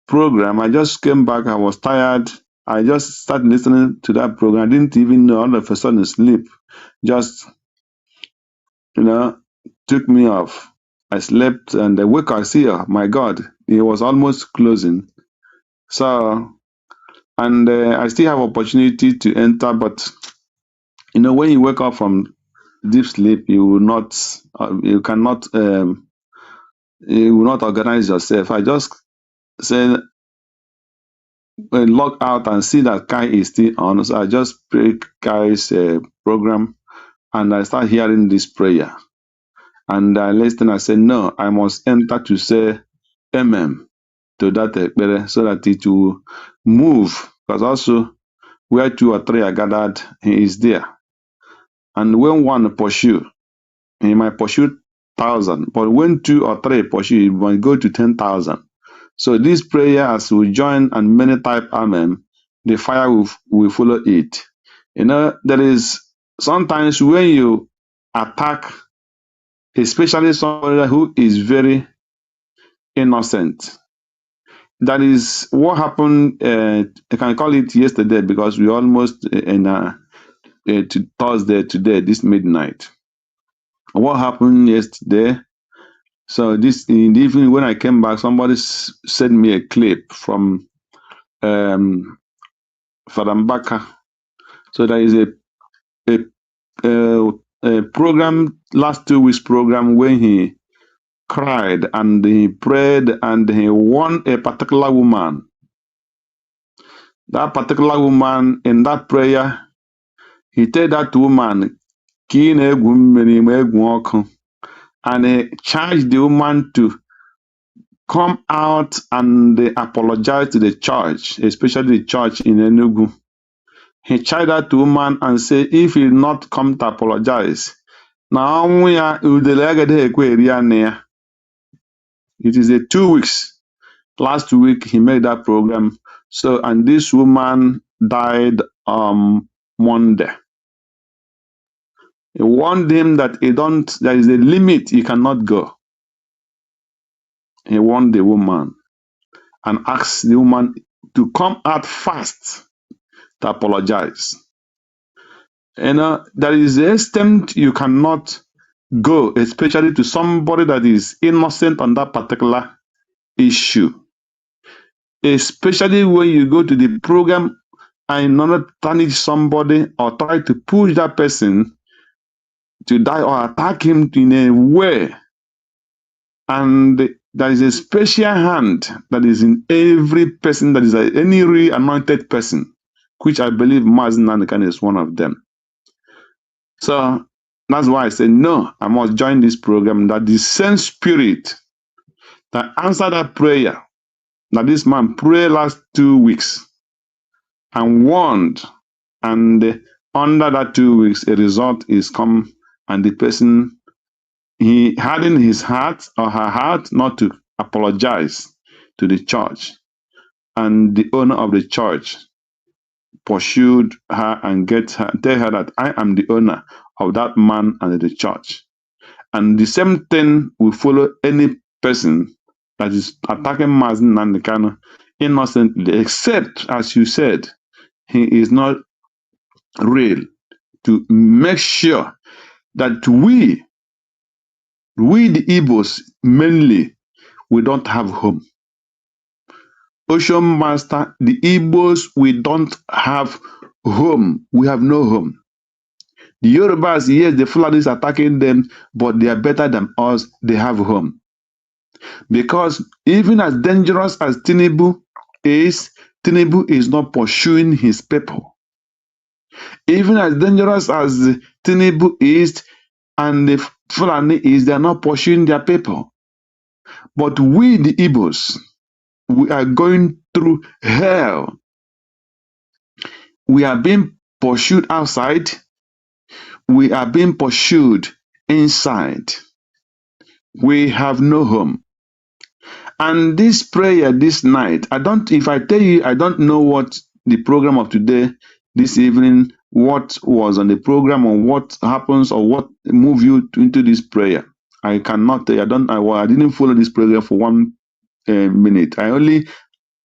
program. I just came back. I was tired. I just started listening to that program. I didn't even know, all of a sudden sleep just, took me off. I slept, and the wake I see, oh my God, it was almost closing. So, and I still have opportunity to enter, but when you wake up from deep sleep, you cannot You will not organize yourself. I just said, log out and see that Kai is still on. So I just break Kai's program and I start hearing this prayer. And I listened. I said, no, I must enter to say amen to that so that it will move. Because also, where 2 or 3 are gathered, he is there. And when one pursue, he might pursue 1,000. But when 2 or 3 pursue, it might go to 10,000. So this prayer, as we join and many type amen, the fire will follow it. You know, there is sometimes when you attack, especially somebody who is very innocent. That is what happened. I can call it yesterday because we almost in to Thursday today, this midnight. What happened yesterday? So this in the evening when I came back, somebody sent me a clip from Fadambaka. So there is a program, last 2 weeks program, when he cried and he prayed and he won a particular woman. That particular woman, in that prayer, he told that woman, and he charged the woman to come out and apologize to the church, especially the church in Enugu. He charged that woman and said, if he not come to apologize, now it is a 2 weeks. Last week he made that program. So, and this woman died Monday. He warned him that there is a limit, he cannot go. He warned the woman and asked the woman to come out fast to apologize. You know, there is a extent you cannot go, especially to somebody that is innocent on that particular issue. Especially when you go to the program and not tarnish somebody or try to push that person to die or attack him in a way. And there is a special hand that is in every person that is any really anointed person, which I believe Mazi is one of them. So that's why I said, no, I must join this program, that the same spirit that answered that prayer, that this man prayed last 2 weeks and warned, and under that 2 weeks, a result is come, and the person, he had in his heart or her heart not to apologize to the church. And the owner of the church pursued her and tell her that I am the owner of that man and the church. And the same thing will follow any person that is attacking Mazi and Kanu innocently, except, as you said, he is not real, to make sure that we the Igbos mainly, we don't have home. Ocean Master, the Igbos, we don't have home. We have no home. The Yorubas, yes, the Fulanis attacking them, but they are better than us. They have home. Because even as dangerous as Tinubu is not pursuing his people. Even as dangerous as Tinubu is and the Fulani is, they are not pursuing their people. But we, the Igbos, we are going through hell. We are being pursued outside. We are being pursued inside. We have no home. And this prayer this night, if I tell you, I don't know what the program of today, this evening, what was on the program or what happens or what move you into this prayer. I cannot tell you. I didn't follow this program for 1 minute. I only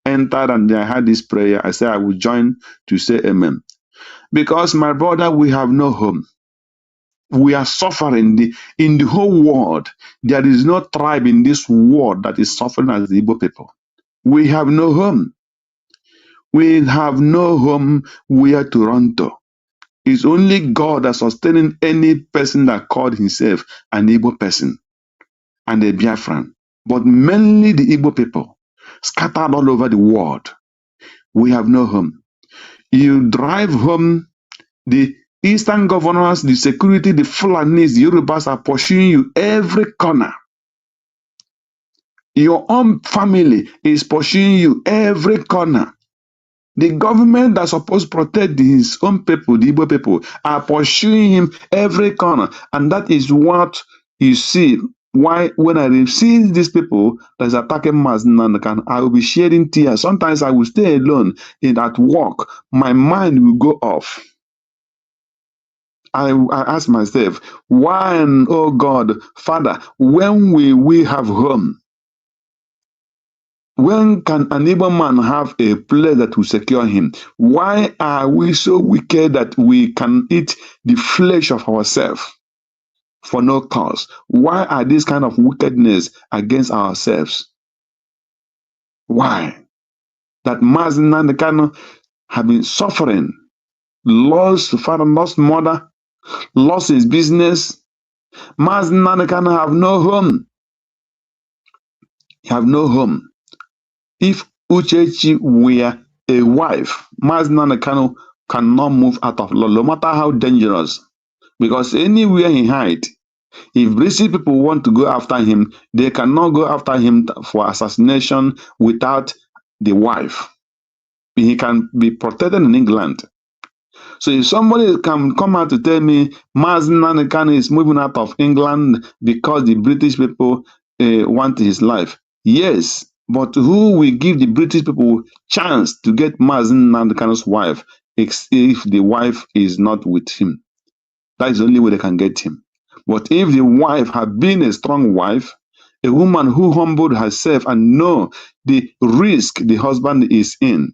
entered and I had this prayer. I said I would join to say amen. Because my brother, we have no home. We are suffering in the whole world. There is no tribe in this world that is suffering as the Igbo people. We have no home. We have no home where to run to. It's only God that sustaining any person that called himself an Igbo person and a Biafran. but mainly the Igbo people, scattered all over the world. We have no home. You drive home, the eastern governors, the security, the Fulanis, the Yorubas are pursuing you every corner. Your own family is pursuing you every corner. The government that's supposed to protect his own people, the Igbo people, are pursuing him every corner. And that is what you see. Why, when I see these people that's attacking Mazi Nnamdi, I will be shedding tears. Sometimes I will stay alone at work. My mind will go off. I ask myself, why, oh God, Father, when will we have home? When can an Igbo man have a place that will secure him? Why are we so wicked that we can eat the flesh of ourselves for no cause? Why are this kind of wickedness against ourselves? Why? That Mazi Nnamdi Kanu have been suffering, lost father, lost mother, lost his business. Mazi Nnamdi Kanu have no home. He have no home. If Uchechi were a wife, Mazi Nnamdi Kanu cannot move out of law, no matter how dangerous. Because anywhere he hide, if British people want to go after him, they cannot go after him for assassination without the wife. He can be protected in England. So if somebody can come out to tell me Mazi Nnamdi Kanu is moving out of England because the British people want his life, yes, but who will give the British people chance to get Mazi Nnamdi Kanu's wife if the wife is not with him? That is the only way they can get him. But if the wife had been a strong wife, a woman who humbled herself and know the risk the husband is in,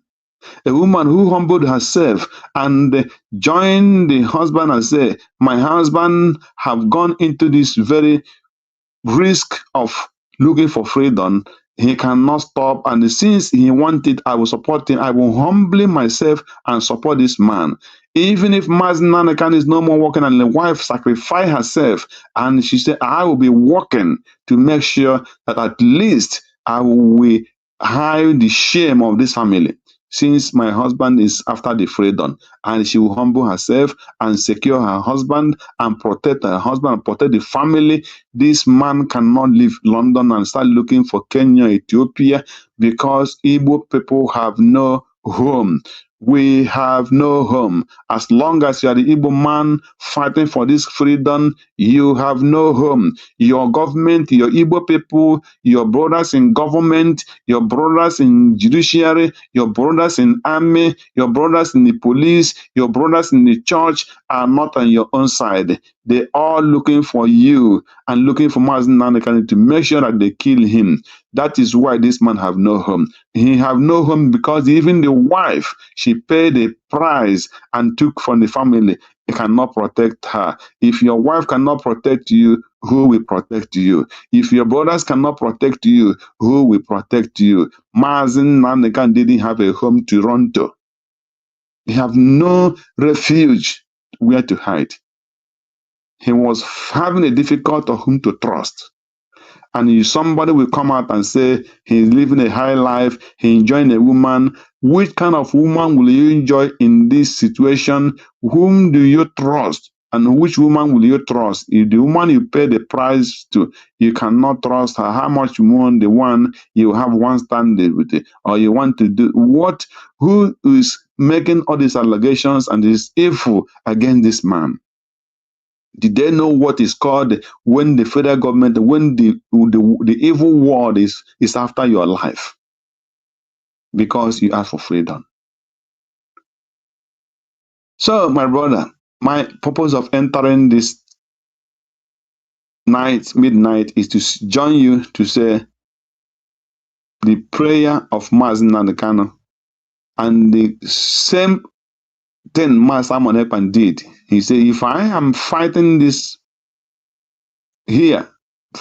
a woman who humbled herself and joined the husband and say, my husband have gone into this very risk of looking for freedom. He cannot stop, and since he wanted, I will support him. I will humbly myself and support this man. Even if Mazi Nnamdi Kanu is no more working and the wife sacrificed herself, and she said, I will be working to make sure that at least I will hide the shame of this family, since my husband is after the freedom. And she will humble herself and secure her husband and protect her husband and protect the family. This man cannot leave London and start looking for Kenya, Ethiopia, because Igbo people have no home. We have no home. As long as you are the Igbo man fighting for this freedom, you have no home. Your government, your Igbo people, your brothers in government, your brothers in judiciary, your brothers in army, your brothers in the police, your brothers in the church are not on your own side. They are looking for you and looking for Mazi Nnamdi Kanu to make sure that they kill him. That is why this man have no home. He have no home because even the wife, she paid a price and took from the family. He cannot protect her. If your wife cannot protect you, who will protect you? If your brothers cannot protect you, who will protect you? Mazi Nnamdi Kanu didn't have a home to run to. He have no refuge where to hide. He was having a difficult of whom to trust. And somebody will come out and say he's living a high life, he enjoying a woman. Which kind of woman will you enjoy in this situation? Whom do you trust? And which woman will you trust? If the woman you pay the price to, you cannot trust her. How much you want the one you have one standing with it, or you want to do what? Who is making all these allegations and is evil against this man? Did they know what is called when the federal government, when the evil world is after your life because you ask for freedom? So, my brother, my purpose of entering this midnight, is to join you to say the prayer of Mazi Nnamdi Kanu and the same thing Mazi Simon Ekpan did. He said, if I am fighting this here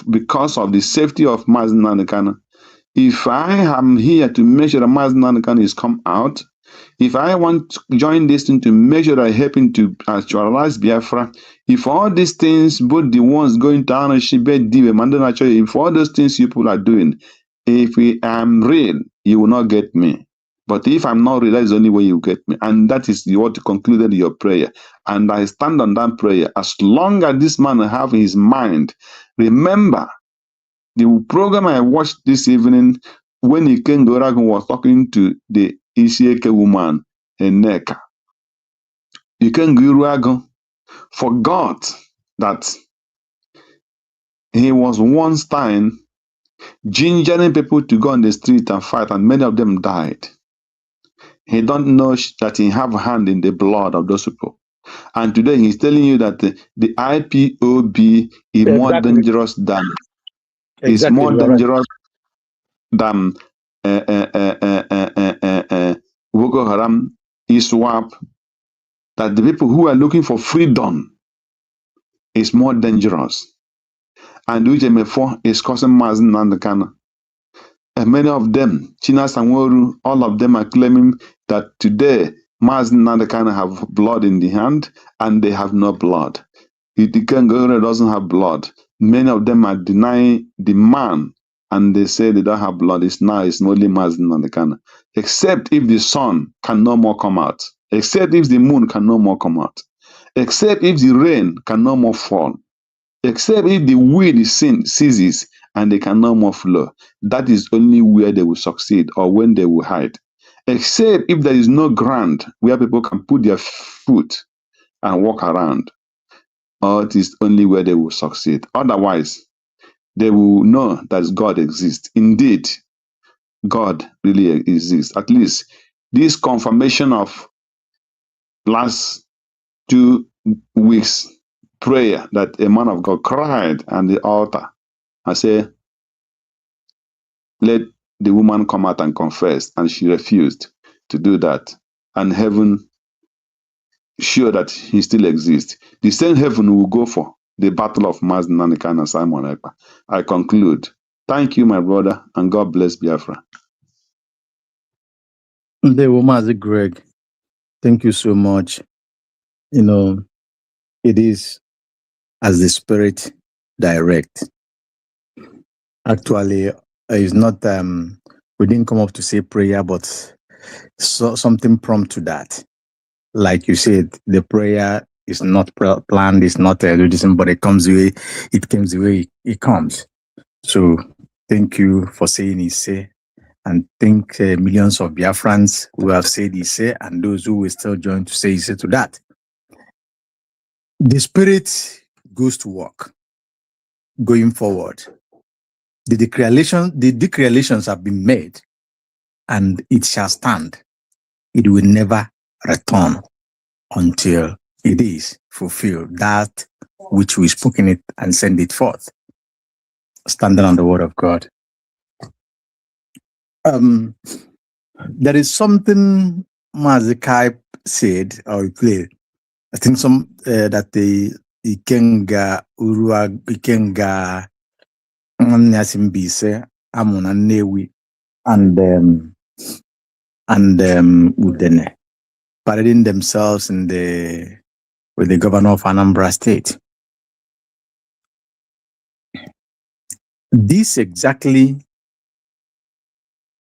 because of the safety of Mazi Nnamdi Kanu, if I am here to make sure that Mazi Nnamdi Kanu is come out, If I want to join this thing to make sure that I help him to actualize Biafra, if all these things, both the ones going to Anoshibe, Dive, Mandanacho, if all those things people are doing, if I'm real, you will not get me. But if I'm not real, that is the only way you get me. And that is what concluded your prayer. And I stand on that prayer. As long as this man have his mind, remember, the program I watched this evening, when Iken Goragun was talking to the Isieke woman in Neka, Iken Goragun forgot that he was once time gingering people to go on the street and fight, and many of them died. He don't know that he have a hand in the blood of those people. And today he's telling you that the IPOB is more dangerous than than Boko Haram, ISWAP, that the people who are looking for freedom is more dangerous. And UJM4 is causing Mazi Nnamdi Kanu. And many of them, China Sanworu, all of them are claiming that today Mazi Nnamdi Kanu have blood in the hand and they have no blood. Ikengo doesn't have blood. Many of them are denying the man and they say they don't have blood. It's only Mazi Nnamdi Kanu. Except if the sun can no more come out. Except if the moon can no more come out. Except if the rain can no more fall. Except if the wind ceases and they can no more flow. That is only where they will succeed or when they will hide. Except if there is no ground where people can put their foot and walk around. Or it is only where they will succeed. Otherwise, they will know that God exists. Indeed, God really exists. At least this confirmation of last 2 weeks prayer that a man of God cried at the altar and said, let the woman come out and confess. And she refused to do that. And heaven sure that he still exists. The same heaven will go for the battle of Mazi Nnamdi Kanu and Simon Ekpa. I conclude. Thank you, my brother, and God bless Biafra. Mazi Greg, thank you so much. You know, it is as the Spirit direct. Actually, it's not, we didn't come up to say prayer, but something prompt to that. Like you said, the prayer is not planned, it's not reducing, but it comes the way it comes. So thank you for saying it, say, and thank millions of Biafrans who have said it, say, and those who will still join to say it, say to that. The Spirit goes to work going forward. The declarations have been made, and it shall stand. It will never return until it is fulfilled, that which we spoke in it and send it forth, standing on the word of God. There is something Mazi said or played. I think that the Ikenga Nyasimbise Amuna Newi and Udene parading themselves with the governor of Anambra State. This exactly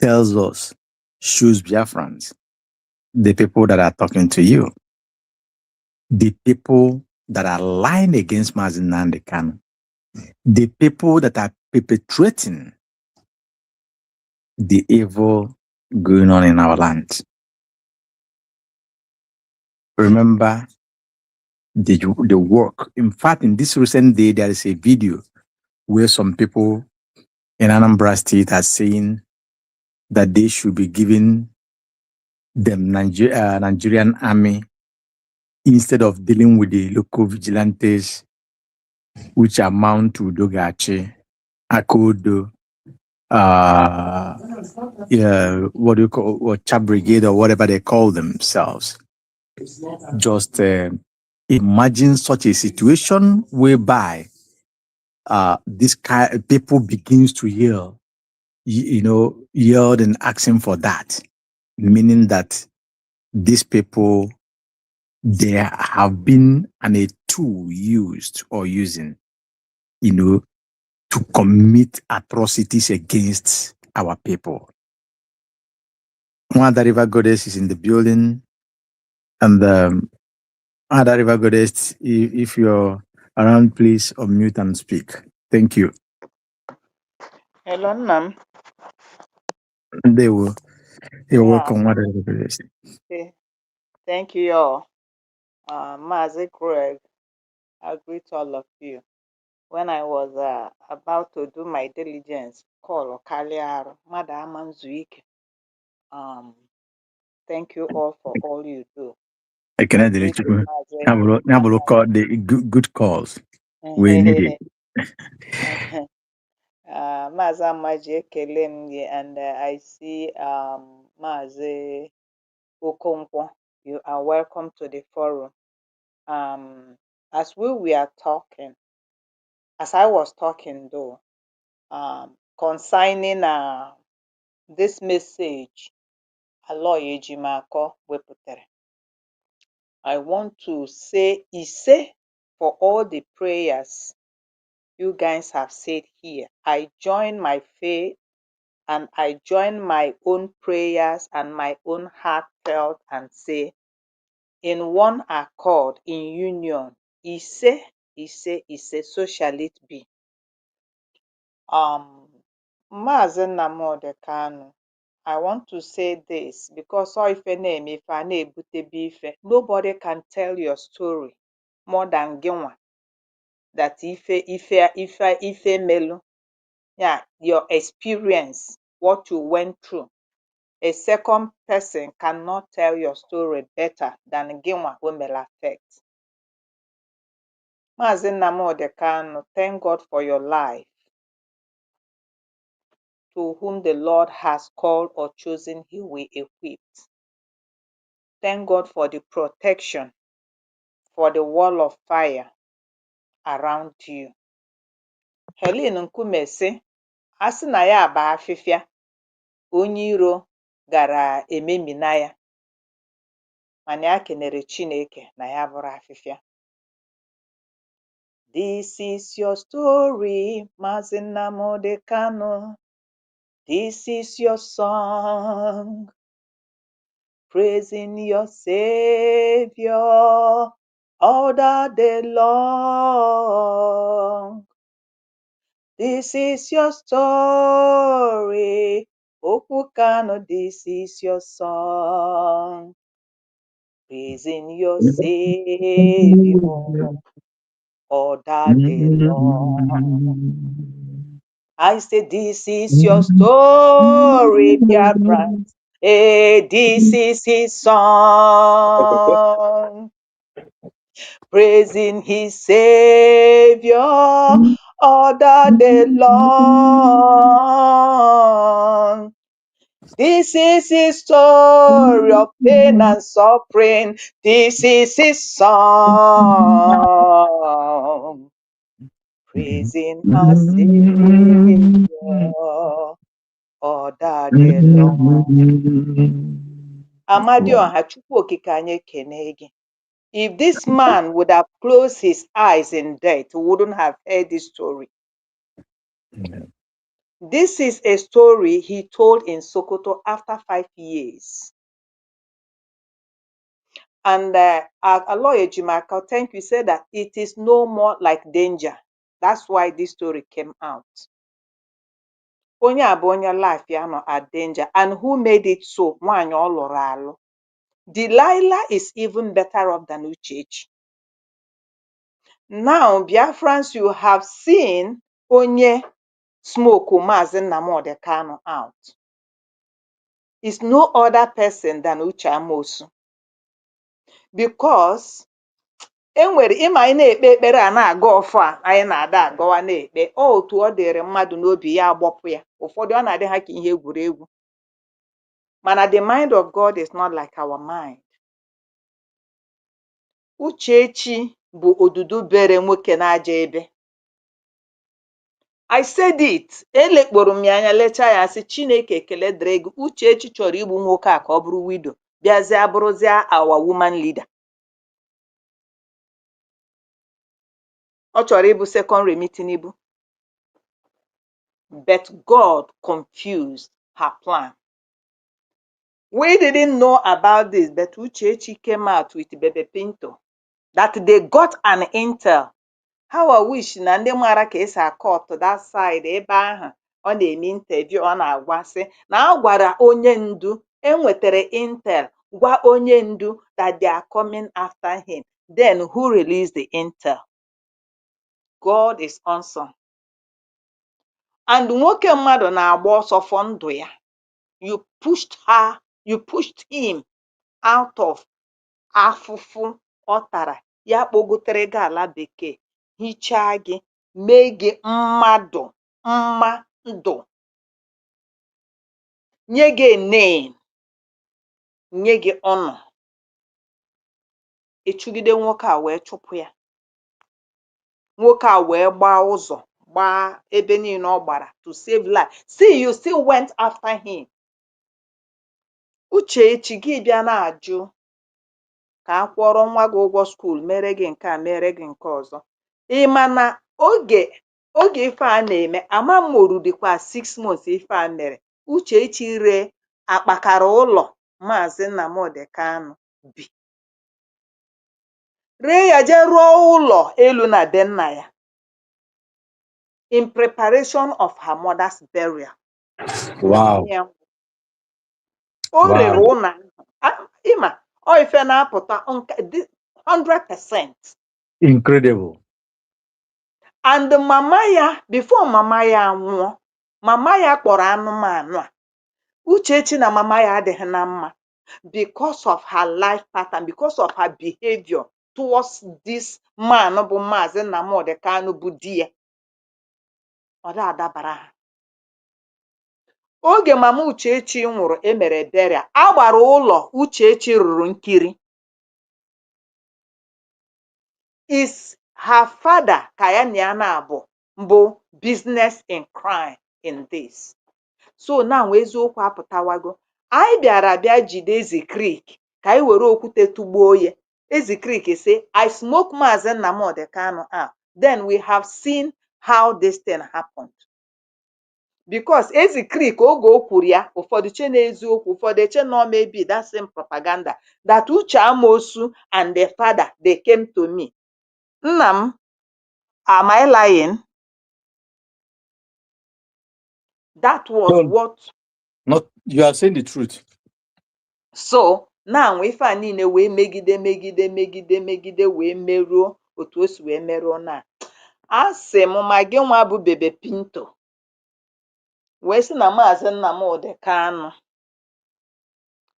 tells us, shows Biafrans, the people that are talking to you, the people that are lying against Mazi Nnamdi Kanu, the people that are perpetrating the evil going on in our land. Remember the work. In fact, in this recent day, there is a video where some people in Anambra State are saying that they should be giving them Nigerian army instead of dealing with the local vigilantes, which amount to Dogache, Akodo, what do you call, or Chap Brigade or whatever they call themselves. Just imagine such a situation whereby this people begins to yell, yelled and asking for that, meaning that these people, they have been a tool used or using, to commit atrocities against our people. One, the River Goddess is in the building, and other River Goddess, if you're around, please unmute and speak. Thank you. Hello, Nam. You're welcome, Mother River Goddess. Okay. Thank you all. Mazi Greg, I greet all of you. When I was about to do my diligence, call Okaliaro, Madam Manzuike. Thank you all for all you do. I cannot delete you. The good calls. We need it. Mazi Amaji Ekelem, and I see Mazi Okonkwo. You are welcome to the forum. As we were talking, as I was talking though, concerning this message, Aloy Ejimako Weputere, I want to say Ise for all the prayers you guys have said here. I join my faith and I join my own prayers and my own heartfelt and say, in one accord, in union, Ise, so shall it be. Mazi Nnamudi Kanu, I want to say this because ife na-eme ife a na-ebutebe ife. Nobody can tell your story more than Ginwa. That ife melu. Yeah, your experience, what you went through. A second person cannot tell your story better than Ginwa who may affect. Mazi Nnamudi Kanu, thank God for your life. To whom the Lord has called or chosen, he will equip. Thank God for the protection, for the wall of fire around you. Helen Nkume sị, a sị na ya aba afịfịa, onye iro gara ememina ya, mana ya kenere Chineke na ya bụrụ afịfịa. This is your story, Mazi Nnamudi Kanu. This is your song, praising your Savior all the day long. This is your story, Okwu Kanu, this is your song, praising your Savior all the day long. I say, this is your story, Biafran. Hey, this is his song, praising his Savior all the day long. This is his story of pain and suffering. This is his song, praising our Savior all the day long. Amadioha Chukwu Okike anyị ekene gị. If this man would have closed his eyes in death, he wouldn't have heard this story. This is a story he told in Sokoto after 5 years. And Aloy Ejimaka, thank you, said that it is no more like danger. That's why this story came out. Onye abonya life ya no at danger. And who made it so? Nwanyi oloro alụ. Delilah is even better off than Uchechi. Now, Biafrans, you have seen Onye smoke Mazi Nnamudi Kanu out. It's no other person than Uche Amosu. Because enwere ịma anyị na-ekpe ekpere a na-aga ọfọ a anyị na-ada agawa na-ekpe otu ọ dịrị mmadụ n'obi ya agbọpụ ya. Ụfọdụ ọ na-adị ha ka ihe egwuregwu. Mana the mind of God is not like our mind. Uchechi bụ odudu bere nwoke na-aja ebe. I said it. Elekporo m ya anya lecha ya sị Chineke ekele dịrị gị. Uchechi chọrọ igbu nwoke a ka ọ bụrụ widow. bịazie abụrụzie our woman leader. Ọ chọrọ ịbụ second Remi Tinubu. But God confused her plan. We didn't know about this, but Uchechi came out with Bebe Pinto that they got an intel. How I wish na ndị mara ka esi akọ to that side ebe ahụ ọ na-eme interview ọ na-agwa sị na a gwara onye ndu enwetere intel gwa onye ndu that they are coming after him. Then who released the intel? God is awesome. And nwoke mmadụ na-agba ọsọ for ndụ ya. You pushed him out of afụfụ ọ tara ya kpogotere gị ala bekee hichaa gị mee gị mmadụ mmadụ nye gị name nye gị ọnụ ịchụgide nwoke a wee chụpụ ya nwoke a wee gbaa ụzọ gbaa ebe niile ọ gbara to save life. See, you still went after him. Uchechi gị bịa na-ajụ ka a kwụọrọ nwa gị ụgwọ skuul mere gị nke a mere gị nke ọzọ. Ị ma na oge ife a na-eme ama mmoru dịkwa 6 months ife a mere Uchechi ree akpakara ụlọ Mazi Nnamudi Kanu bi ree ya jee rụọ ụlọ elu na be nna ya in preparation of her mother's burial. Wow. O rere ụlọ ịma ọ ife na-apụta 100%. Incredible. And mama ya, before mama ya nwụọ, mama ya kpọrọ anụmanụ a. Uchechi na mama ya adịghị na mma because of her life pattern, because of her behavior towards this man bụ Mazi Nnamudi Kanu bụ di ya. Ọ da adabara ha. Oge mama Uchechi nwụrụ emere burial, a gbara ụlọ Uchechi rụrụ nkiri. Is her father ka ya na ya na-abụ bụ business in crime in this. So now eziokwu apụtawago. Anyị bịara bịa jide Ezekrik ka anyị were okwute tụgbuo ya. Ezekrik say, I smoke Mazi Nnamudi Kanu out. Then we have seen how this thing happened. Because Ezekrik oge o kwuru ya, ụfọdụ che na eziokwu, ụfọdụ che na maybe that same propaganda that Uche Amosu and the father they came to me. Nnam, am I lying? That was No, what. not you are saying the truth. So now ife a niile wee megide wee meruo otu o si wee meruo na. A sị m ma gị nwa bụ Bebe Pinto wee sị na Mazi Nnamudi Kanu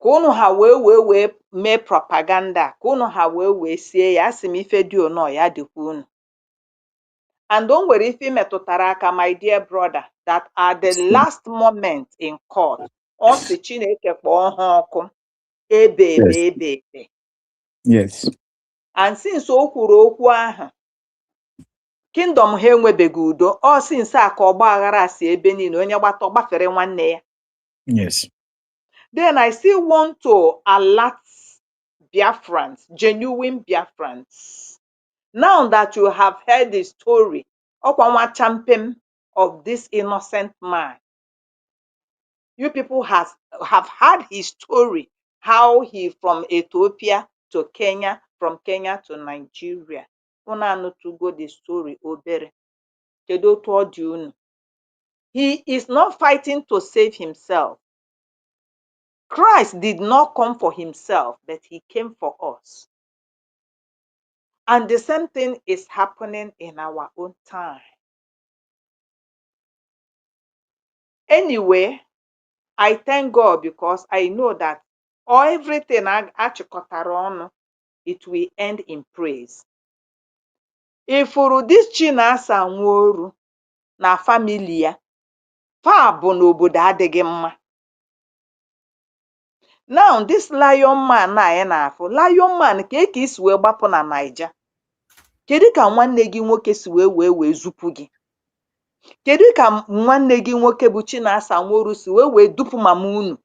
ka unu ha wee mee propaganda ka unu ha wee sie ya. Asị m ife dị ono ya dịkwa unu. And o nwere ife metụtara aka, my dear brother, that at the last moment in court, ọ sị Chineke kpọọ ha ọkụ ebe. Yes. And since o kwuru okwu ahụ, kingdom ha enwebeghị udo. Ọ since a ka ọgba aghara si ebe niile onye gbata ọgbafere nwanne ya. Yes. Then I still want to alert Biafrans, genuine Biafrans. Now that you have heard the story of one champion of this innocent man, you people have heard his story, how he from Ethiopia to Kenya, from Kenya to Nigeria. Una to go the story obere. He is not fighting to save himself. Christ did not come for himself, but he came for us. And the same thing is happening in our own time. Anyway, I thank God because I know that everything achịkọtara ọnụ, it will end in praise. Ifuru this Chinasa Nworu na family ya, fa bụ n'obodo adịghị mma. Now this lion man na anyị na-afụ, lion man ka isi wee gbapụ na Naija. Kedu ka nwanne gị nwoke si wee zupu gị? Kedu ka nwanne gị nwoke bụ Chinasa Nworu si wee dupu mama unu?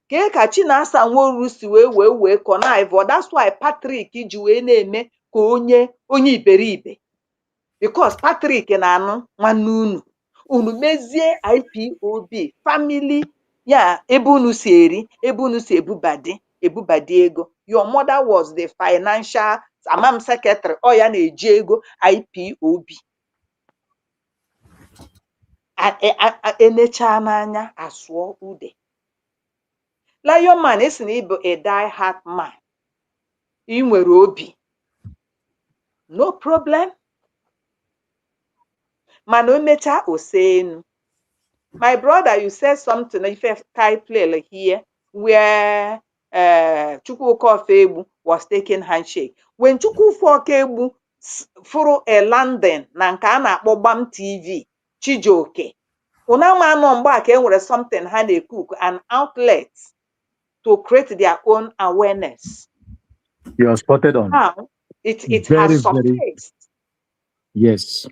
Ke ka Chinasa Nworu si wee connive. That's why Patrick ji wee na-eme ka onye iberibe. Because Patrick na-anụ nwanne unu mezie IPOB family ya ebe unu si eri, ebe unu si ebubadi ego. Your mother was the financial secretary, ọ ya na-eji ego IPOB. Enecha n'anya asụọ ude. Lion man esi na ịbụ a die hard man. Ị nwere obi. No problem. Mana o mecha osenu. My brother, you said something if I play here where Chukwuka Ofegbu was taking handshake. When Chukwuka Ofegbu for a landing na nke a na-akpọ Gbam TV, Chijioke, unama anọ mgbe a ka e nwere something ha na-cook, an outlet to create their own awareness. You are spotted on. Now, it Very, has surfaced. Yes.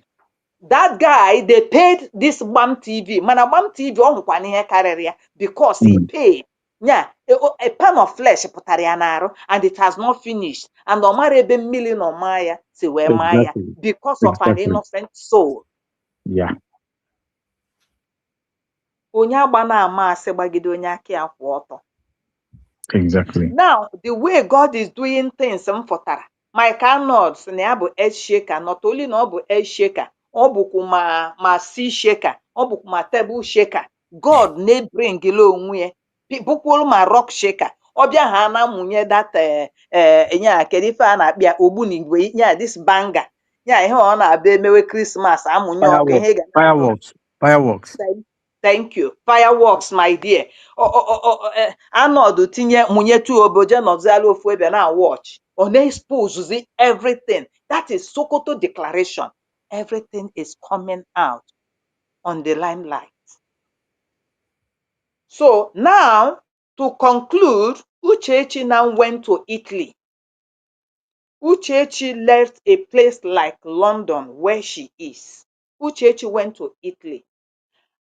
That guy, they paid this Gbam TV. Mana Gbam TV ọ hụkwa n'ihe karịrị ya because he paid. Yeah, a pound of flesh pụtara ya n'arụ and it has not finished. And ọ mara ebe mmiri na ọma ya si wee maa ya because of an innocent soul. Yeah. Onye agba na-ama asị gbagide onye aka ya kwụ ọtọ. Exactly. Now, the way God is doing things m fụtara, Mike Arnold sị na ya bụ earth shaker, not only na ọ bụ earth shaker, ọ bụkwa ma sea shaker, ọ bụkwa ma table shaker. God na-bring onwe ya, bụkwuru ma rock shaker. Ọ bịa ha na-amụnye data nya kedu ife a na-akpịa ogbunigwe nya this banger. Ya ihe ọ na-abịa emewe Christmas amụnye ọkụ ihe ga Fireworks. Thank you. Fireworks, my dear. Anọdụ tinye mụnyetu oboje nọziala ofu ebe na watch. Ọ na-expose everything. That is Sokoto declaration. Everything is coming out on the limelight. So now, to conclude, Uchechi now went to Italy. Uchechi left a place like London, where she is. Uchechi went to Italy.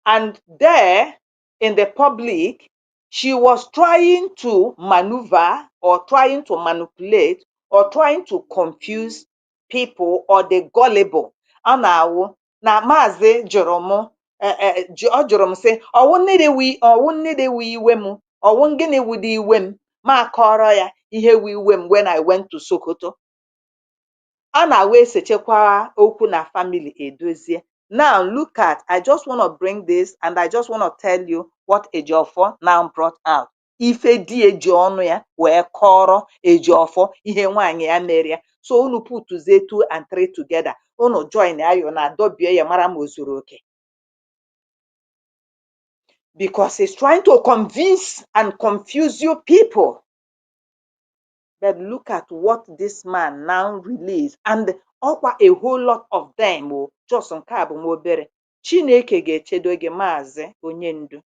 And there, in the public, she was trying to maneuver or trying to manipulate or trying to confuse people or the gullible. Anawo na Mazi jụrụ m ọ jụrụ m sị ọwụ nnede wi iwe m ọwụ gịnị wụdị iwe m ma kọrọ ya ihe wi iwe m when I went to Sokoto. A na-awa esechekwa okwu na family edozie. Now look at, I just want to bring this and I just want to tell you what Ejiofor now brought out. Ife di eji ọnụ ya wee kọrọ Ejiofor ihe nwaanyị ya mere ya. So unu putuzie 2 and 3 together. Unu join ayo na dobie ya mara ma o zuru oke. Because he's trying to convince and confuse you people. But look at what this man now released. And ọkwa a whole lot of them just nke a bụ nwa obere. Chineke ga-echedo gị Maazị onye ndu.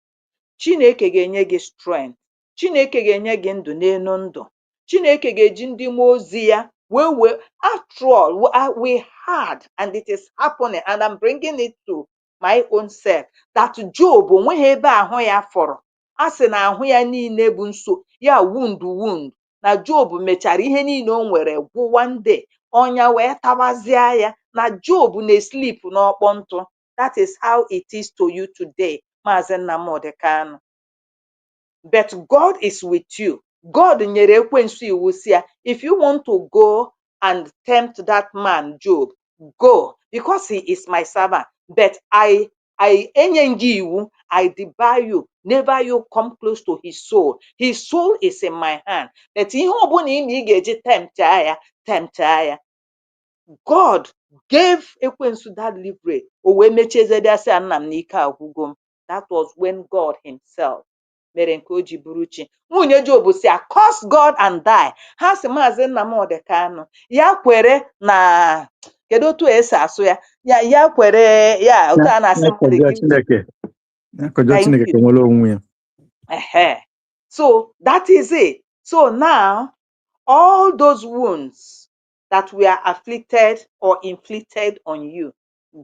Chineke ga-enye gị strength. Chineke ga-enye gị ndụ n'elu ndụ. Chineke ga-eji ndị mmụọ ozi ya wee after all we had and it is happening and I'm bringing it to my own self that Job onweghị ebe ahụ ya fọrọ. A sị na ahụ ya niile bụ nso ya wound. Na Job mechara ihe niile o nwere gwụ one day ọnya wee tabazie ya na Job na-sleep n'ọkpọ ntụ. That is how it is to you today, Maazị Nnamdi Kanu. But God is with you. God nyere ekwensu iwu si ya, if you want to go and tempt that man Job, go because he is my servant. But I enye gị iwu, I debar you, never you come close to his soul. His soul is in my hand. But ihe ọbụla ị ga-eji tempt ya. God gave ekwensu that liberty. O wee mechiezede asị nna m n'ike agwụgo m. That was when God himself mere nke o ji bụrụ chi. Nwunye Job si curse God and die. Ha si Maazị Nnamdi Kanu ya kwere na kedu otu esi asụ ya ya kwere ya otu a na-asị so that is it. So now all those wounds that were afflicted or inflicted on you,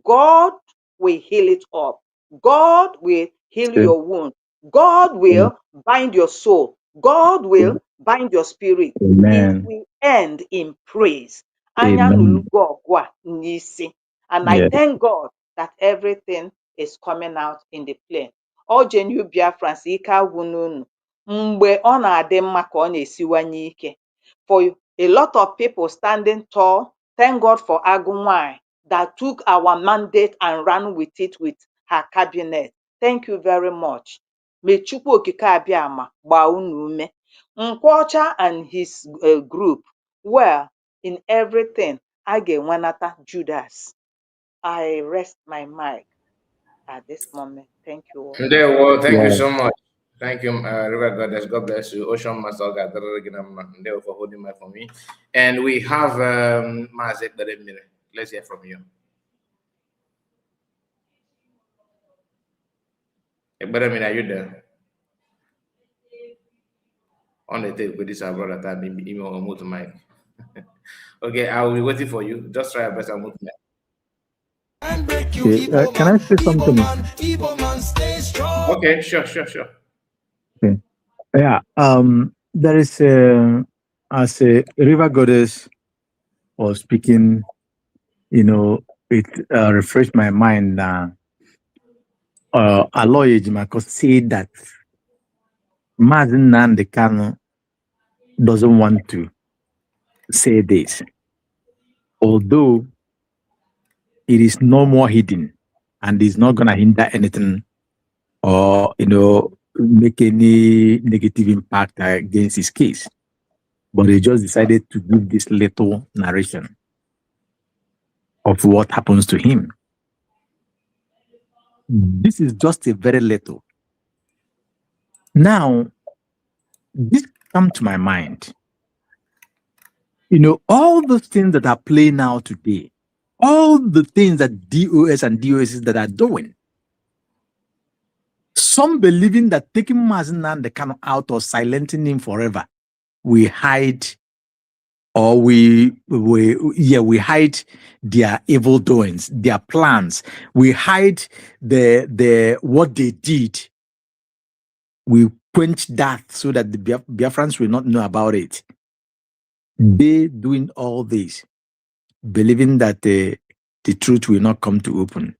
God will heal it up. God will heal your wound. God will bind your soul. God will bind your spirit. It Amen. will end in praise. Amen. And I Yeah. thank God that everything is coming out in the plane. Ọ Genu Biafrans ike agwụ n'unu. Mgbe ọ na-adị mma ka ọ na-esiwanye ike. For a lot of people standing tall, thank God for Agunwai that took our mandate and ran with it with her cabinet. Thank you very much. May Chukwu Okike Abiama gbaa unu ume. Nkwocha and his group, well, in everything, a ga-enwenata Judas. I rest my mic at this moment. Thank you all. Well, thank you Wow. so much. Thank you, River Goddess. God bless you. Ocean Master God for holding my for me. And we have Mazi. Let's hear from you. Are you there? On the tape with this brother time email or move to mic. Okay, I will be waiting for you. Just try your best and move to mic. Okay. Can I say something? Okay, sure. Okay. Yeah. There is as a River Goddess was speaking, it refreshed my mind. Aloy Ejimako said that Mazi Nnamdi Kanu doesn't want to say this, although it is no more hidden and is not going to hinder anything or make any negative impact against his case. But they just decided to give this little narration of what happens to him. This is just a very little. Now, this comes to my mind. All the things that are playing out today, all the things that DOS and DOSs that are doing, some believing that taking Mazi Nnamdi Kanu out or silencing him forever, we hide, or we hide their evil doings, their plans. We hide the what they did. We quench that so that the Biafrans will not know about it. They doing all this, believing that the truth will not come to open.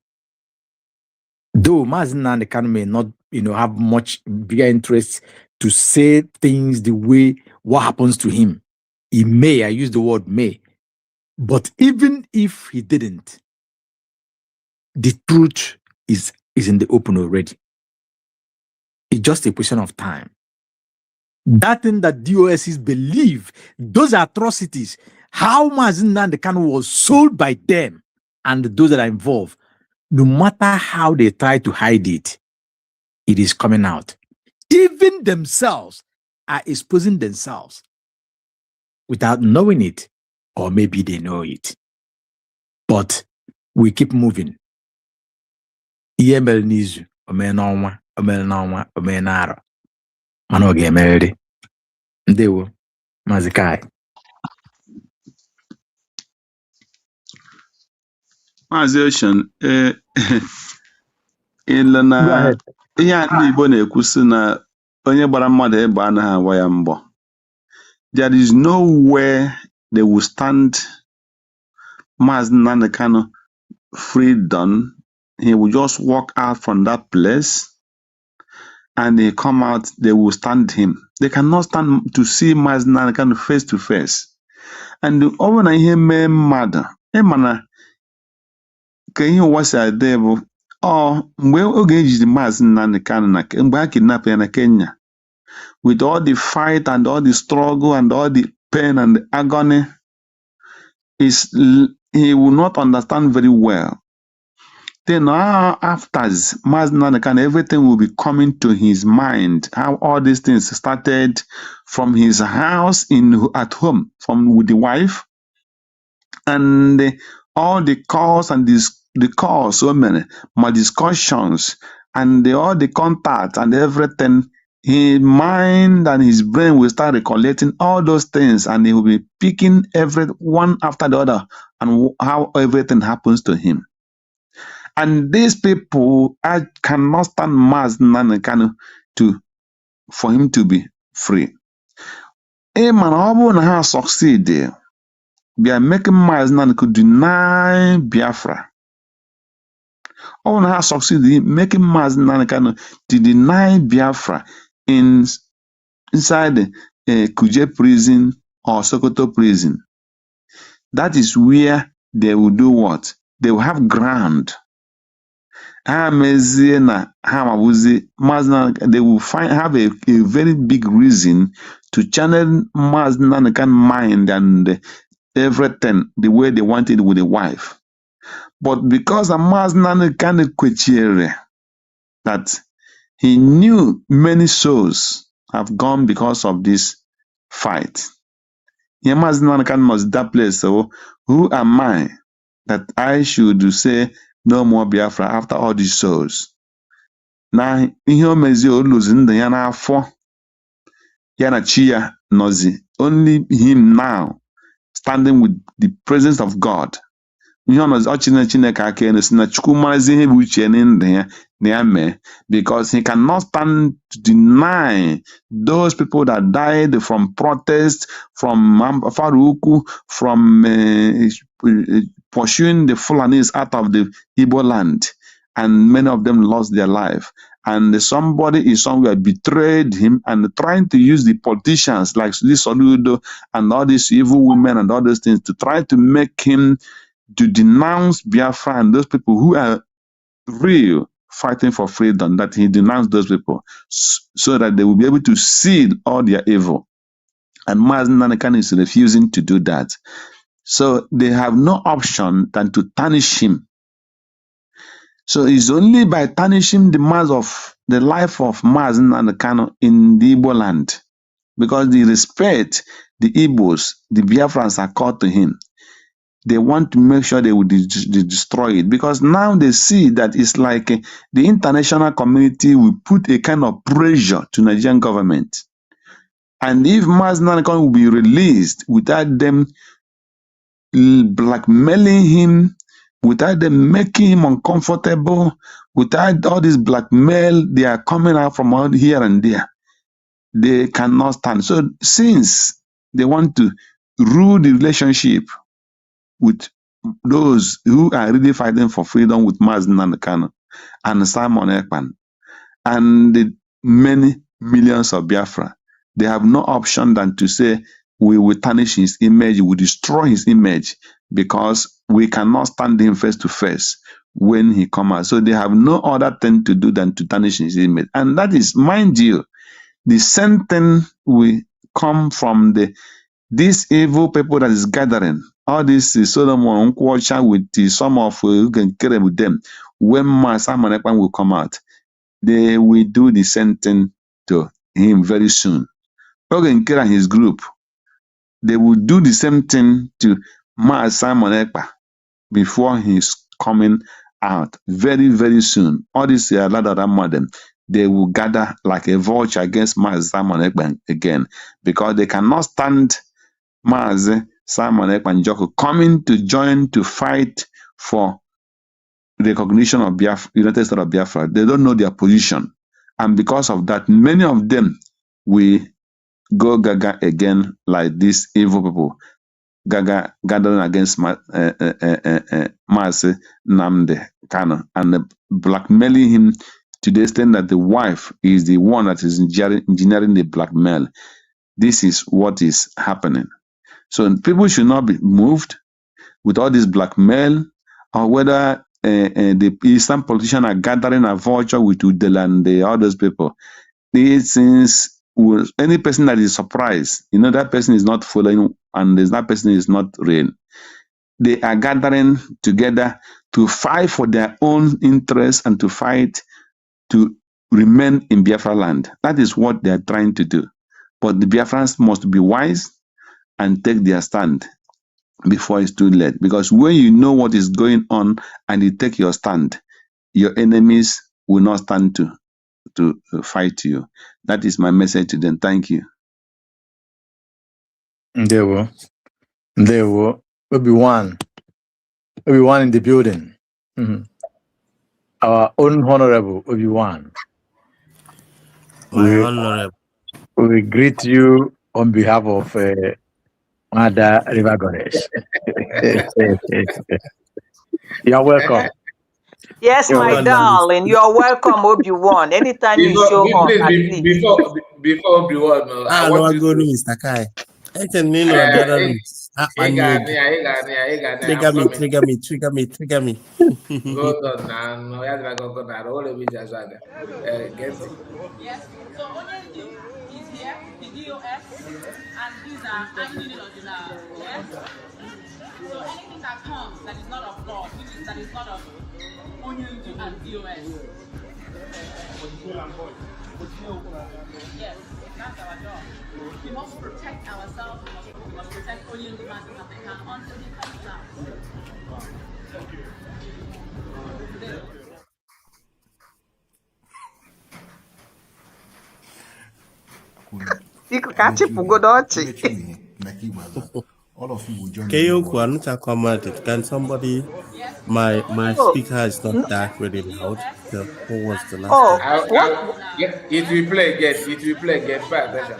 Though Mazi Nnamdi Kanu may not, have much bigger interest to say things the way what happens to him. He may, I use the word may, but even if he didn't, the truth is in the open already. It's just a question of time. That thing that DOSs believe, those atrocities, how Mazi Nnamdi Kanu was sold by them and those that are involved, no matter how they try to hide it, it is coming out. Even themselves are exposing themselves without knowing it, or maybe they know it. But we keep moving. EML nizu, omenonwa, omenaro. Manoge emerede. Ndewo, Mazikai. Maazị Ocean, ile na ihe a ndị Igbo na-ekwu sị na onye gbara mmadụ egbe anaghị awa ya mbọ. There is nowhere they will stand Mazi Nnamdi Kanu freedom. He will just walk out from that place and they come out, they will stand him. They cannot stand to see Mazi Nnamdi Kanu face to face. And ọ na ihe mee mmadụ, ịmana ka ihe ụwa si adị bụ mgbe oge ejiri Mazi Nnamdi Kanu na mgbe ha kidnap ya na Kenya, with all the fight and all the struggle and all the pain and the agony, he will not understand very well. Then after Mazi Nnamdi Kanu, everything will be coming to his mind, how all these things started from his house at home, with the wife, and all the calls and the calls, so many, my discussions, and all the contacts and everything. His mind and his brain will start recollecting all those things, and he will be picking every one after the other and how everything happens to him. And these people, I cannot stand Mazi Nnamdi Kanu for him to be free. Man, how succeed there? They are making Mazi Nnamdi could deny Biafra. How succeed in making Mazi Nnamdi to deny Biafra inside the Kuje prison or Sokoto prison. That is where they will do what? They will have ground. They will have a very big reason to channel Mazi Nnamdi mind and everything the way they wanted with the wife. But because Mazi Nnamdi that he knew many souls have gone because of this fight. Mazi Nnamdi was that place. So who am I that I should say no more Biafra after all these souls? Now, ihe o mezi o lose ndụ ya n'afọ ya na chi ya nọzi. Only him now standing with the presence of God. Ihe ọ nọzi Chineke aka enu si na Chukwu marazi ihe bụ uche ndụ ya na ya mee, because he cannot stand to deny those people that died from protest, from Faruku, from pursuing the Fulanis out of the Igbo land, and many of them lost their life. And somebody is somewhere betrayed him and trying to use the politicians like this Soludo and all these evil women and all those things to try to make him to denounce Biafra and those people who are real fighting for freedom, that he denounced those people so that they will be able to see all their evil. And Mazi Nnamdi is refusing to do that. So they have no option than to tarnish him. So it's only by tarnishing the life of Mazi Nnamdi in the Igbo land, because the respect the Igbos, the Biafrans accord to him, they want to make sure they will destroy it, because now they see that it's like the international community will put a kind of pressure to Nigerian government. And if Mazi Nnamdi will be released without them blackmailing him, without them making him uncomfortable, without all this blackmail, they are coming out from out here and there. They cannot stand. So since they want to rule the relationship with those who are really fighting for freedom with Mazi Nnamdi and Simon Ekpan and the many millions of Biafra, they have no option than to say, we will tarnish his image, we will destroy his image, because we cannot stand him face to face when he comes out. So they have no other thing to do than to tarnish his image. And that is, mind you, the same thing will come from these evil people that is gathering. All this Solomon Nkwocha with some of who can carry with them. When Simon Ekpan will come out, they will do the same thing to him very soon. Ogen Kera and his group, they will do the same thing to Simon Ekpa before he's coming out very, very soon. All these modern, they will gather like a vulture against Simon Ekpa again, because they cannot stand Simon Ekpa and Joko coming to join to fight for recognition of Biafra, United States of Biafra. They don't know their position. And because of that, many of them will go gaga again like these evil people gathering against Mazi Nnamdi Kanu and blackmailing him to the extent that the wife is the one that is engineering the blackmail. This is what is happening. So people should not be moved with all this blackmail, or whether the Eastern politicians are gathering a vulture with Udela and the other people. These things, any person that is surprised, that person is not following, and that person is not real. They are gathering together to fight for their own interests and to fight to remain in Biafra land. That is what they are trying to do. But the Biafrans must be wise and take their stand before it's too late. Because when you know what is going on and you take your stand, your enemies will not stand to fight you. That is my message to them. Thank you. There were Obi-Wan in the building. Our own Honorable Obi-Wan. We, honorable. we greet you on behalf of Mother River Goddess. You're welcome. Yes, You're my welcome. darling, you're welcome, Obi-Wan. Anytime you show up, at least. Before Obi-Wan, I want you go to to. Mr. Kai. I can name on the other rooms. Trigger me. Hold on now. No, ya dịra go na all of it as well. Get it. Yes. So Onyendi is here, the DOS, and these are Angel Ordinary. Yes. So anything that comes that is not of God, that is not of Onyendi and DOS. Yes, that's our job. We must protect ourselves. We must protect Onyendi and they can until he comes out. Biko ka achịpụgodo ọchị. All of you will join me. Can somebody my Oh, speaker is not that really loud. So who was the last oh, one? what? It will play again. It will play again. Pay attention.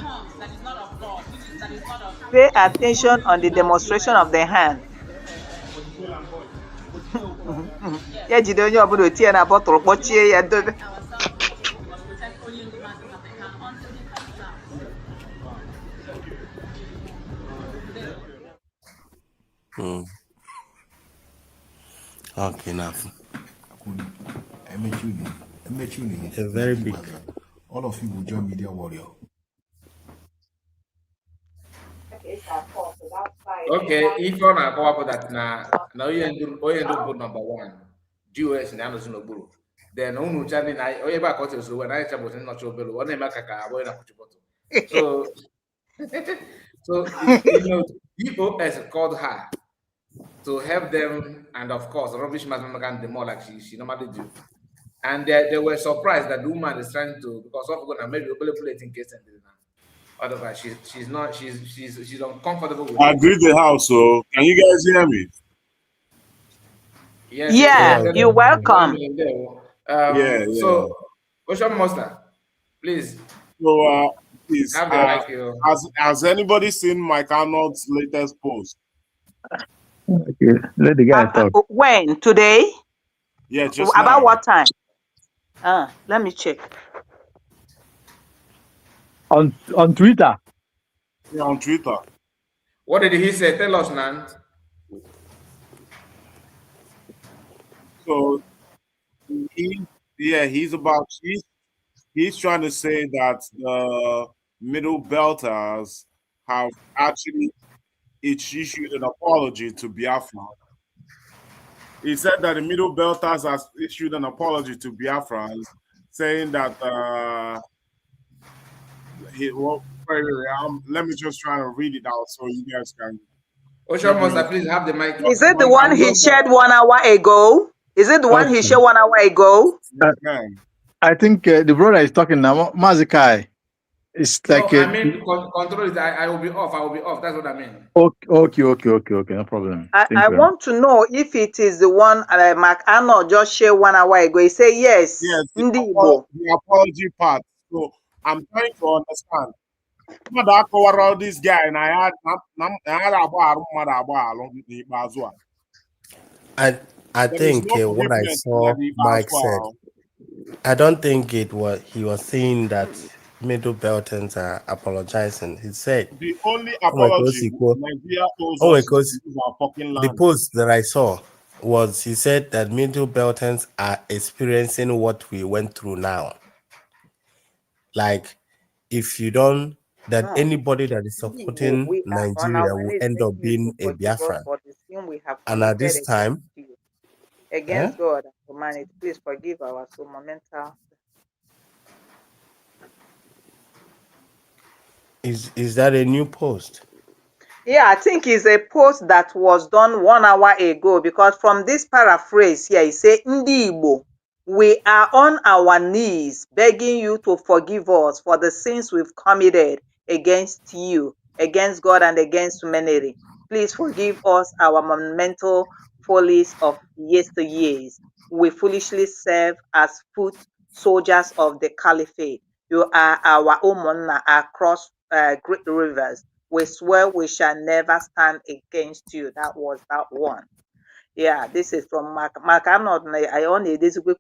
Pay attention on the demonstration of the hand. Ya jide onye ọbụla otie na bọtụlụ kpọchie ya dobe. Okay, enough. A very big. All of you will join Media Warrior. Okay, if you na akọwa that na onye ndu bụ number 1 GOS na anọzi n'okpuru then unu chani na onye ebe akọta ozugbo na anyị chabụzi nnọchi obere ọ na-eme ka abụghị na kwuchipọtụ so you know DOS called her to help them, and of course rubbish mathematical the more like she normally do, and they were surprised that the woman is trying to, because of gonna maybe plate in case and otherwise she's uncomfortable with I greet the house, so can you guys hear me? Yes, yeah, you're welcome. So Ocean Monster, please. So please, have the mic. Has anybody seen my Kano's latest post? Okay. Let the guy talk. When? Today? Yeah, just about now. what time? Let me check. On Twitter. Yeah, on Twitter. What did he say? Tell us, man. So he's trying to say that the Middle Belters have actually issued an apology to Biafra. He said that the Middle Belters has issued an apology to Biafrans, saying that let me just try to read it out so you guys can. Ocean Monster, please have the mic. Is it the one he shared 1 hour ago? Is it the one he shared 1 hour ago? I think the brother is talking now. Mazi Kai. It's like I mean, control it. I will be off. That's what I mean. Okay. No problem. I want to know if it is the one Mark Arnold just shared 1 hour ago. He said yes. Yes, the apology part. So I'm trying to understand. All this guy and I think what I saw Mike said. I don't think he was saying that Middle Beltons are apologizing. He said the only apology Nigeria owes us is our fucking land. The post that I saw was he said that Middle Beltons are experiencing what we went through now. Like, if you don't, that anybody that is supporting Nigeria will end up being a Biafran. And at this time, against God and humanity, please forgive our so monumental. Is that a new post? Yeah, I think it's a post that was done 1 hour ago, because from this paraphrase here, it says, Ndi Igbo, we are on our knees begging you to forgive us for the sins we've committed against you, against God and against humanity. Please forgive us our monumental follies of yesteryears. We foolishly serve as foot soldiers of the caliphate. You are our Umunna across great rivers. We swear we shall never stand against you. That was that one. Yeah, this is from Mark Arnold. I only this week.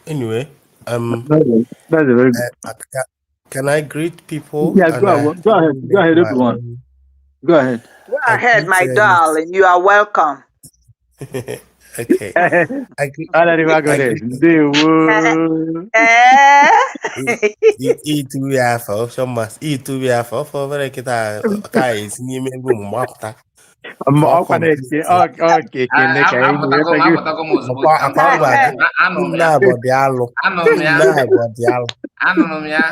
Anyway, That's a very good. can I greet people? Yeah, And I go ahead. haven't Go make ahead, my everyone. own. Go ahead. Go I ahead, greet my Miss. darling. You are welcome. Okay. I greet. Ana ni I magode. greet. Ndewo. Itu ya afọ Shomas. Itu ya afọ for very kita guys n'ime room mapụta for Ọkwa complete. na-eke ekele ka enyi wetago. amụtago m ozugbo Akwa ngwa gị. anụrụ m Nne ya abọ dị alụ. anụrụ m ya Nne abọ dị alụ. anụrụ m ya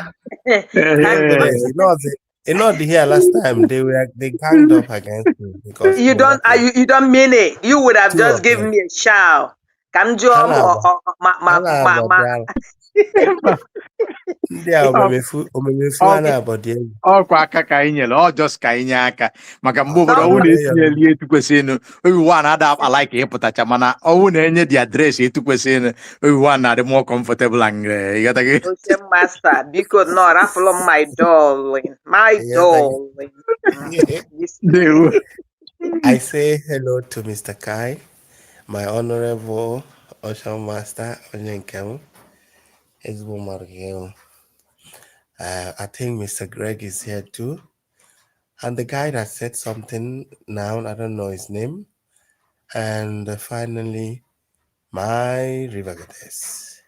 You know the here last time they ganged up against me because You don't you don't mean it. You would have two just of given them. me a shout. Come join Hana abọ ma. dị alụ. Ndị a omemefu ha na-abọ dị egwu. Ọkwa aka ka anyị nyere, ọ just ka anyị nye aka maka mgbe obodo ọnwụ Don't- na-etinyeli etu kwesịrị owiwa na-ada alaika ịpụtacha mana ọnwụ na-enye dị adreesị etu kwesịrị owiwa na-adị more comfortable and ịghọtago. Ocean Master, because no, raffle my darling, my darling. Ndewo. I say hello to Mr. Kai, my honorable Ocean Master, Onyenkem. I think Mr. Greg is here too. And the guy that said something now, I don't know his name. And finally, my River Goddess.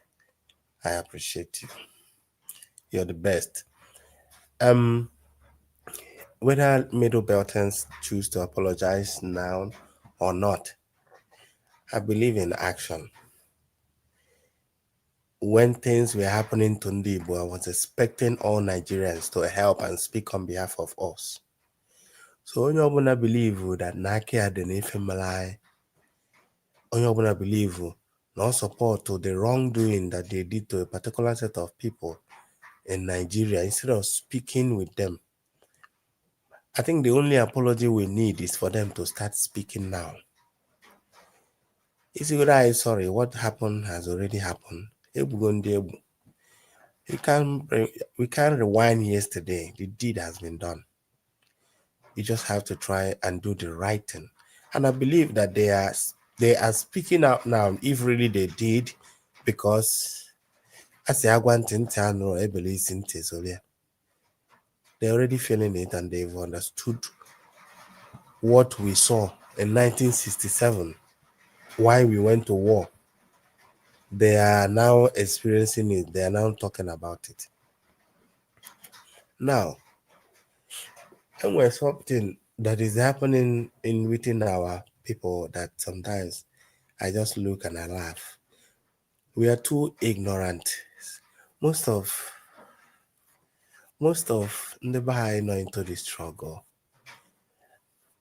I appreciate you. You're the best. Whether Middle Beltons choose to apologize now or not, I believe in action. When things were happening to Ndibo, I was expecting all Nigerians to help and speak on behalf of us. So onye ọbụla believe that n'aka ya dị n'ife mere anyị, onye ọbụla believe no support to the wrongdoing that they did to a particular set of people in Nigeria instead of speaking with them. I think the only apology we need is for them to start speaking now. If you are sorry, what happened has already happened. We can't rewind yesterday. The deed has been done. You just have to try and do the right thing. And I believe that they are speaking out now if really they did, because as they're already feeling it and they've understood what we saw in 1967, why we went to war. They are now experiencing it. They are now talking about it. Now, and there's something that is happening within our people that sometimes I just look and I laugh. We are too ignorant. Most of the Bahai know into the struggle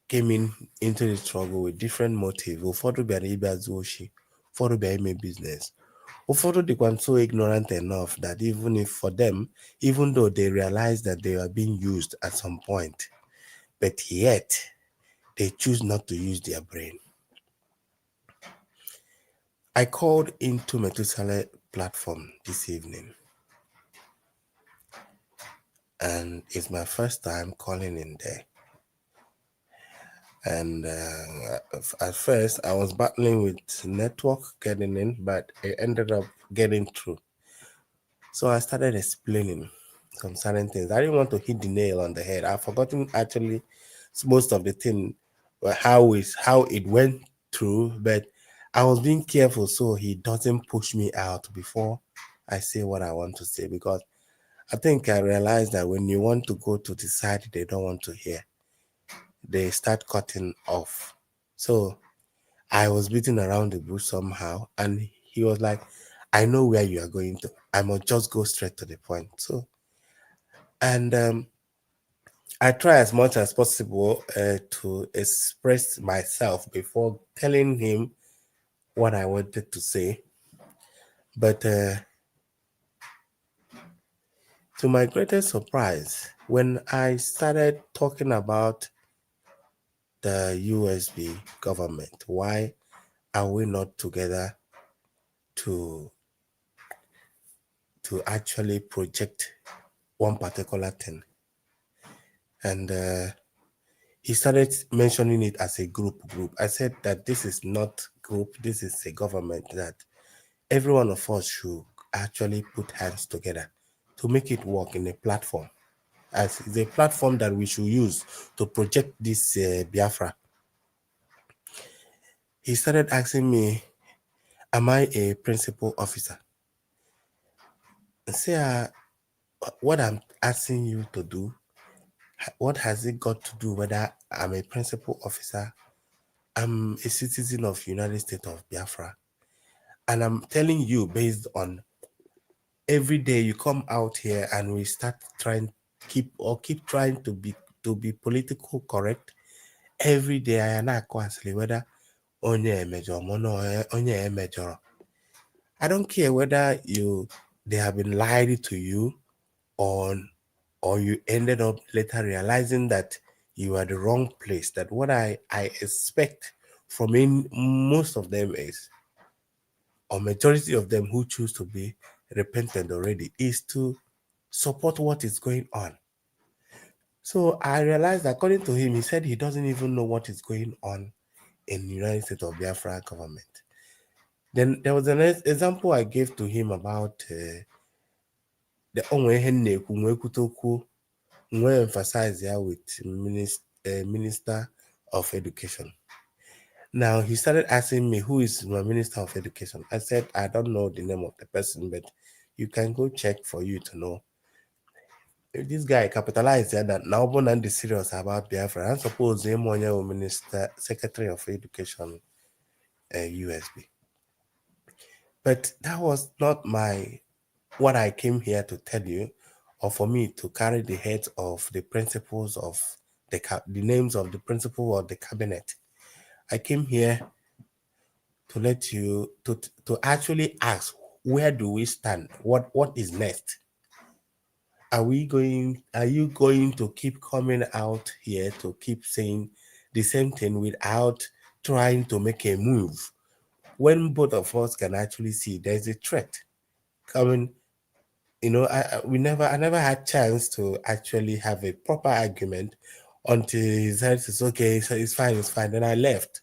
came into the struggle with different motives. Ụfọdụ bịara ịbịa oshi, ụfọdụ bịara ime business. Ụfọdụ dịkwa so ignorant enough that even if for them, even though they realize that they are being used at some point, but yet they choose not to use their brain. I called into Methuselah platform this evening, and it's my first time calling in there. And at first, I was battling with network getting in, but it ended up getting through. So I started explaining some certain things. I didn't want to hit the nail on the head. I've forgotten actually most of the thing, how it went through, but I was being careful so he doesn't push me out before I say what I want to say, because I think I realized that when you want to go to the side they don't want to hear, they start cutting off. So I was beating around the bush somehow, and he was like, I know where you are going to. I must just go straight to the point. So, and I try as much as possible to express myself before telling him what I wanted to say. But to my greatest surprise, when I started talking about the USB government, why are we not together to to actually project one particular thing. And he started mentioning it as a group. I said that this is not group, this is a government, that every one of us should actually put hands together to make it work in a platform. As it's a platform that we should use to project this Biafra. He started asking me, am I a principal officer? I say, what I'm asking you to do, what has it got to do whether I'm a principal officer, I'm a citizen of United States of Biafra, and I'm telling you based on every day you come out here and we start trying keep trying to be political correct. Every day I am constantly whether onye major onye major. I don't care whether they have been lied to you or you ended up later realizing that you are the wrong place. That what I expect from most of them is, or majority of them who choose to be repentant already, is to support what is going on. So I realized, according to him, he said he doesn't even know what is going on in the United States of Biafra government. Then there was an example I gave to him about the Onwe emphasize here with Minister of Education. Now he started asking me, who is my Minister of Education? I said, I don't know the name of the person, but you can go check for you to know. If this guy capitalized here that now and is serious about Biafra, I suppose him one Minister, Secretary of Education, USB. But that was not what I came here to tell you, or for me to carry the heads of the principals of the names of the principal of the cabinet. I came here to let you to actually ask, where do we stand? What is next? Are you going to keep coming out here to keep saying the same thing without trying to make a move, when both of us can actually see there's a threat coming? I never had chance to actually have a proper argument until he said it's okay, so it's fine. Then I left.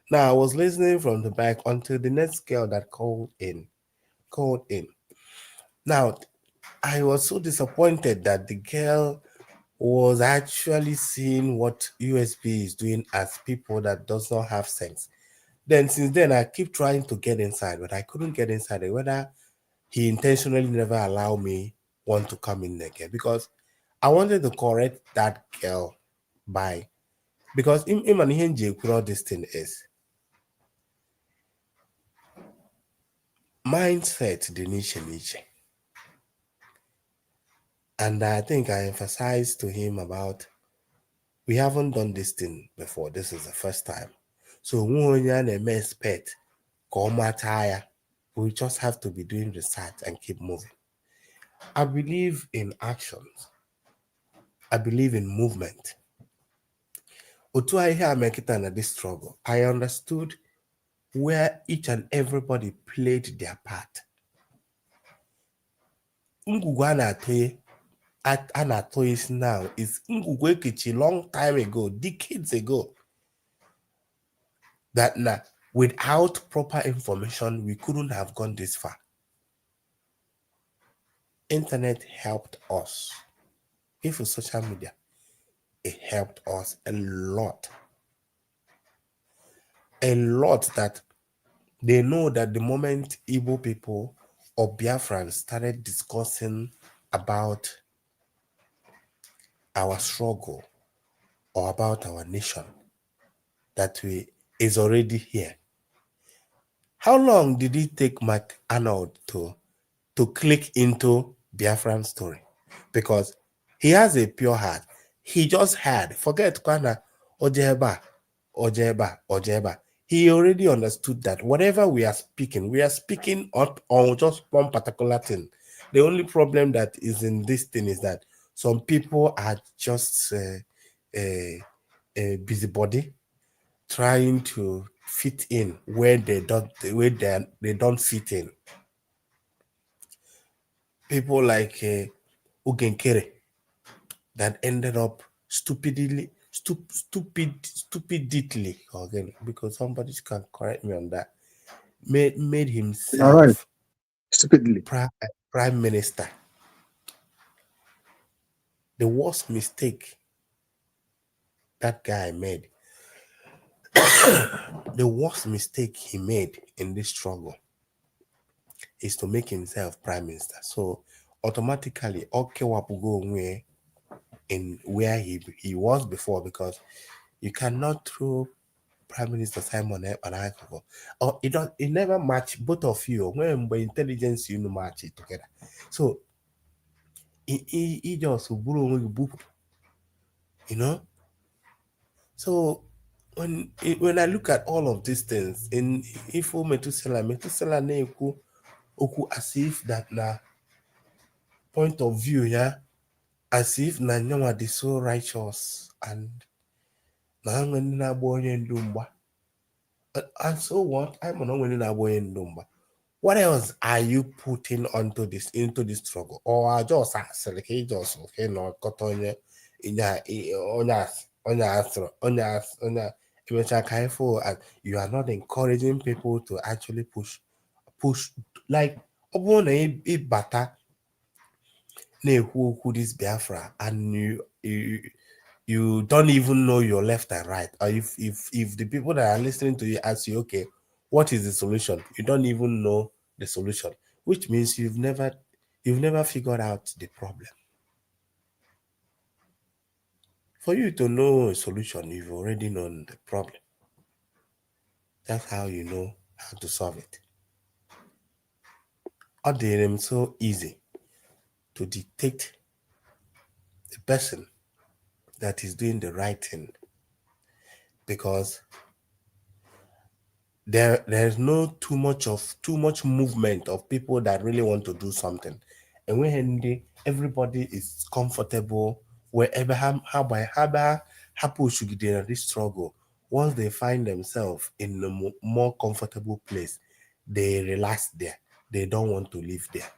Now I was listening from the back until the next girl that called in. Now I was so disappointed that the girl was actually seeing what USB is doing as people that does not have sense. Then since then I keep trying to get inside, but I couldn't get inside. Whether he intentionally never allowed me want to come in again, because I wanted to correct that girl because him and him all this thing is mindset the niche. And I think I emphasized to him about, we haven't done this thing before. This is the first time. So we expect we just have to be doing research and keep moving. I believe in actions. I believe in movement. Otu I hear Mekita this struggle, I understood where each and everybody played their part. Anatois now is Ngugwekichi long time ago, decades ago. That now, without proper information, we couldn't have gone this far. Internet helped us. If it's social media, it helped us a lot. A lot, that they know that the moment Igbo people or Biafrans started discussing about our struggle or about our nation, that is already here. How long did it take Mark Arnold to click into Biafran story? Because he has a pure heart. He just had, forget Kwana, Ojeba. He already understood that whatever we are speaking on just one particular thing. The only problem that is in this thing is that some people are just a busybody trying to fit in where they don't fit in. people like Ugenkere that ended up stupidly, stupidly again, because somebody can correct me on that, made All right. himself Stupidly. prime minister. The worst mistake that guy made, the worst mistake he made in this struggle is to make himself prime minister. So automatically, okay, go away in where he was before, because you cannot throw Prime Minister Simon Ekpa, or it never match both of you when by intelligence you match it together. So he just you know. So when I look at all of these things in Ifo Metusela na-ekwu okwu as if that na point of view, yeah, as if na nyanwa dị so righteous and na ha nwere ndị na-agba onye ndu mgba. And so what? I'm not winning a boy in Dumba. What else are you putting into this struggle? Or are just select just okay no cotonya in and you are not encouraging people to actually push like bata na-ekwu this Biafra, and you don't even know your left and right. Or if the people that are listening to you ask you, okay, what is the solution? You don't even know the solution, which means you've never figured out the problem. For you to know a solution, you've already known the problem. That's how you know how to solve it. Or they so easy to dictate the person that is doing the right thing, because there's no too much movement of people that really want to do something, and when everybody is comfortable wherever how push this struggle, once they find themselves in a more comfortable place, they relax there. They don't want to live there.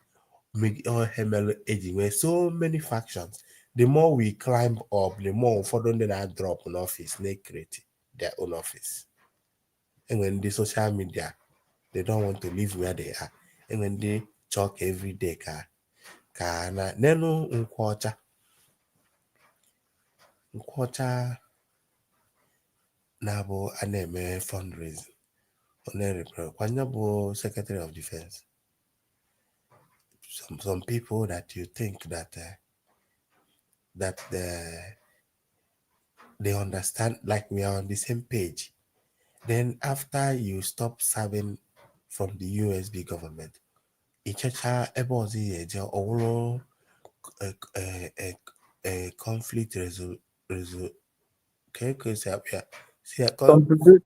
So many factions. The more we climb up, the more for them drop in office, they create their own office. And when the social media, they don't want to live where they are. And when they talk every day, ka na nenu nkwocha na bụ a na-eme fundraising. Kwanya bụ Secretary of Defense. Some people that you think that they understand, like we are on the same page. Then after you stop serving from the USB government, ichacha ebe ọzọ ya eje ọwụrụ a conflict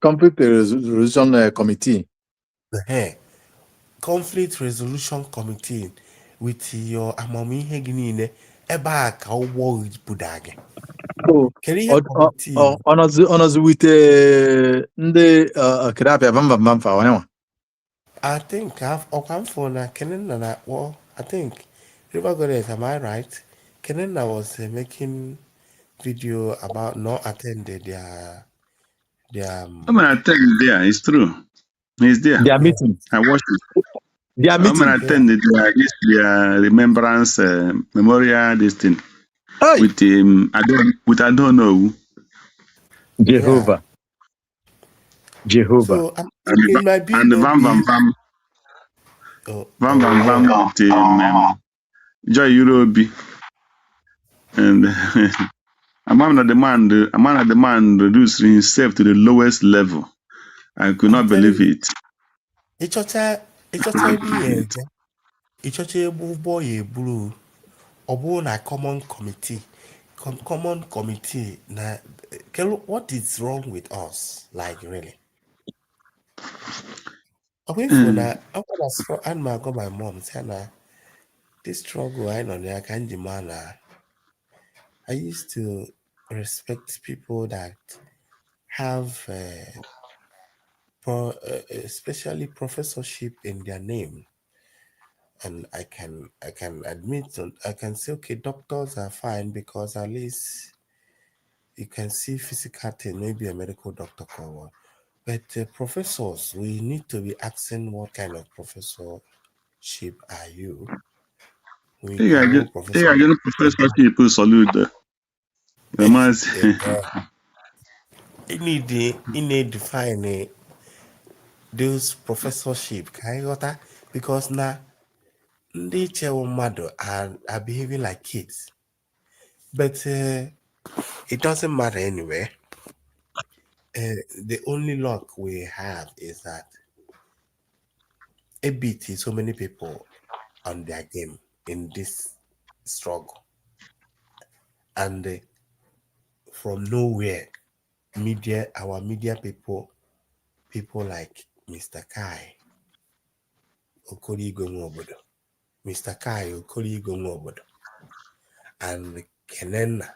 Conflict resolution committee. Conflict resolution committee with your amamihe gị niile, ebe a ka ụgbọ buda gị. Ọnọzi with ndị kirapia bamfa onyenwa. I think Okamfo na Kenenna na well, I think River Goddess, am I right? Kenenna was making video about not attending their I'm gonna attend there. It's true. He's there. Their meeting. I watched it. Their I'm meeting. gonna attend their remembrance memorial this thing with I don't know. Jehovah. So it might be and Vam Vam Vam. Vam Vam Vam with Joy Eurobi. And a man of the man reduced himself to the lowest level. I could not believe it. Ịchọcha egbu ụgbọ ya eburu, ọ bụrụ na common committee na what is wrong with us, like really? Okay, for that, I got my mom say na this struggle I know I can't demand. I used to respect people that have especially professorship in their name. And I can admit, I can say, okay, doctors are fine because at least you can see physical thing, maybe a medical doctor or what. But professors, we need to be asking what kind of professorship are you? We Ị can ga-ajụ go ị ga-ajụ na prọfesọship Soludo. Maazị. you need define those professorship. Can you got that? Because now ndị chewo mmadụ are behaving like kids. But it doesn't matter anyway. The only luck we have is that a beat so many people on their game in this struggle. And from nowhere, our media people like Mr. Kai Okorigo Nwobodo, Mr. Kai Okorigo Nwobodo, and Kenenna,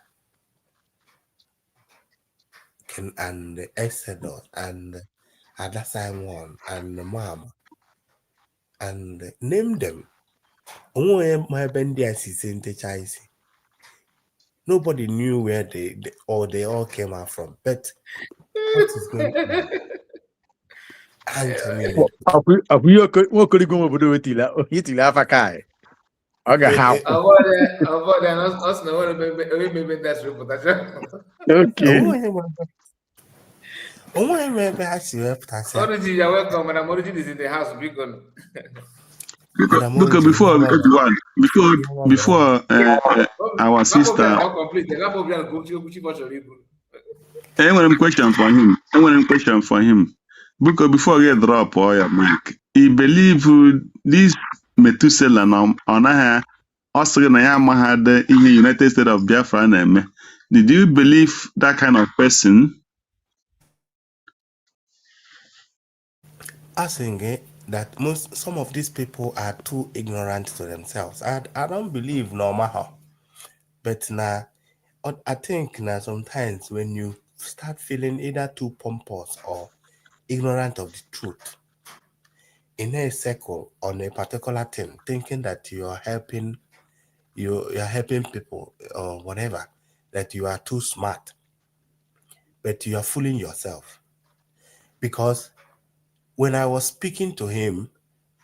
and Exodus, and Ada Simon, and Mom, and name them. Nobody knew where they all came out from. But what is going on? I'm telling you. Okorigo Nwobodo wetili afa Kai. Ọ ga-ahapụ. Us no one maybe that's reputation. Okay. Origin, you're welcome. Madam Origin is in the house. Big on. Because before our sister, enwere m question for him. Because before we drop your mic, he believe this Methuselah na ọ naghị ọ sịrị na ya amaghị ihe United States of Biafra na-eme. Did you believe that kind of person? I think that some of these people are too ignorant to themselves. I don't believe no matter. But now, I think now sometimes when you start feeling either too pompous or ignorant of the truth in a circle on a particular thing, thinking that you're helping people or whatever, that you are too smart, but you are fooling yourself. Because when I was speaking to him,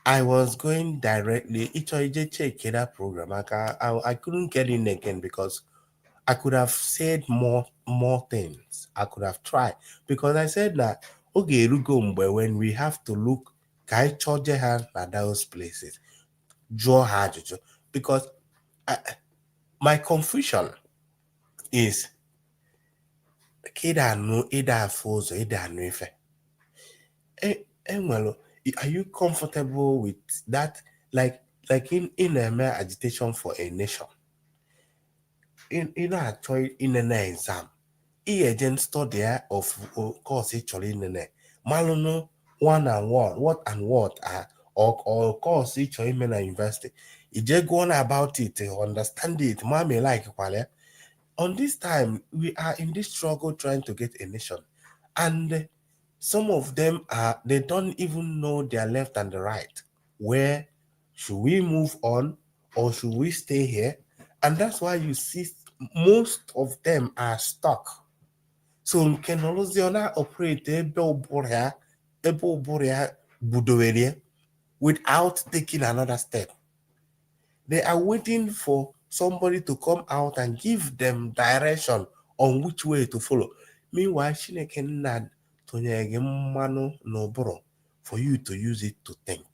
I was going directly. Check that program. I couldn't get in again because I could have said more things. I could have tried because I said that okay, when we have to look, can I charge her at those places, draw her because my confusion is are you comfortable with that? Like in a agitation for a nation. In actually in an exam, agent study of course actually in a maluno one and one, what and what are or course each in a university. You just go on about it, understand it, mommy like on this time we are in this struggle trying to get a nation, and some of them they don't even know their left and the right. Where should we move on or should we stay here? And that's why you see most of them are stuck. So can Oluziona operate without taking another step. They are waiting for somebody to come out and give them direction on which way to follow. Meanwhile, Chineke nna tonyere gị mmanụ n'ụbụrụ for you to use it to think.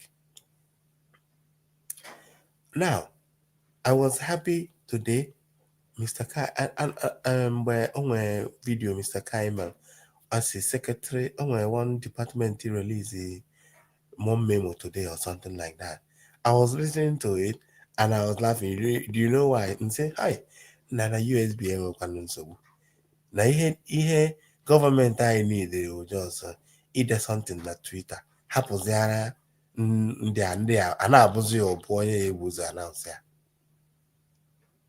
Now, I was happy today, Mr. Kai, and on my video, Mr. Kaiman, as a secretary, on my one department, he released a mom memo today or something like that. I was listening to it and I was laughing. Do you know why? And say, hi, Nana USBM nsogbu. Na ihe government I need just either something na Twitter. Hapụziara ndị a na-abụzi ọbụ onye ebuzi announce ya.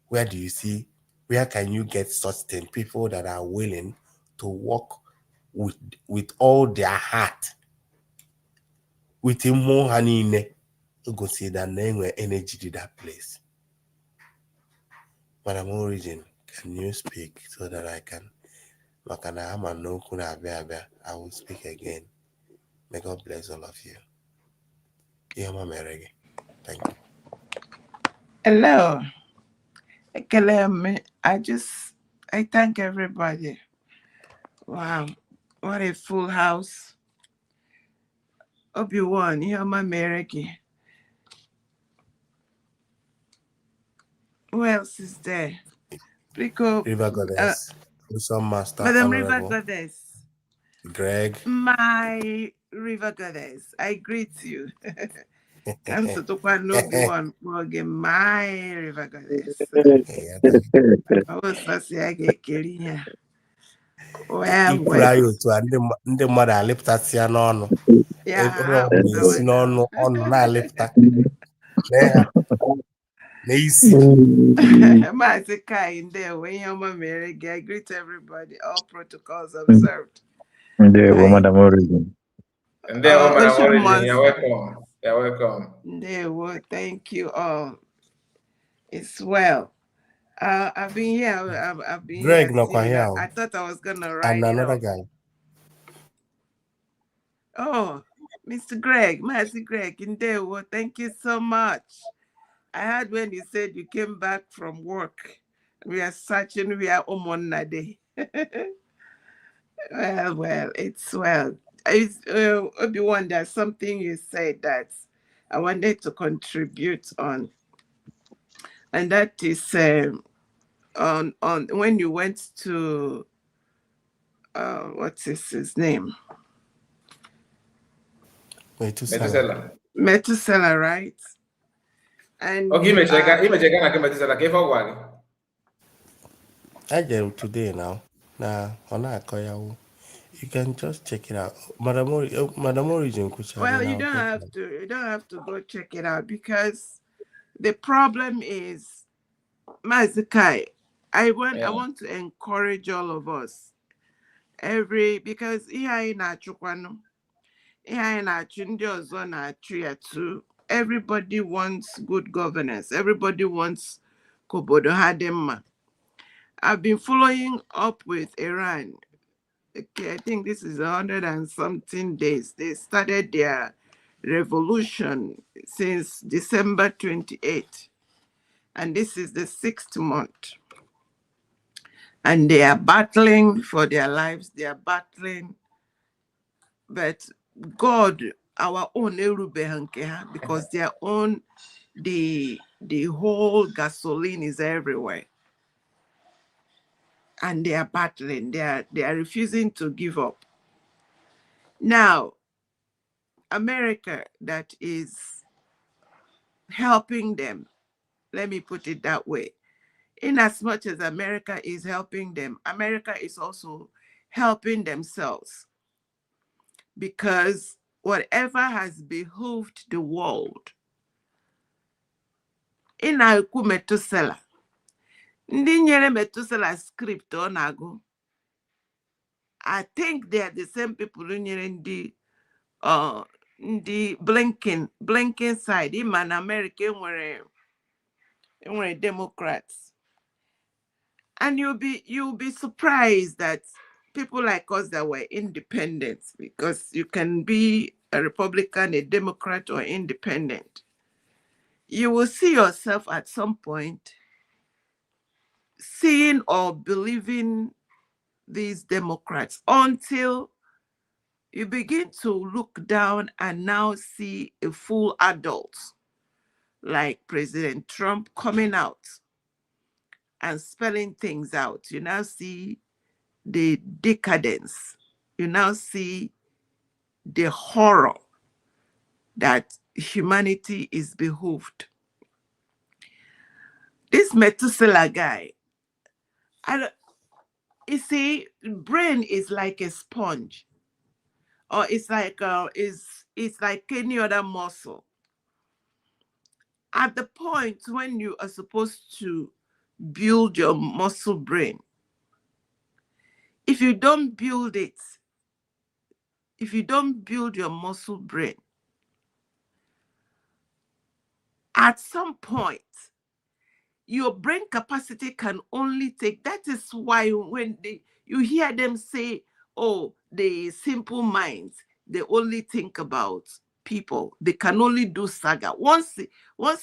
Where do you see, where can you get such things? People that are willing to work with all their heart, with more honey, go see that name where energy to that place. Madam Origin, can you speak so that I can? I will speak again. May God bless all of you. Thank you. Hello. I thank everybody. Wow. What a full house. Obi-Wan, Yoma Mereki. Who else is there? Rico. River Goddess, Wisdom Master, Madam River Honorable Goddess. Greg. My River Goddess, I greet you. Come to Kanu Obi-Wan again, my River Goddess. I was say Ikura ya otu a ndị mmadụ alịpụtasịa n'ọnụ onye ọbụla esi n'ọnụ ọnụ na-alịpụta n'isi. Mazi Kai in there when your mama I greet everybody, all protocols observed. Madam Origin. And there, Madam Origin, you're welcome. You're welcome. There, thank you all. It's well. I've been here. I've been Greg here. I thought I was gonna write and another guy. Oh, Mr. Greg, Mazi Greg, in there. Thank you so much. I heard when you said you came back from work. We are searching. We are on day. Well, it's well. It's Obi-Wan, there's something you said that I wanted to contribute on, and that is on when you went to what's his name? Methuselah, right? And okay, I get today now. You can just check it out. Madam Origin. Well, you don't have to. You don't have to go check it out because the problem is, Mazi Kai, I want to encourage all of us. Because everybody wants good governance. Everybody wants Kobodo Hadema. I've been following up with Iran. Okay, I think this is 100 and something days. They started their revolution since December 28th. And this is the 6th month. And they are battling for their lives. They are battling. But God, our own because their own, the whole gasoline is everywhere. And they are battling. They are refusing to give up. Now, America that is helping them, let me put it that way. In as much as America is helping them, America is also helping themselves. Because whatever has behooved the world, in na-ekwu Methuselah, ndị nyere Methuselah script ọ na-agụ, I think they are the same people who nyere ndị blinking side. Ịma na America enwere Democrats. And you'll be surprised that people like us that were independent, because you can be a Republican, a Democrat, or independent. You will see yourself at some point seeing or believing these Democrats until you begin to look down and now see a full adult like President Trump coming out and spelling things out. You now see the decadence. You now see the horror that humanity is behooved. This Methuselah guy, you see, brain is like a sponge, or it's like any other muscle. At the point when you are supposed to build your muscle brain, if you don't build it, if you don't build your muscle brain, At some point, your brain capacity can only take. That is why when you hear them say, oh, the simple minds, they only think about people. They can only do saga. Once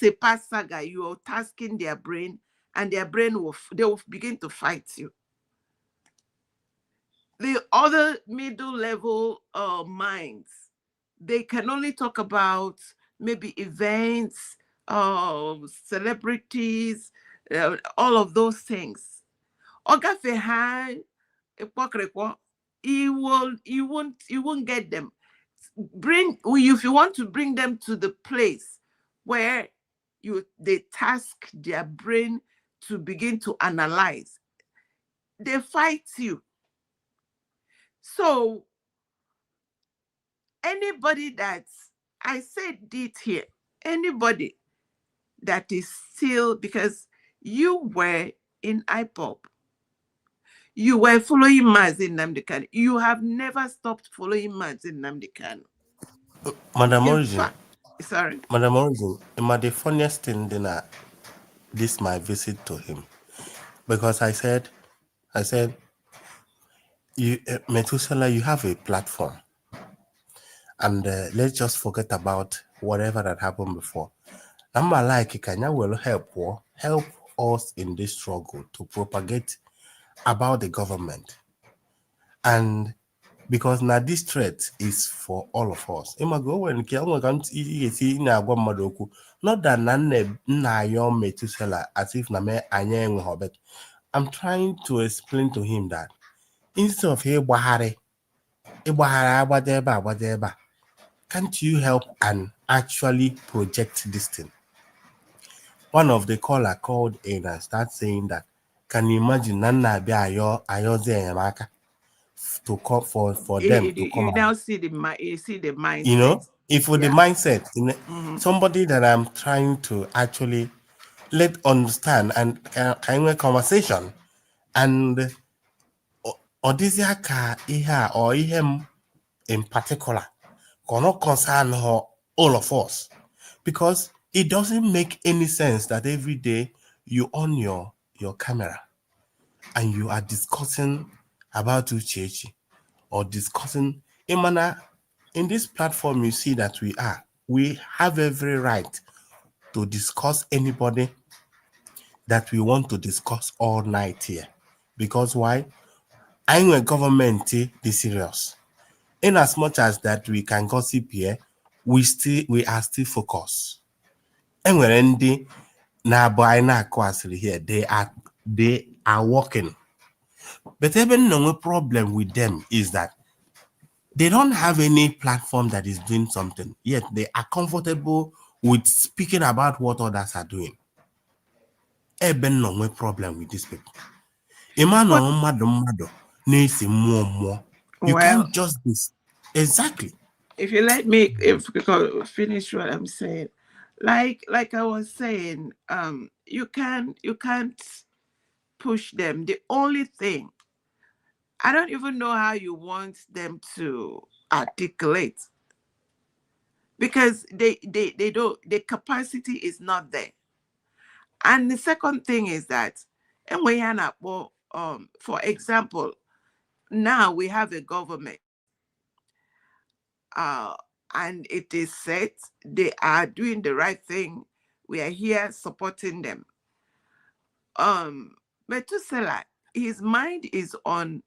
they pass saga, you are tasking their brain, and their brain they will begin to fight you. The other middle level minds, they can only talk about maybe events, celebrities, all of those things. You won't get them. If you want to bring them to the place where they task their brain to begin to analyze, they fight you. So anybody that, I said it here, anybody that is still, because you were in IPOP, you were following Mazi Nnamdi Kanu. You have never stopped following Mazi Nnamdi Kanu. Madam Origin. Sorry. Madam Origin, the funniest thing then this my visit to him. Because I said, you Methuselah, you have a platform. And let's just forget about whatever that happened before. I'm like Kenya will help us in this struggle to propagate about the government. And because now this threat is for all of us. Not that Methuselah as if I'm trying to explain to him that instead of can't you help and actually project this thing? One of the caller called in and started saying that, can you imagine Nana be to come for them to come You out? now see the mindset. You know, if with the mindset, somebody that I'm trying to actually let understand and kind of conversation, and Odisiaka Iha or him in particular cannot concern all of us, because it doesn't make any sense that every day you on your camera and you are discussing about Uchechi or discussing Imana. In this platform, you see that we have every right to discuss anybody that we want to discuss all night here. Because why? I'm a government be serious. In as much as that we can gossip here, we are still focused. And we're ending now by now here. They are working. But even no problem with them is that they don't have any platform that is doing something, yet they are comfortable with speaking about what others are doing. Even no problem with these people. Emmanuel Mado needs more. You can't just this. Exactly. If you let me finish what I'm saying, like I was saying, you can't push them. The only thing, I don't even know how you want them to articulate, because they don't, the capacity is not there. And the second thing is that, for example, now we have a government, and it is set, they are doing the right thing. We are here supporting them. Methuselah, his mind is on,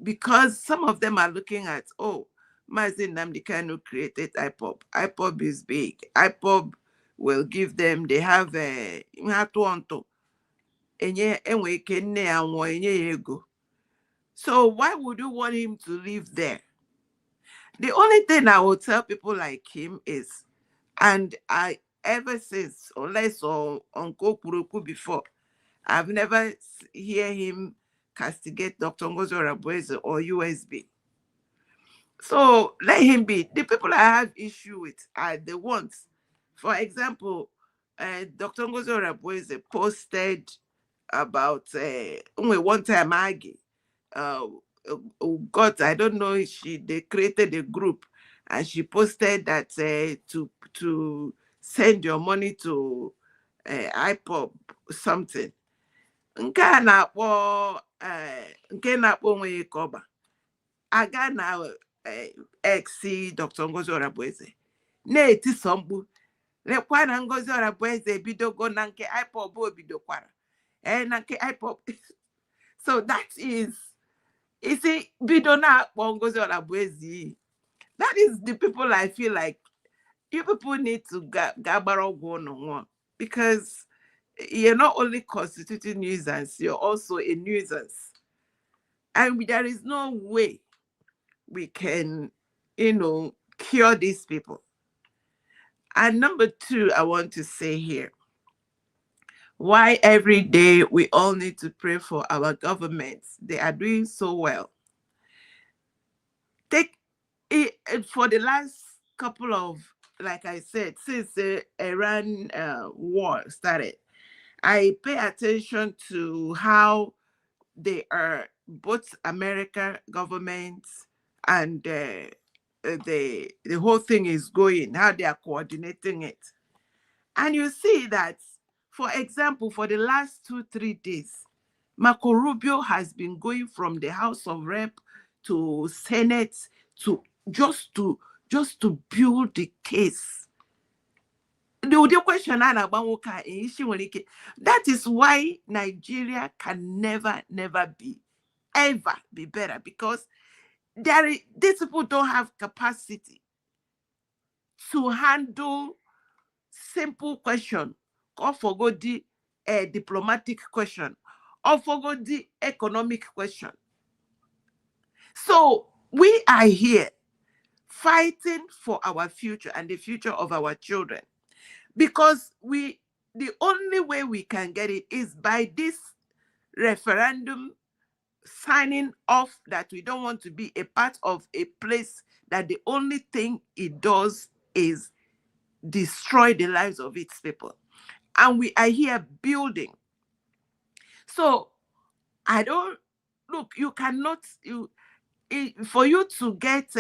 because some of them are looking at, Mazi Nnamdi Kanu created IPOB. IPOB is big. IPOB will give them, they have a so why would you want him to live there? The only thing I will tell people like him is, and I ever since, unless on Kokuruku before, I've never hear him castigate Dr. Ngozi Orabueze or USB. So let him be. The people I have issue with are the ones. For example, Dr. Ngozi Orabueze posted about one time Aggie. God, I don't know, they created a group and she posted that to send your money to IPOB something. Nke a na-akpọ nke na-akpọ onwe Koba. Aga na ex Dr. Ngozi Orabueze na-eti somgbu lekwa na Ngozi Orabueze ebidogo na nke IPOB obidokwara na nke IPOB. So that is, you see, bido na-akpọ Ngozi Orabueze. That is the people I feel like you people need to go because you're not only constituting nuisance, you're also a nuisance. And there is no way we can, cure these people. And number two, I want to say here, why every day we all need to pray for our governments. They are doing so well. Take it for the last couple of, like I said, since the Iran war started, I pay attention to how they are, both American governments and the whole thing is going, how they are coordinating it. And you see that, for example, for the last 2-3 days, Marco Rubio has been going from the House of Rep to Senate to just to build the case. The question that is why Nigeria can never be better, because these people don't have capacity to handle simple question, or forgo the diplomatic question, or forgo the economic question. So we are here fighting for our future and the future of our children, because the only way we can get it is by this referendum signing off that we don't want to be a part of a place that the only thing it does is destroy the lives of its people. And we are here building. So I don't, look, you cannot, for you to get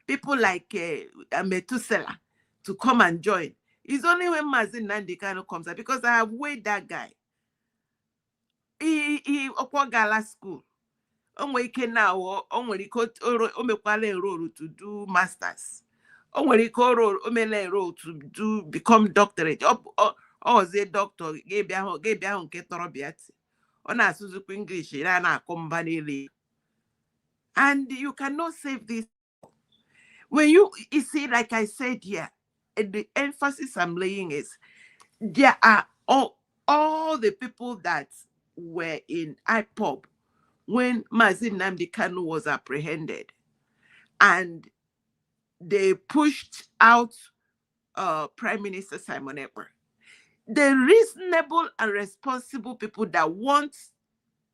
people like Methuselah to come and join, it's only when Mazi Nnamdi Kanu comes out, because I have weighed that guy. He Gala school. Now, to do masters. To do become doctorate. Or the doctor gave English and you cannot save this. When you see, like I said here, the emphasis I'm laying is there are all the people that were in IPOB when Mazi Nnamdi Kanu was apprehended, and they pushed out Prime Minister Simon Ekpa. The reasonable and responsible people that want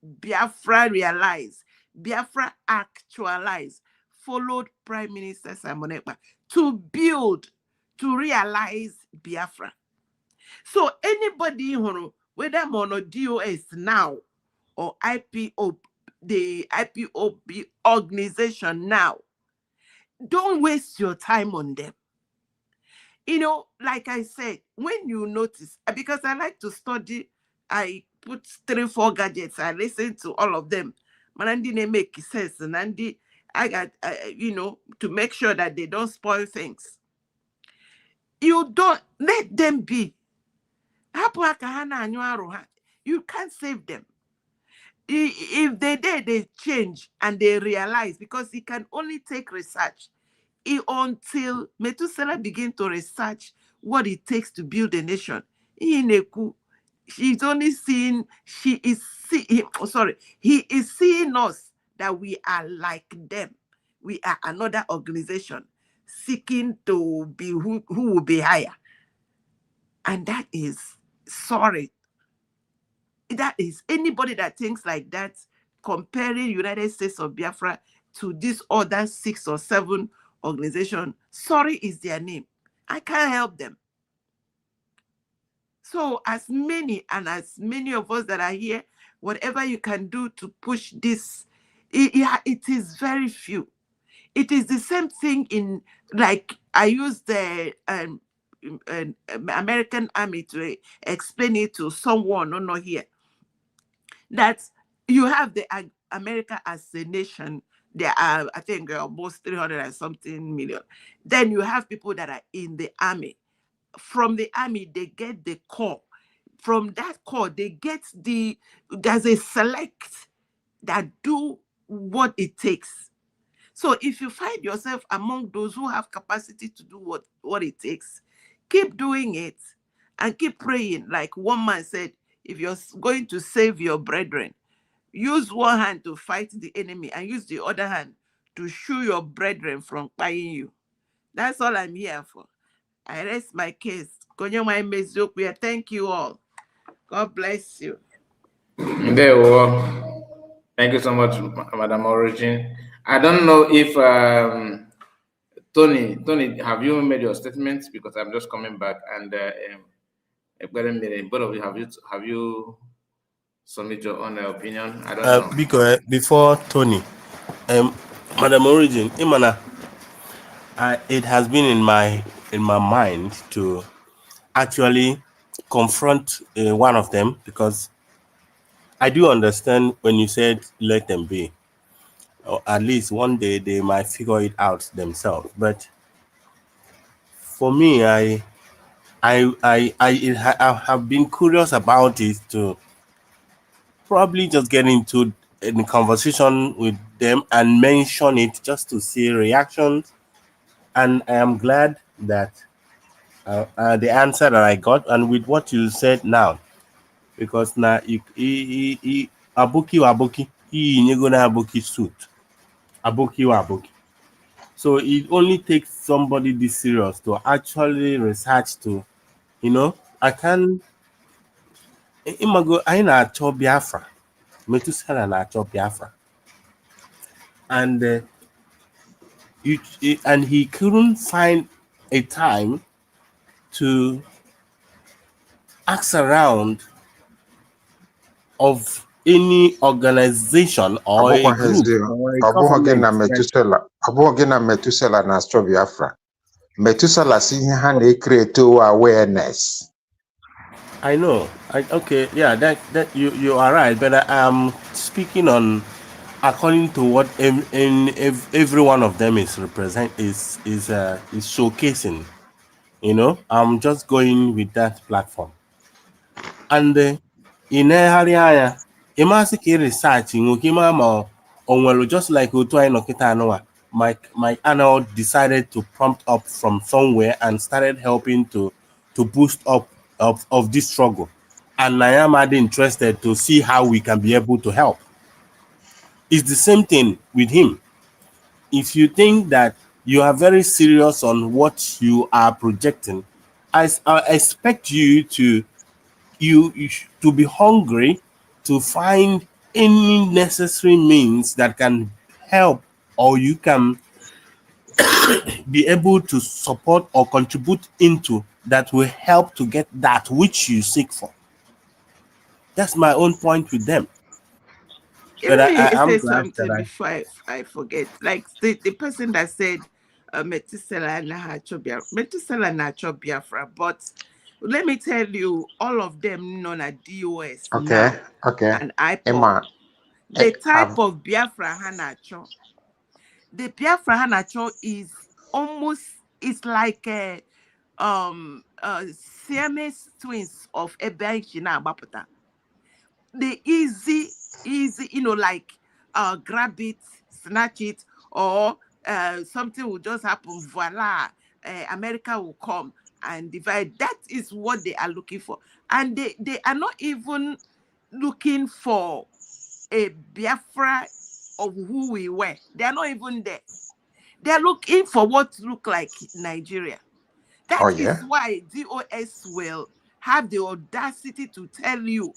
Biafra realize, Biafra actualize, followed Prime Minister Simon Ekpa to build, to realize Biafra. So anybody who, whether mono DOS now or IPO, the IPOB organization now, don't waste your time on them. Like I said, when you notice, because I like to study, I put 3-4 gadgets, I listen to all of them. Manandi they make sense, and I got, to make sure that they don't spoil things. You don't let them be. You can't save them. If they change and they realize, because it can only take research until Methuselah begin to research what it takes to build a nation. He's only seeing, he is seeing us that we are like them. We are another organization seeking to be who will be higher. And that is, sorry, that is, anybody that thinks like that, comparing United States of Biafra to these other 6 or 7 organizations, sorry is their name. I can't help them. So as many of us that are here, whatever you can do to push this, it is very few. It is the same thing in, like, I use the American army to explain it to someone or not here. That you have the America as a nation. There are, I think, almost 300 and something million. Then you have people that are in the army. From the army, they get the core. From that core, they get there's a select that do what it takes. So if you find yourself among those who have capacity to do what it takes, keep doing it and keep praying. Like one man said, if you're going to save your brethren, use one hand to fight the enemy and use the other hand to shoo your brethren from buying you. That's all I'm here for. I rest my case. Thank you all. God bless you. There we go. Thank you so much, Madam Origin. I don't know if Tony, have you made your statements? Because I'm just coming back and both of you have you submit your own opinion? I don't know. Because before Tony, Madam Origin, Imana, it has been in my mind to actually confront one of them, because I do understand when you said let them be, or at least one day they might figure it out themselves. But for me, I have been curious about it to probably just get into a conversation with them and mention it just to see reactions. And I am glad that the answer that I got, and with what you said now, because now abuki nyegona abuki suit, abuki. So it only takes somebody this serious to actually research to, I can imago I na-achọ Biafra, Metusela na-achọ Biafra, and and he couldn't find a time to ask around of any organization or a group or a government. Ọ bụghị gị na Metusela na-achọ Biafra. Metusela si ihe ha na-ekrete awareness. I know. Okay, yeah, that you are right, but I am speaking on according to what every one of them is showcasing. I'm just going with that platform. And in area, imasi research just like my annual decided to prompt up from somewhere and started helping to boost up of this struggle. And I am interested to see how we can be able to help. It's the same thing with him. If you think that you are very serious on what you are projecting, I expect you to be hungry to find any necessary means that can help, or you can be able to support or contribute into that will help to get that which you seek for. That's my own point with them. But let me say something before I forget. Like the person that said Metusela na Biafra, but let me tell you, all of them known as DOS now and IPOD. The type of Biafra Hanacho. The Biafra Hanacho is almost, it's like a Siamese twins of Ebenchina Baputa. The easy, like grab it, snatch it, or something will just happen, voila, America will come and divide. That is what they are looking for. And they are not even looking for a Biafra of who we were. They are not even there. They are looking for what look like Nigeria. That is why DOS will have the audacity to tell you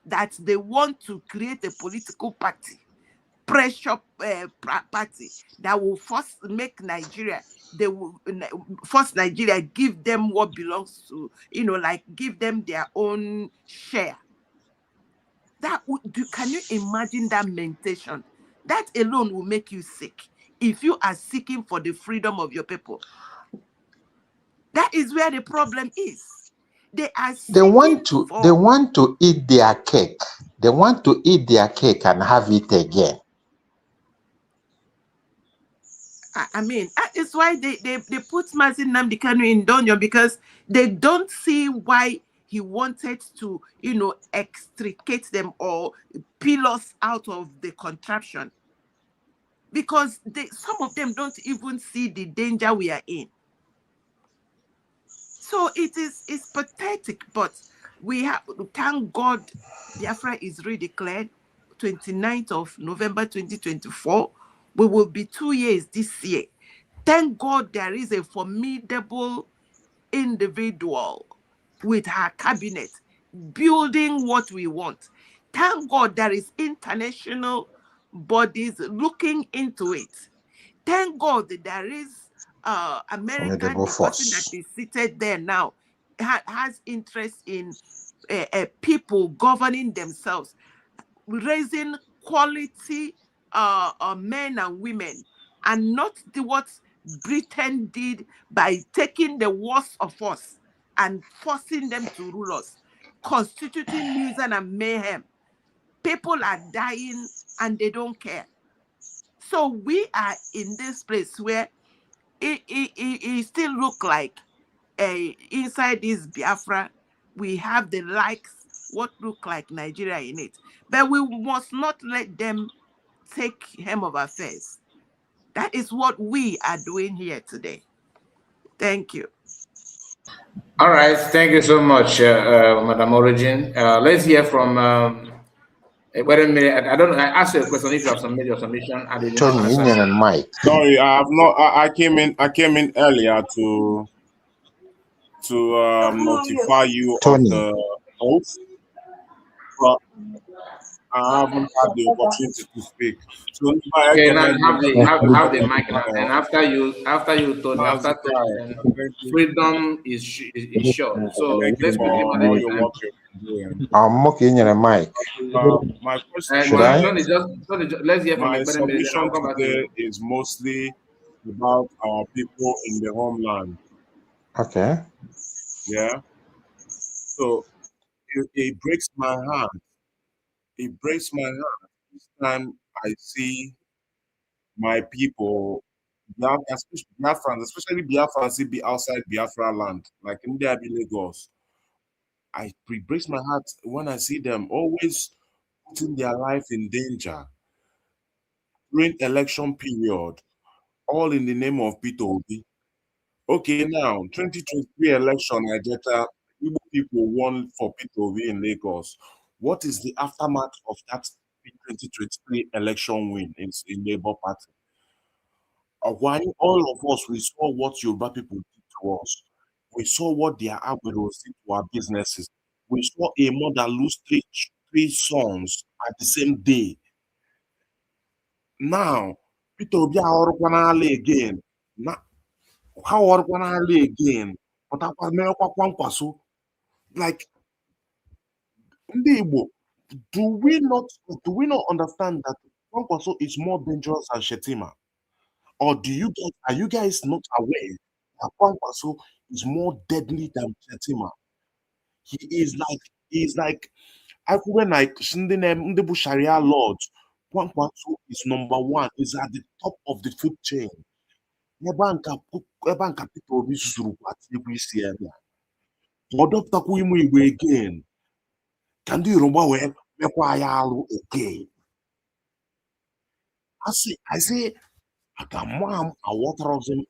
that they want to create a political party, pressure party that will first make Nigeria, they will force Nigeria, give them what belongs to, like give them their own share. Can you imagine that mentation? That alone will make you sick if you are seeking for the freedom of your people. That is where the problem is. They are They want seeking to eat their cake. They want to eat their cake and have it again. I mean, that is why they put Mazi Nnamdi Kanu in dungeon, because they don't see why he wanted to, extricate them or peel us out of the contraption. Because some of them don't even see the danger we are in. So it's pathetic, but we have, thank God, Biafra is redeclared 29th of November 2024. We will be 2 years this year. Thank God there is a formidable individual with her cabinet building what we want. Thank God there is international bodies looking into it. Thank God that there is American, the person that is seated there now, has interest in people governing themselves, raising quality men and women, and not what Britain did by taking the worst of us and forcing them to rule us, constituting nuisance and mayhem. People are dying and they don't care. So we are in this place where it still look like inside this Biafra, we have the likes, what look like Nigeria in it. But we must not let them take hem of affairs. That is what we are doing here today. Thank you. All right, thank you so much, Madam Origin. Let's hear from. Wait a minute. I don't. I asked you a question. If you have submitted your submission, and they did not Tony, answer. Union and Mike. Sorry, I have not. I came in. I came in earlier to notify you of Tony. the oath, but I haven't had the opportunity to speak. So Okay, now have the mic now. Then after you, Tony, after Tony, then freedom is short. So let's quickly manage the time. I'm mocking you, Mike. My question, Should I? Tony, let's hear from my you. Then I'll submission come back to today you. is mostly about our people in the homeland. Okay. Yeah. So it breaks my heart. It breaks my heart each time I see my people, Biafrans, especially Biafrans, be outside Biafra land, like in the Lagos. It breaks my heart when I see them always putting their life in danger during election period, all in the name of Peter Obi. Okay, now 2023 election, Igbo people won for Peter Obi in Lagos. What is the aftermath of that 2023 election win in Labour Party? Why all of us, we saw what Yoruba people did to us. We saw what their Agberos did to our businesses. We saw a mother lose three sons at the same day. Now, Peter Obi ahụrụkwanala again. Ha ahụrụkwanala again. Pụtakwa merekwa nkwaso. Like, ndị Igbo, do we not understand that Kwankwaso is more dangerous than Shetima? Or are you guys not aware that Kwankwaso is more deadly than Shetima? He is like when like ndị Sharia lords, Kwankwaso is number one, is at the top of the food chain. Ebe nka Peter Obi zuru kwatiekwu isi ya ya. Ọ dọpụtakwa ịmụ Igbo again. Ka ndị Yoruba wee mekwa ya alụ again. I say, Mom, I water of him,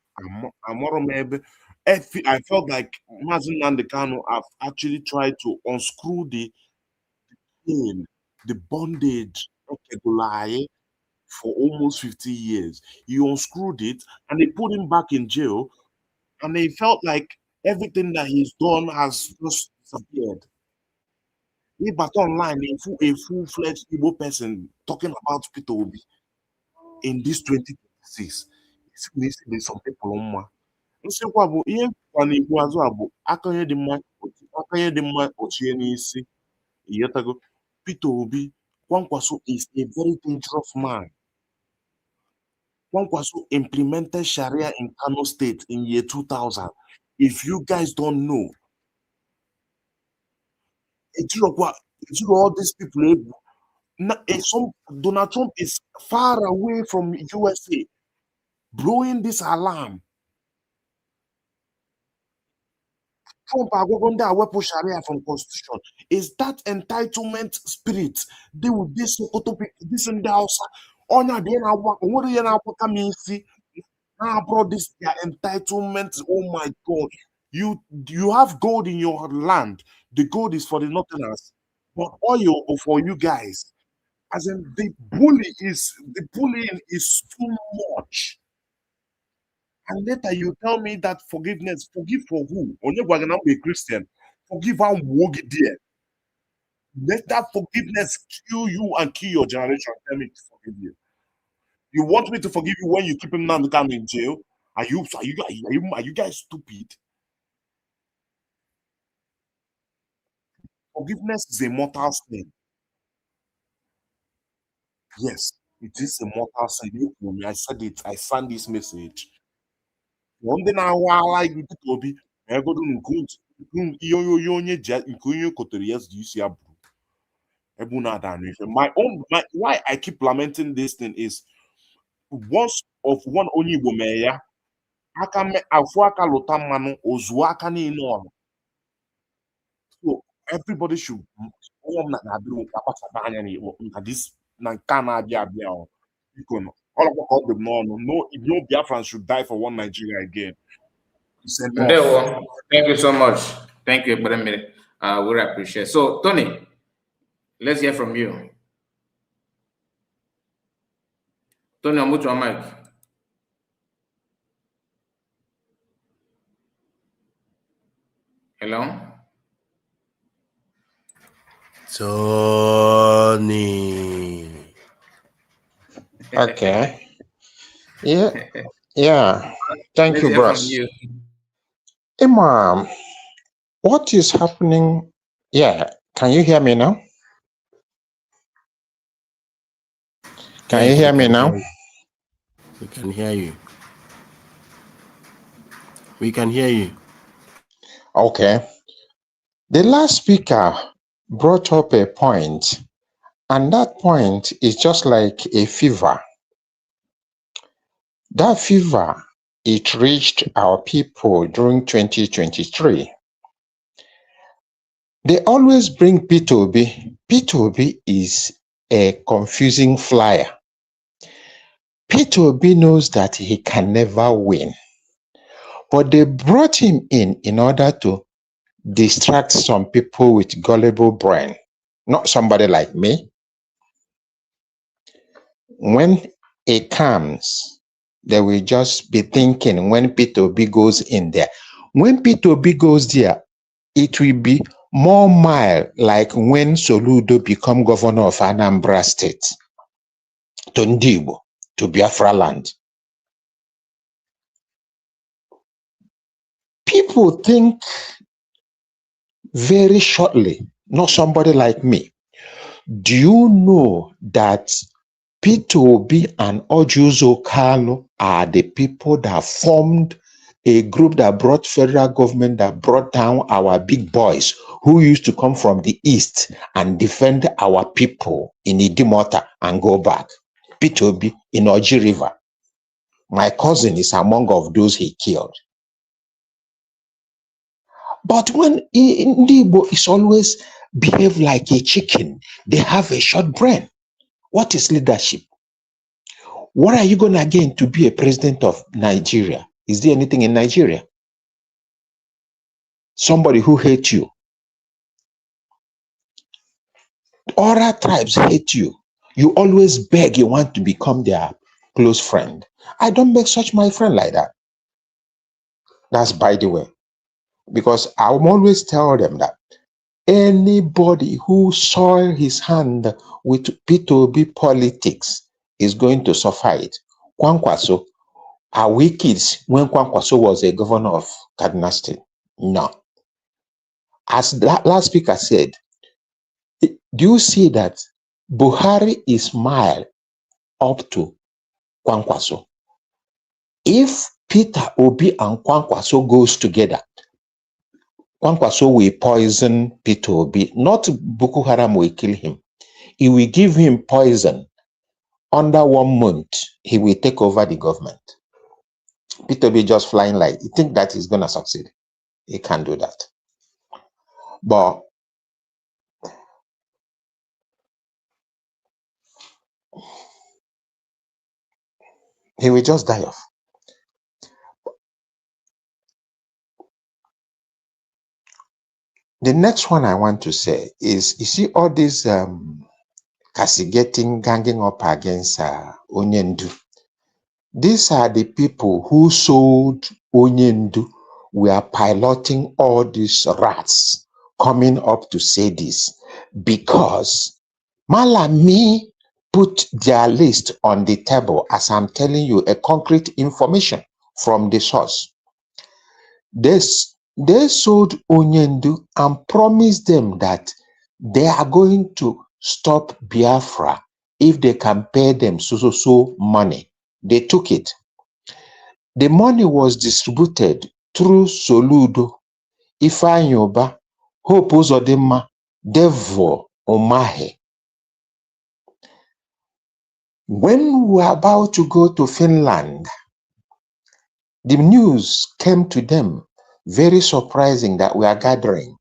I felt like Mazi Nnamdi Kanu have actually tried to unscrew the pain, the bondage of Egulaye for almost 50 years. He unscrewed it and they put him back in jail, and they felt like everything that he's done has just disappeared. He back online a full-fledged Igbo person talking about Peter Obi in this 2026. There's some people on my nsikwa bụ ihe nkwa na-ekwu azụ a bụ akanye dị mma ochie n'isi. Iyetago Peter Obi, Kwankwaso is a very dangerous man. Kwankwaso implemented Sharia in Kano State in year 2000. if you guys don't know, all these people, Donald Trump is far away from USA, blowing this alarm. Trump agwagwanda weapon Sharia from Constitution. Is that entitlement spirit? They will be so this in the house. Onya de na wa what you na what come see now bro this their entitlement. Oh my god. You have gold in your land. The gold is for the northerners, but oil for you guys. As in the bullying is too much. And later you tell me that forgiveness, forgive for who? Onye gwa gị na m bụ a Christian. Forgive how wogi dear. Let that forgiveness kill you and kill your generation. Tell me to forgive you. You want me to forgive you when you keep him now in jail? Are you guys stupid? Forgiveness is a mortal sin. Yes, it is a mortal sin. I said it. I sent this message. One day now, I like it to be. I go to why I keep lamenting this thing is once of one only woman, yeah, aka me afọ aka lụta mmanụ ozuo aka niile ọrụ. So everybody should onye ọbụla na-abịa akpachapụ anya na this na nke a na-abịa abịa ọ biko nọ ọlọkwa ka ọ dị m n'ọnụ no Biafran should die for one Nigeria again. Thank you so much. Thank you, Ekperemere. We appreciate. So Tony, let's hear from you. Tony, unmute your mic. Hello? Tony. Okay. Yeah. Thank you, bros. Imam, what is happening? Yeah. Can you hear me now? Can you hear me now? We can hear you. We can hear you. Okay. The last speaker brought up a point, and that point is just like a fever. That fever, it reached our people during 2023. They always bring P2B. P2B is a confusing flyer. P2B knows that he can never win, but they brought him in order to distract some people with gullible brain, not somebody like me. When it comes, they will just be thinking when P2B goes in there. When P2B goes there, it will be more mild, like when Soludo become governor of Anambra State, to Ndibo, to Biafra land. People think very shortly, not somebody like me. Do you know that P2B and Ojuzo Kanu are the people that formed a group that brought federal government, that brought down our big boys who used to come from the east and defend our people in Idimota and go back? P2B in Oji River. My cousin is among of those he killed. But when Ndibo is always behave like a chicken, they have a short brain. What is leadership? What are you going to gain to be a president of Nigeria? Is there anything in Nigeria? Somebody who hates you. Other tribes hate you. You always beg you want to become their close friend. I don't make such my friend like that. That's by the way. Because I'm always tell them that anybody who soil his hand with P2B politics is going to suffer it. Kwankwaso, are we kids when Kwankwaso was a governor of Kaduna State? No. As that last speaker said, do you see that Buhari is mild up to Kwankwaso? If Peter Obi and Kwankwaso goes together. Kwankwaso will poison Peter Obi. Not Boko Haram will kill him. He will give him poison. Under 1 month, he will take over the government. Peter Obi just flying like, you think that he's going to succeed? He can't do that. But he will just die off. The next one I want to say is, you see all this castigating, ganging up against Onyendu. These are the people who sold Onyendu. We are piloting all these rats coming up to say this because Malami put their list on the table as I'm telling you a concrete information from the source. They sold Onyendu and promised them that they are going to stop Biafra if they can pay them so money. They took it. The money was distributed through Soludo, Ifeanyoba, Hope Uzodimma, Devil Omahe. When we were about to go to Finland, the news came to them, very surprising that we are gathering,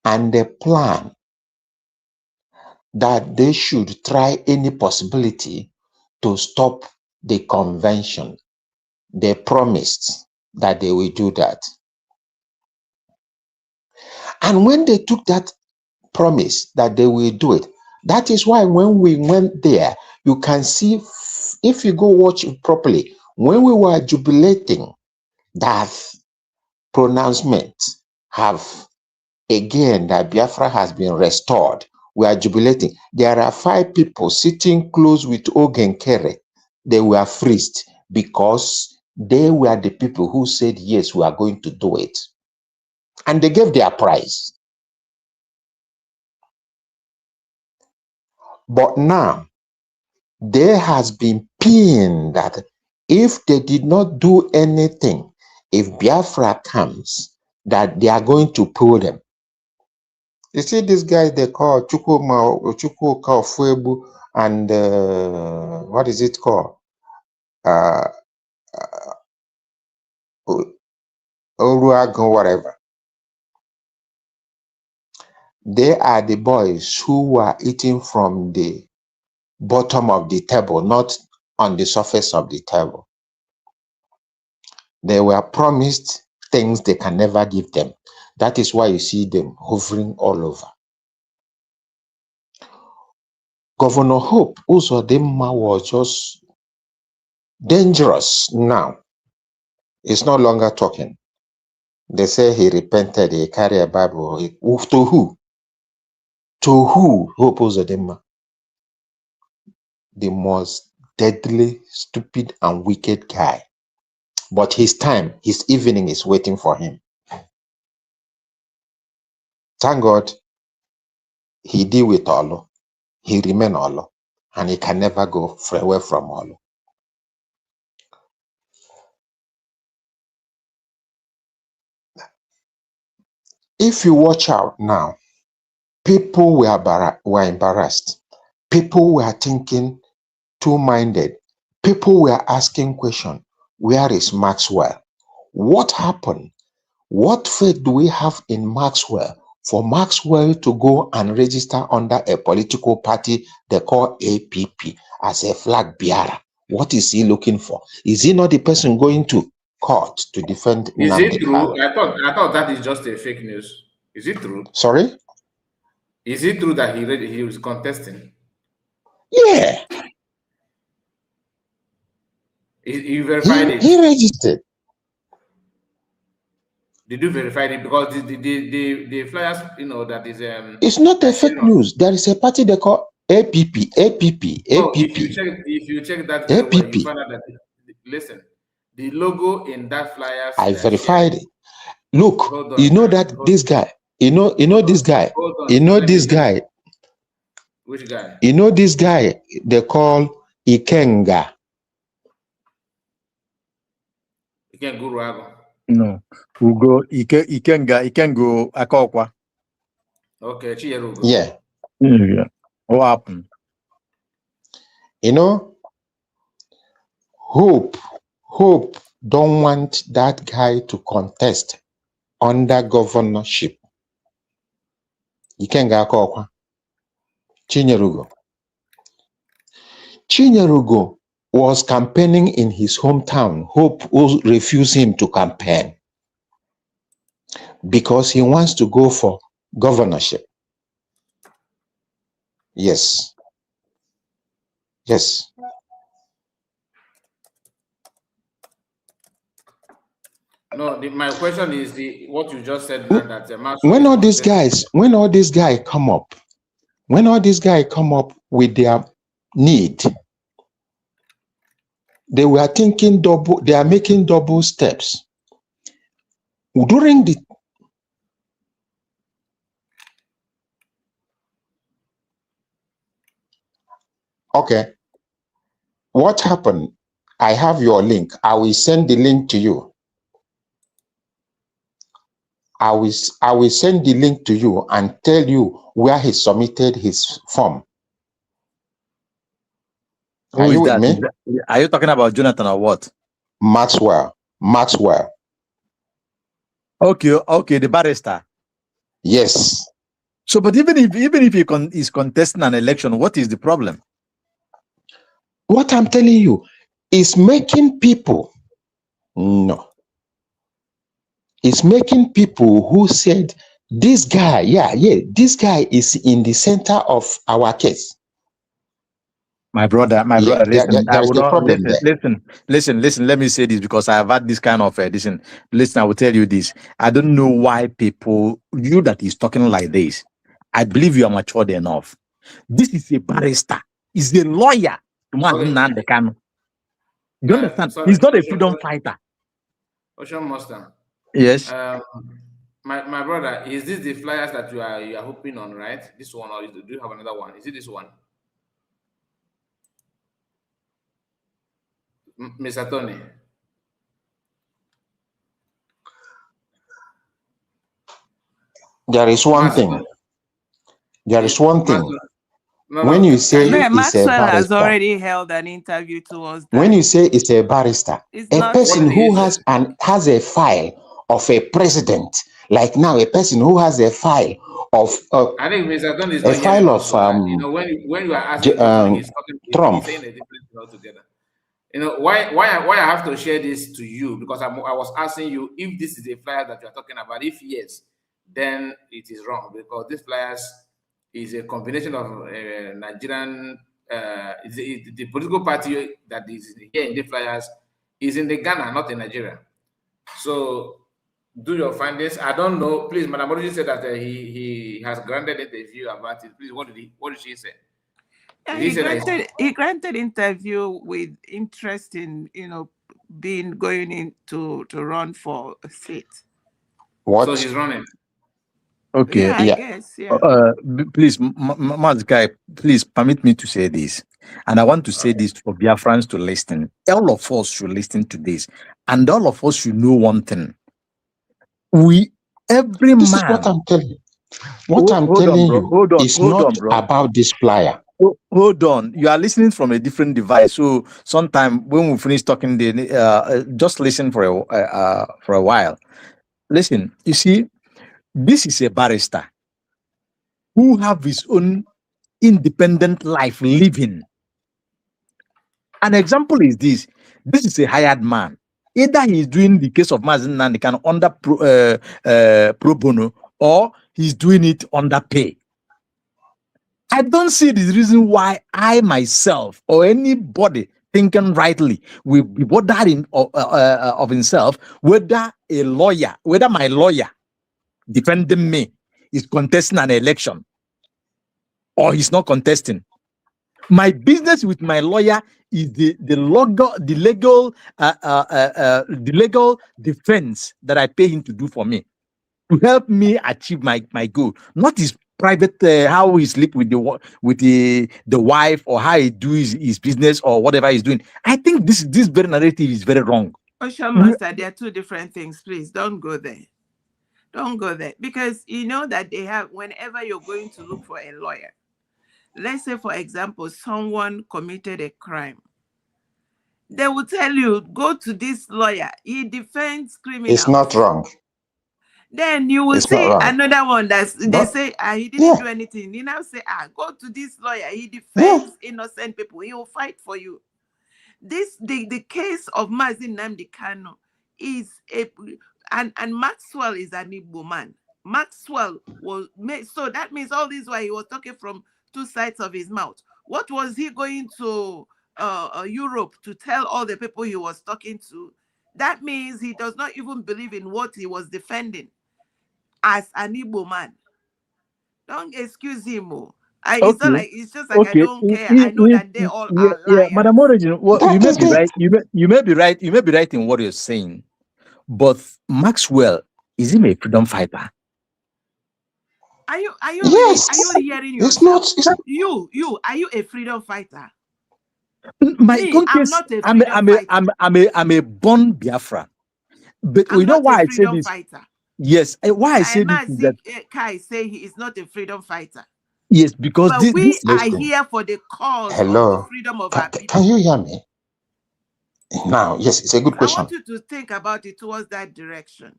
and they plan that they should try any possibility to stop the convention. They promised that they will do that. And when they took that promise that they will do it, that is why when we went there, you can see, if you go watch it properly, when we were jubilating that pronouncement have again that Biafra has been restored, we are jubilating. There are 5 people sitting close with Ogenkere. They were freezed because they were the people who said, yes, we are going to do it. And they gave their prize. But now, there has been pinned that if they did not do anything, if Biafra comes, that they are going to pull them. You see this guy they call Chukwuka Fuebu and what is it called? Oruago, whatever. They are the boys who were eating from the bottom of the table, not on the surface of the table. They were promised things they can never give them. That is why you see them hovering all over. Governor Hope Uzodimma was just dangerous now. He's no longer talking. They say he repented, he carried a Bible. To who? To who? Hope Uzodimma. The most deadly, stupid, and wicked guy. But his time, his evening is waiting for him. Thank God he deal with Olo. He remain Olo. And he can never go away from Olo. If you watch out now, people were embarrassed. People were thinking two-minded. People were asking questions. Where is Maxwell? What happened? What faith do we have in Maxwell for Maxwell to go and register under a political party they call APP as a flag bearer? What is he looking for? Is he not the person going to court to defend Is Nnamudi it true? Kanu? I thought that is just a fake news. Is it true? Sorry? Is it true that he was contesting? Yeah. You verified it. He registered. Did you verify it? Because the flyers, you know, that is It's not a fake news. There is a party they call APP. Oh, if you check that very well, you APP. find out that listen, the logo in that flyers. I verified it. Look, Hold on, you know that this guy, you know this guy, you know this guy. Which guy? You know this guy they call Ikenga. can't go Ruago. No. Ugo, he can go Akokwa. Okay, Chiyerugo. Yeah. Yeah. What happened? You know, Hope don't want that guy to contest under governorship. You can't go Akokwa. Chinyerugo was campaigning in his hometown. Hope refused him to campaign because he wants to go for governorship. Yes. Yes. No, my question is what you just said now that When all these guys come up with their need, they were thinking double, they are making double steps. During the okay, what happened? I have your link. I will send the link to you. I will send the link to you and tell you where he submitted his form. Who is that? Me? Are you talking about Jonathan or what? Maxwell. Okay, the barrister. Yes. So, but even if he is contesting an election, what is the problem? What I'm telling you is making people It's making people who said this guy, this guy is in the center of our case. My brother, listen, there is a problem listen, let me say this because I have had this kind of listen, I will tell you this. I don't know why you that is talking like this, I believe you are matured enough. This is a barrister, he's a lawyer to Nnamdi Kanu. You understand? He's not a freedom fighter. Ocean Master. Yes. My brother, is this the flyers that you are hoping on, right? This one, or do you have another one? Is it this one? Mr. Tony. There is one thing. When you say it's Maxwell a barrister, has already held an interview towards that. when you say it's a barrister, a person who has a file of a president, like now a person who has a file of I think Mr. Tony is a not file of when you are asking he's Trump. He's saying a different thing altogether. Why I have to share this to you, because I was asking you if this is a flyer that you are talking about. If yes, then it is wrong, because this flyers is a combination of Nigerian the political party that is here in the flyers is in the Ghana, not in Nigeria. So do your findings. I don't know. Please, Madam Mazi said that he has granted interview about it. Please, what did she say? Yeah, he granted interview with interest in going in to run for a seat. What? So he's running. Okay. Yeah, I guess. Yeah. Please, Mazi, please permit me to say this, and I want to say this for Biafrans to listen. All of us should listen to this, and all of us should know one thing. This is what I'm telling you. What I'm telling you is not about this flyer. Hold on, you are listening from a different device. So sometime when we finish talking, just listen for a while. Listen, you see, this is a barrister who have his own independent life living. An example is this: this is a hired man. Either he's doing the case of Mazi Nnamdi Kanu under pro bono, or he's doing it under pay. I don't see the reason why I myself or anybody thinking rightly will be bothered of himself whether my lawyer defending me is contesting an election or he's not contesting. My business with my lawyer is the legal defense that I pay him to do for me, to help me achieve my goal, not his private how he sleep with the wife, or how he do his business, or whatever he's doing. I think this very narrative is very wrong. Ocean Master, there are two different things. Please don't go there. Don't go there. Because you know that they have, whenever you're going to look for a lawyer, let's say, for example, someone committed a crime. They will tell you, go to this lawyer. He defends criminals. It's not wrong. Then you will It's not see wrong. another one they say, he didn't do anything. You now say, go to this lawyer. He defends innocent people. He will fight for you. The case of Mazi Nnamudi Kanu is and Maxwell is an Igbo man. Maxwell was made, so that means all this while he was talking from two sides of his mouth. What was he going to Europe to tell all the people he was talking to? That means he does not even believe in what he was defending as an Igbo man. Don't excuse him. It's not like, it's just like I don't care. I know that they all are liars. Madam Origin, you may be right. You may be right. You may be right in what you're saying, but Maxwell, is he a freedom fighter? Are you Yes. are you hearing It's yourself? not. You are you a freedom fighter? My Me, own I'm case, not a freedom fighter. I'm a born Biafra. But I'm you know not why a I say freedom this? fighter. Yes, why I say this is that Kai say he is not a freedom fighter. yes, because But this we are Listen. here for the cause of the Hello. freedom of our people. Can you hear me? Now, yes, it's a good I question. want you to think about it towards that direction.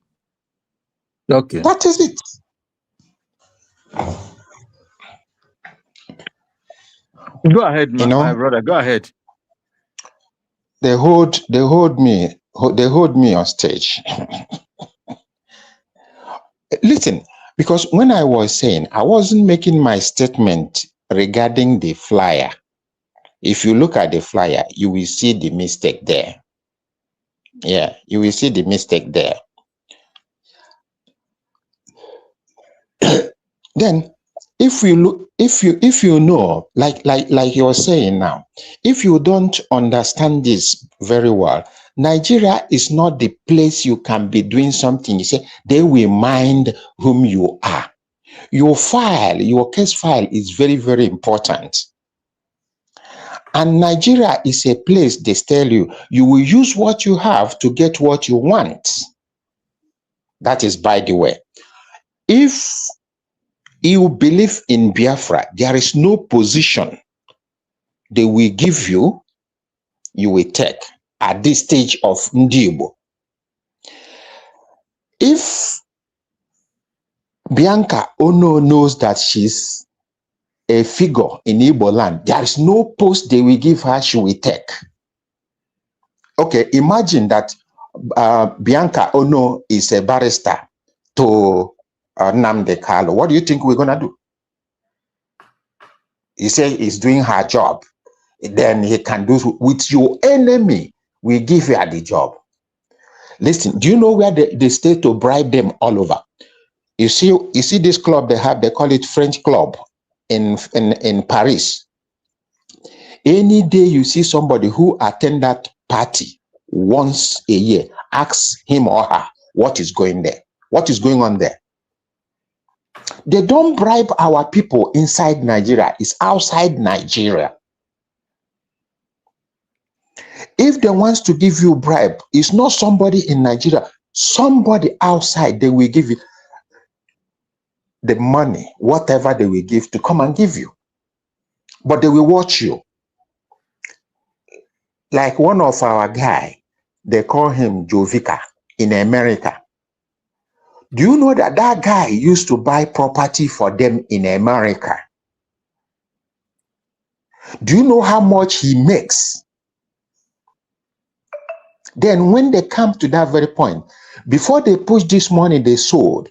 Okay. That is it. Go ahead, my brother. Go ahead. They hold me on stage. Listen, because when I was saying, I wasn't making my statement regarding the flyer. If you look at the flyer, you will see the mistake there. Yeah, you will see the mistake there. Then, if you know, like you're saying now, if you don't understand this very well, Nigeria is not the place you can be doing something. You say they will mind whom you are. Your case file is very, very important. And Nigeria is a place they tell you, you will use what you have to get what you want. That is by the way. If you believe in Biafra, there is no position they will give you, you will take at this stage of Ndibo. If Bianca Ono knows that she's a figure in Igbo land, there is no post they will give her, she will take. Okay, imagine that Bianca Ono is a barrister to Nnamdi Kanu. What do you think we're going to do? He said he's doing her job. Then he can do with your enemy. We give her the job. Listen, do you know where they stay to bribe them all over? You see this club they have, they call it French Club in Paris. Any day you see somebody who attend that party once a year, ask him or her what is going there. What is going on there? They don't bribe our people inside Nigeria. It's outside Nigeria. If they want to give you a bribe, it's not somebody in Nigeria, somebody outside, they will give you the money, whatever they will give to come and give you. But they will watch you. Like one of our guy, they call him Jovica in America. Do you know that that guy used to buy property for them in America? Do you know how much he makes? Then when they come to that very point, before they push this money they sold,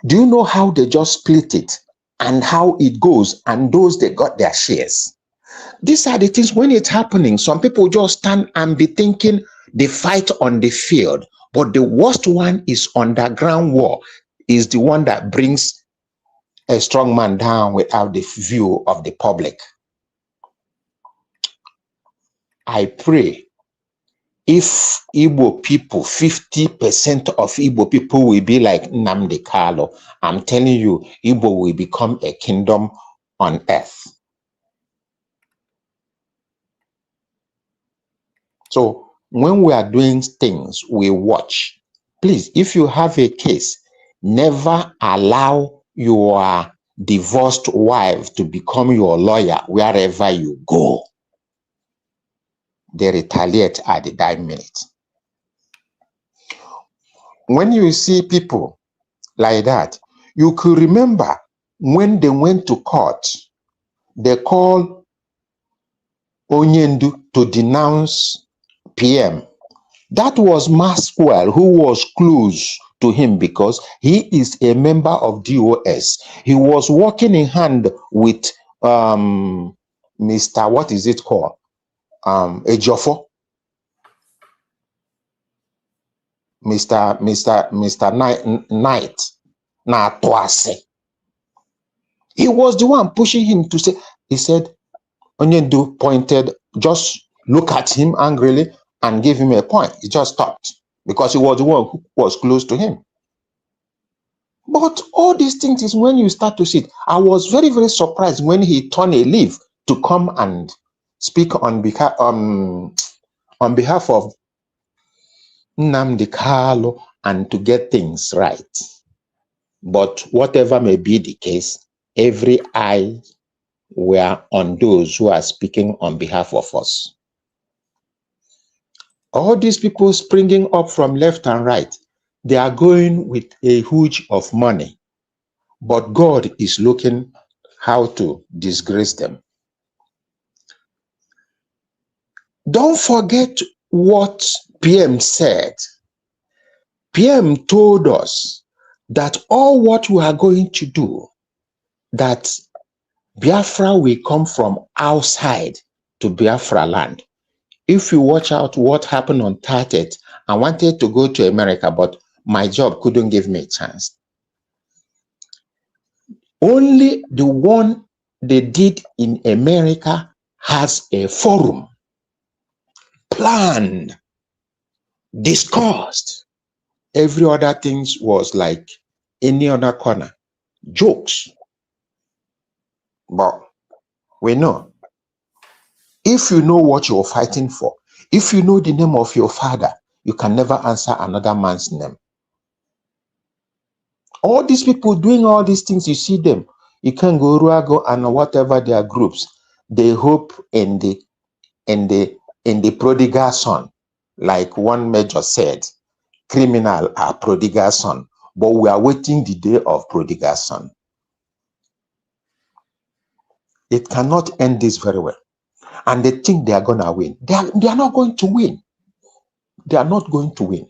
do you know how they just split it and how it goes and those they got their shares? These are the things when it's happening. Some people just stand and be thinking they fight on the field, but the worst one is underground war, is the one that brings a strong man down without the view of the public. I pray if Igbo people, 50% of Igbo people will be like Nnamdi Kanu, I'm telling you, Igbo will become a kingdom on earth. So when we are doing things, we watch. Please, if you have a case, never allow your divorced wife to become your lawyer wherever you go. They retaliate at the dying minute. When you see people like that, you could remember when they went to court, they called Onyendu to denounce PM. That was Maxwell, who was close to him because he is a member of DOS. He was working in hand with Mr. What is it called? Ejiofor. Mr. Knight. Na Twase. He was the one pushing him to say, he said, Onyendu pointed, just look at him angrily and give him a point. He just stopped because he was the one who was close to him. But all these things is when you start to see it. I was very, very surprised when he turned a leaf to come and speak on behalf of Nnamdi Kanu and to get things right. But whatever may be the case, every eye were on those who are speaking on behalf of us. All these people springing up from left and right, they are going with a huge of money, but God is looking how to disgrace them. Don't forget what PM said. PM told us that all what we are going to do, that Biafra will come from outside to Biafra land. If you watch out what happened on 30th, I wanted to go to America, but my job couldn't give me a chance. Only the one they did in America has a forum, planned, discussed. Every other thing was like any other corner, jokes. But we know, if you know what you're fighting for, if you know the name of your father, you can never answer another man's name. All these people doing all these things, you see them, you can go Ruago and whatever their groups, they hope in the prodigal son, like one major said, criminal are prodigal son, but we are waiting the day of prodigal son. It cannot end this very well. And they think they are going to win. They are not going to win. They are not going to win.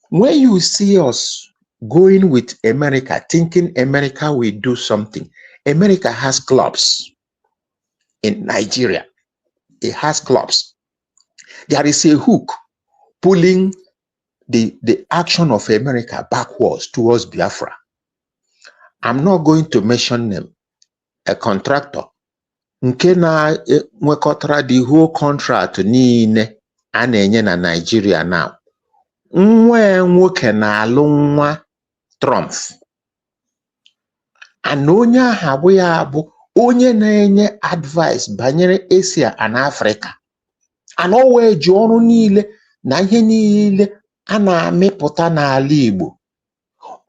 When you see us going with America, thinking America will do something, America has clubs in Nigeria. It has clubs. There is a hook pulling the action of America backwards towards Biafra. I'm not going to mention them. A contractor nke na nwekọtara the whole contract niile a na-enye na Nigeria now. Nwa nwoke na-alụ nwa Trump. And onye ahụ ya bụ onye na-enye advice banyere Asia and Africa. And always ji ọrụ niile na ihe niile a na-amịpụta n'ala Igbo.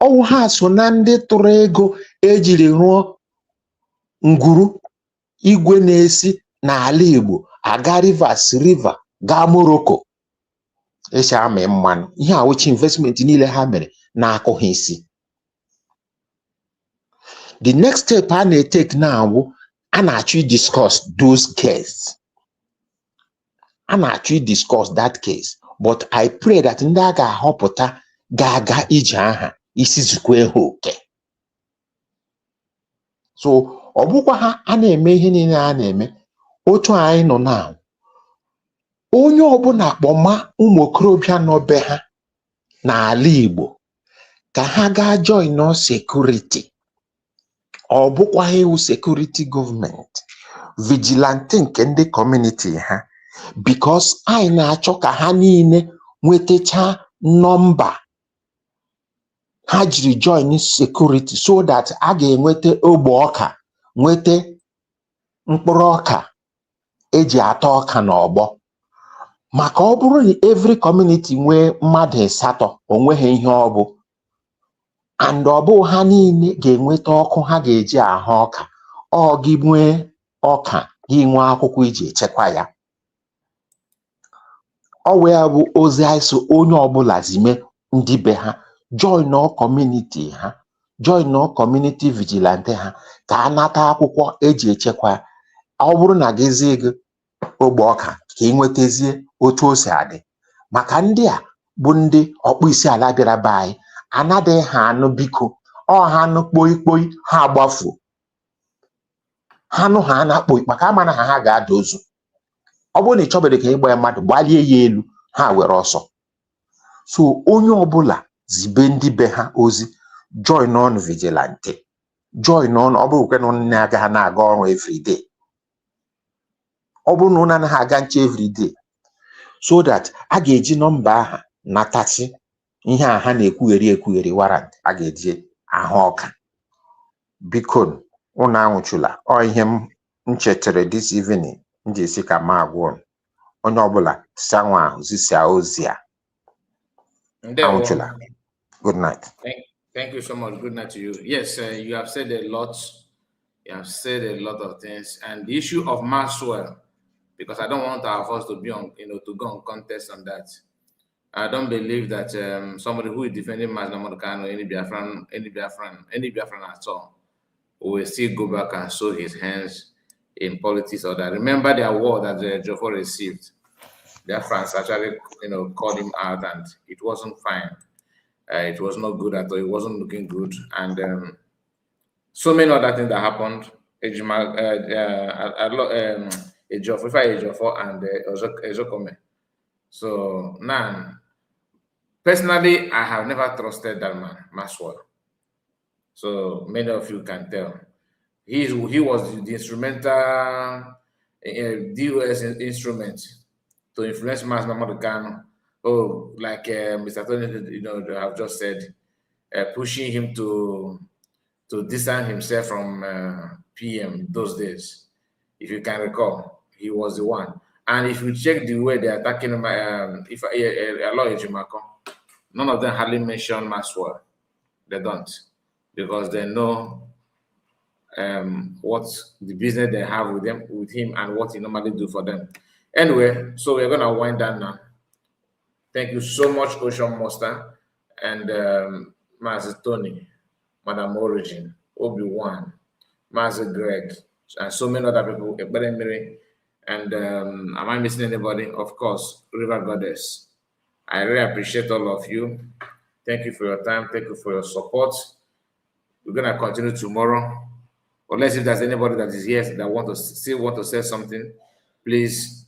Ọwụ ha so na ndị tụrụ ego ejiri rụọ ngwuru igwe na-esi n'ala Igbo aga Rivers River gaa Morocco. Esi amị mmanụ. Ihe a which investment niile ha mere na-akụghị isi. The next step I may take now, and actually discuss those cases. And actually discuss that case. But I pray that Ndaga Hopota Gaga Ijaha isizukwe hoke. So ọbụkwa ha a na-eme ihe niile a na-eme otu anyị nọ now. Onye ọbụla kpọma ụmụ okorobịa nọ be ha n'ala Igbo ka ha gaa join no security. Ọbụkwa iwu security government, vigilante nke ndị community ha, because anyị na-achọ ka ha niile nwetacha nọmba ha jiri join security so that a ga-enweta ogbe ọka, nweta mkpụrụ ọka eji ata ọka n'ọgbọ. maka ọ bụrụ na every community nwee mmadụ asatọ onweghị ihe ọ bụ and ọ bụ ha niile ga-enweta ọkụ ha ga-eji ahụ ọka ọ gị nwee ọka gị nwee akwụkwọ iji echekwa ya ọ wee bụ ozi anyị so onye ọbụla zime ndị be ha join community ha join community vigilante ha ka a nata akwụkwọ eji echekwa ya ọ bụrụ na gịzie gị ogbe ọka ka ị nwetazie otu o si adị maka ndị a bụ ndị ọkpụ isi ala bịara be anyị anaghị ha anụ biko ọ ha anụ kpoi kpoi ha agbafu ha nụ ha na-akpọ maka ama na ha ga-ada ozu ọ bụrụ na ị chọbere ka ịgba ya mmadụ gbalie ya elu ha were ọsọ so onye ọbụla zibe ndị be ha ozi join on vigilante join on ọ bụrụ na unu na-aga na-aga ọrụ everyday ọ bụrụ na unu anaghị aga nche everyday so that a ga-eji nọmba aha natasi ihe a ha na-ekwugheri warrant a ga-eji ahụ ọka biko unu anwụchula ọ ihe m chetara this evening m ji esi ka ma agwụ onye ọbụla sanwa ahụ zisia ozi a anwụchula. Good night. Thank you so much. Good night to you. Yes, you have said a lot. You have said a lot of things, and the issue of Maxwell, because I don't want our voice to be on, to go on contest on that. I don't believe that somebody who is defending Nnamudi Kanu, any Biafran at all, will still go back and show his hands in politics or that. Remember the award that Jofo received. Biafrans actually, called him out, and it wasn't fine. It was not good at all. It wasn't looking good, and so many other things that happened. Ejiofor and Ezokome. So now, personally, I have never trusted that man, Maxwell. So many of you can tell. He was the instrumental, DOS instrument to influence Nnamudi Kanu. Oh, like Mr. Tony, have just said, pushing him to distance himself from PM those days. If you can recall, he was the one. And if you check the way they're attacking him, none of them hardly mention Maxwell. They don't, because they know what the business they have with him, and what he normally do for them. Anyway, so we're gonna wind down now. Thank you so much, Ocean Monster, and Mazi Tony, Madam Origin, Obi-Wan, Mazi Greg, and so many other people, and am I missing anybody? Of course, River Goddess. I really appreciate all of you. Thank you for your time. Thank you for your support. We're gonna continue tomorrow. Unless if there's anybody that is here that still want to say something, please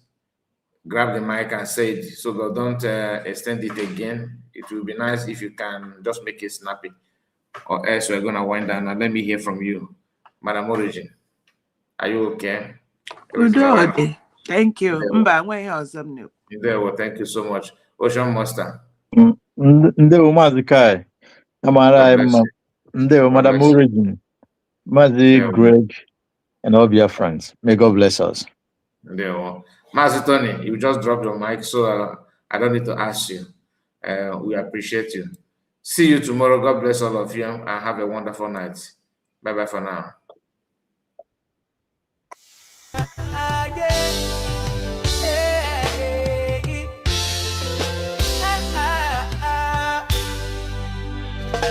grab the mic and say it, so that don't extend it again. It will be nice if you can just make it snappy, or else we're gonna wind down. And let me hear from you, Madam Origin. Are you okay? Thank you. Well, thank you so much. Ocean Monster. Ndewo Mazi Kai. Amara Ndewo Madam Origin. Mazi Greg and all your friends. May God bless us. Ndewo. Mazi Tony, you just dropped your mic, so I don't need to ask you. We appreciate you. See you tomorrow. God bless all of you, and have a wonderful night. Bye-bye for now.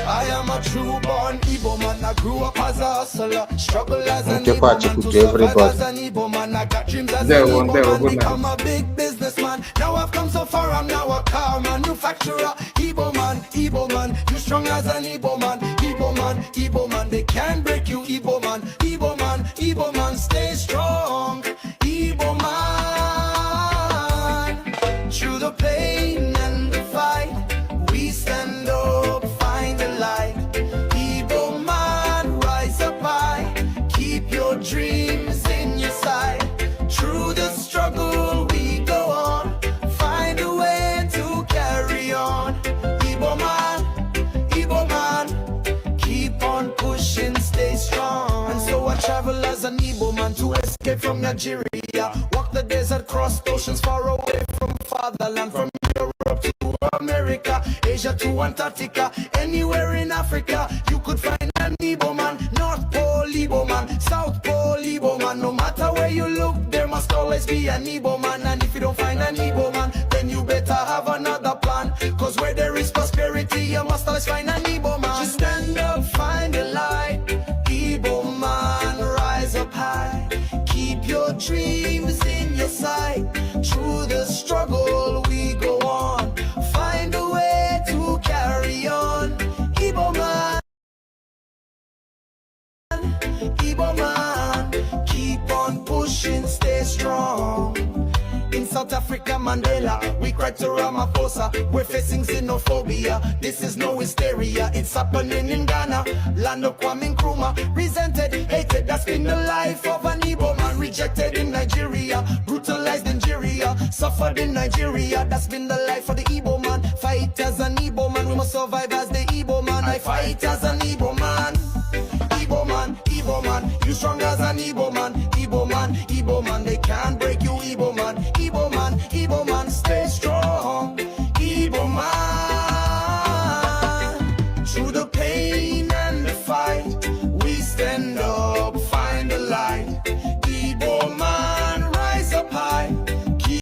I am a true born Igbo man. I grew up as a hustler, struggle as an Igbo man, to survive as an Igbo man. I got dreams as an Igbo man, become a big businessman. Now I've come so far, I'm now a car manufacturer. Igbo man, you strong as an Igbo man. Igbo man, they can't break you. Igbo man, stay strong. Igbo man, through the pain and the fight, we stand up. Dreams in your sight. Through the struggle we go on, find a way to carry on. Igbo man, keep on pushing, stay strong. And so I travel as an Igbo man to escape from Nigeria. Walk the desert, cross oceans far away from far. fatherland, from Europe to America, Asia to Antarctica, anywhere in Africa, you could find an Igbo man. North Pole Igbo man, South Pole Igbo man. No matter where you look, there must always be an Igbo man. And if you don't find an Igbo man, then you better have another plan. Cause where there is prosperity, you must always find an Igbo man. Just stand up, find the light. Igbo man, rise up high. Keep your dreams in your sight. Through the struggle we go on. Find a way to carry on. Igbo man, Igbo man, keep on pushing, stay strong. In South Africa, Mandela, we cried to Ramaphosa. We're facing xenophobia. This is no hysteria. It's happening in Ghana, land of Kwame Nkrumah. Resented, hated, that's been the life of an Igbo man. Rejected in Nigeria, brutalized in Nigeria, suffered in Nigeria. That's been the life of the Igbo man. Fight as an Igbo man, we must survive as the Igbo man. I fight as an Igbo man. Igbo man, Igbo man, you strong as an Igbo man. Igbo man, Igbo man, they can't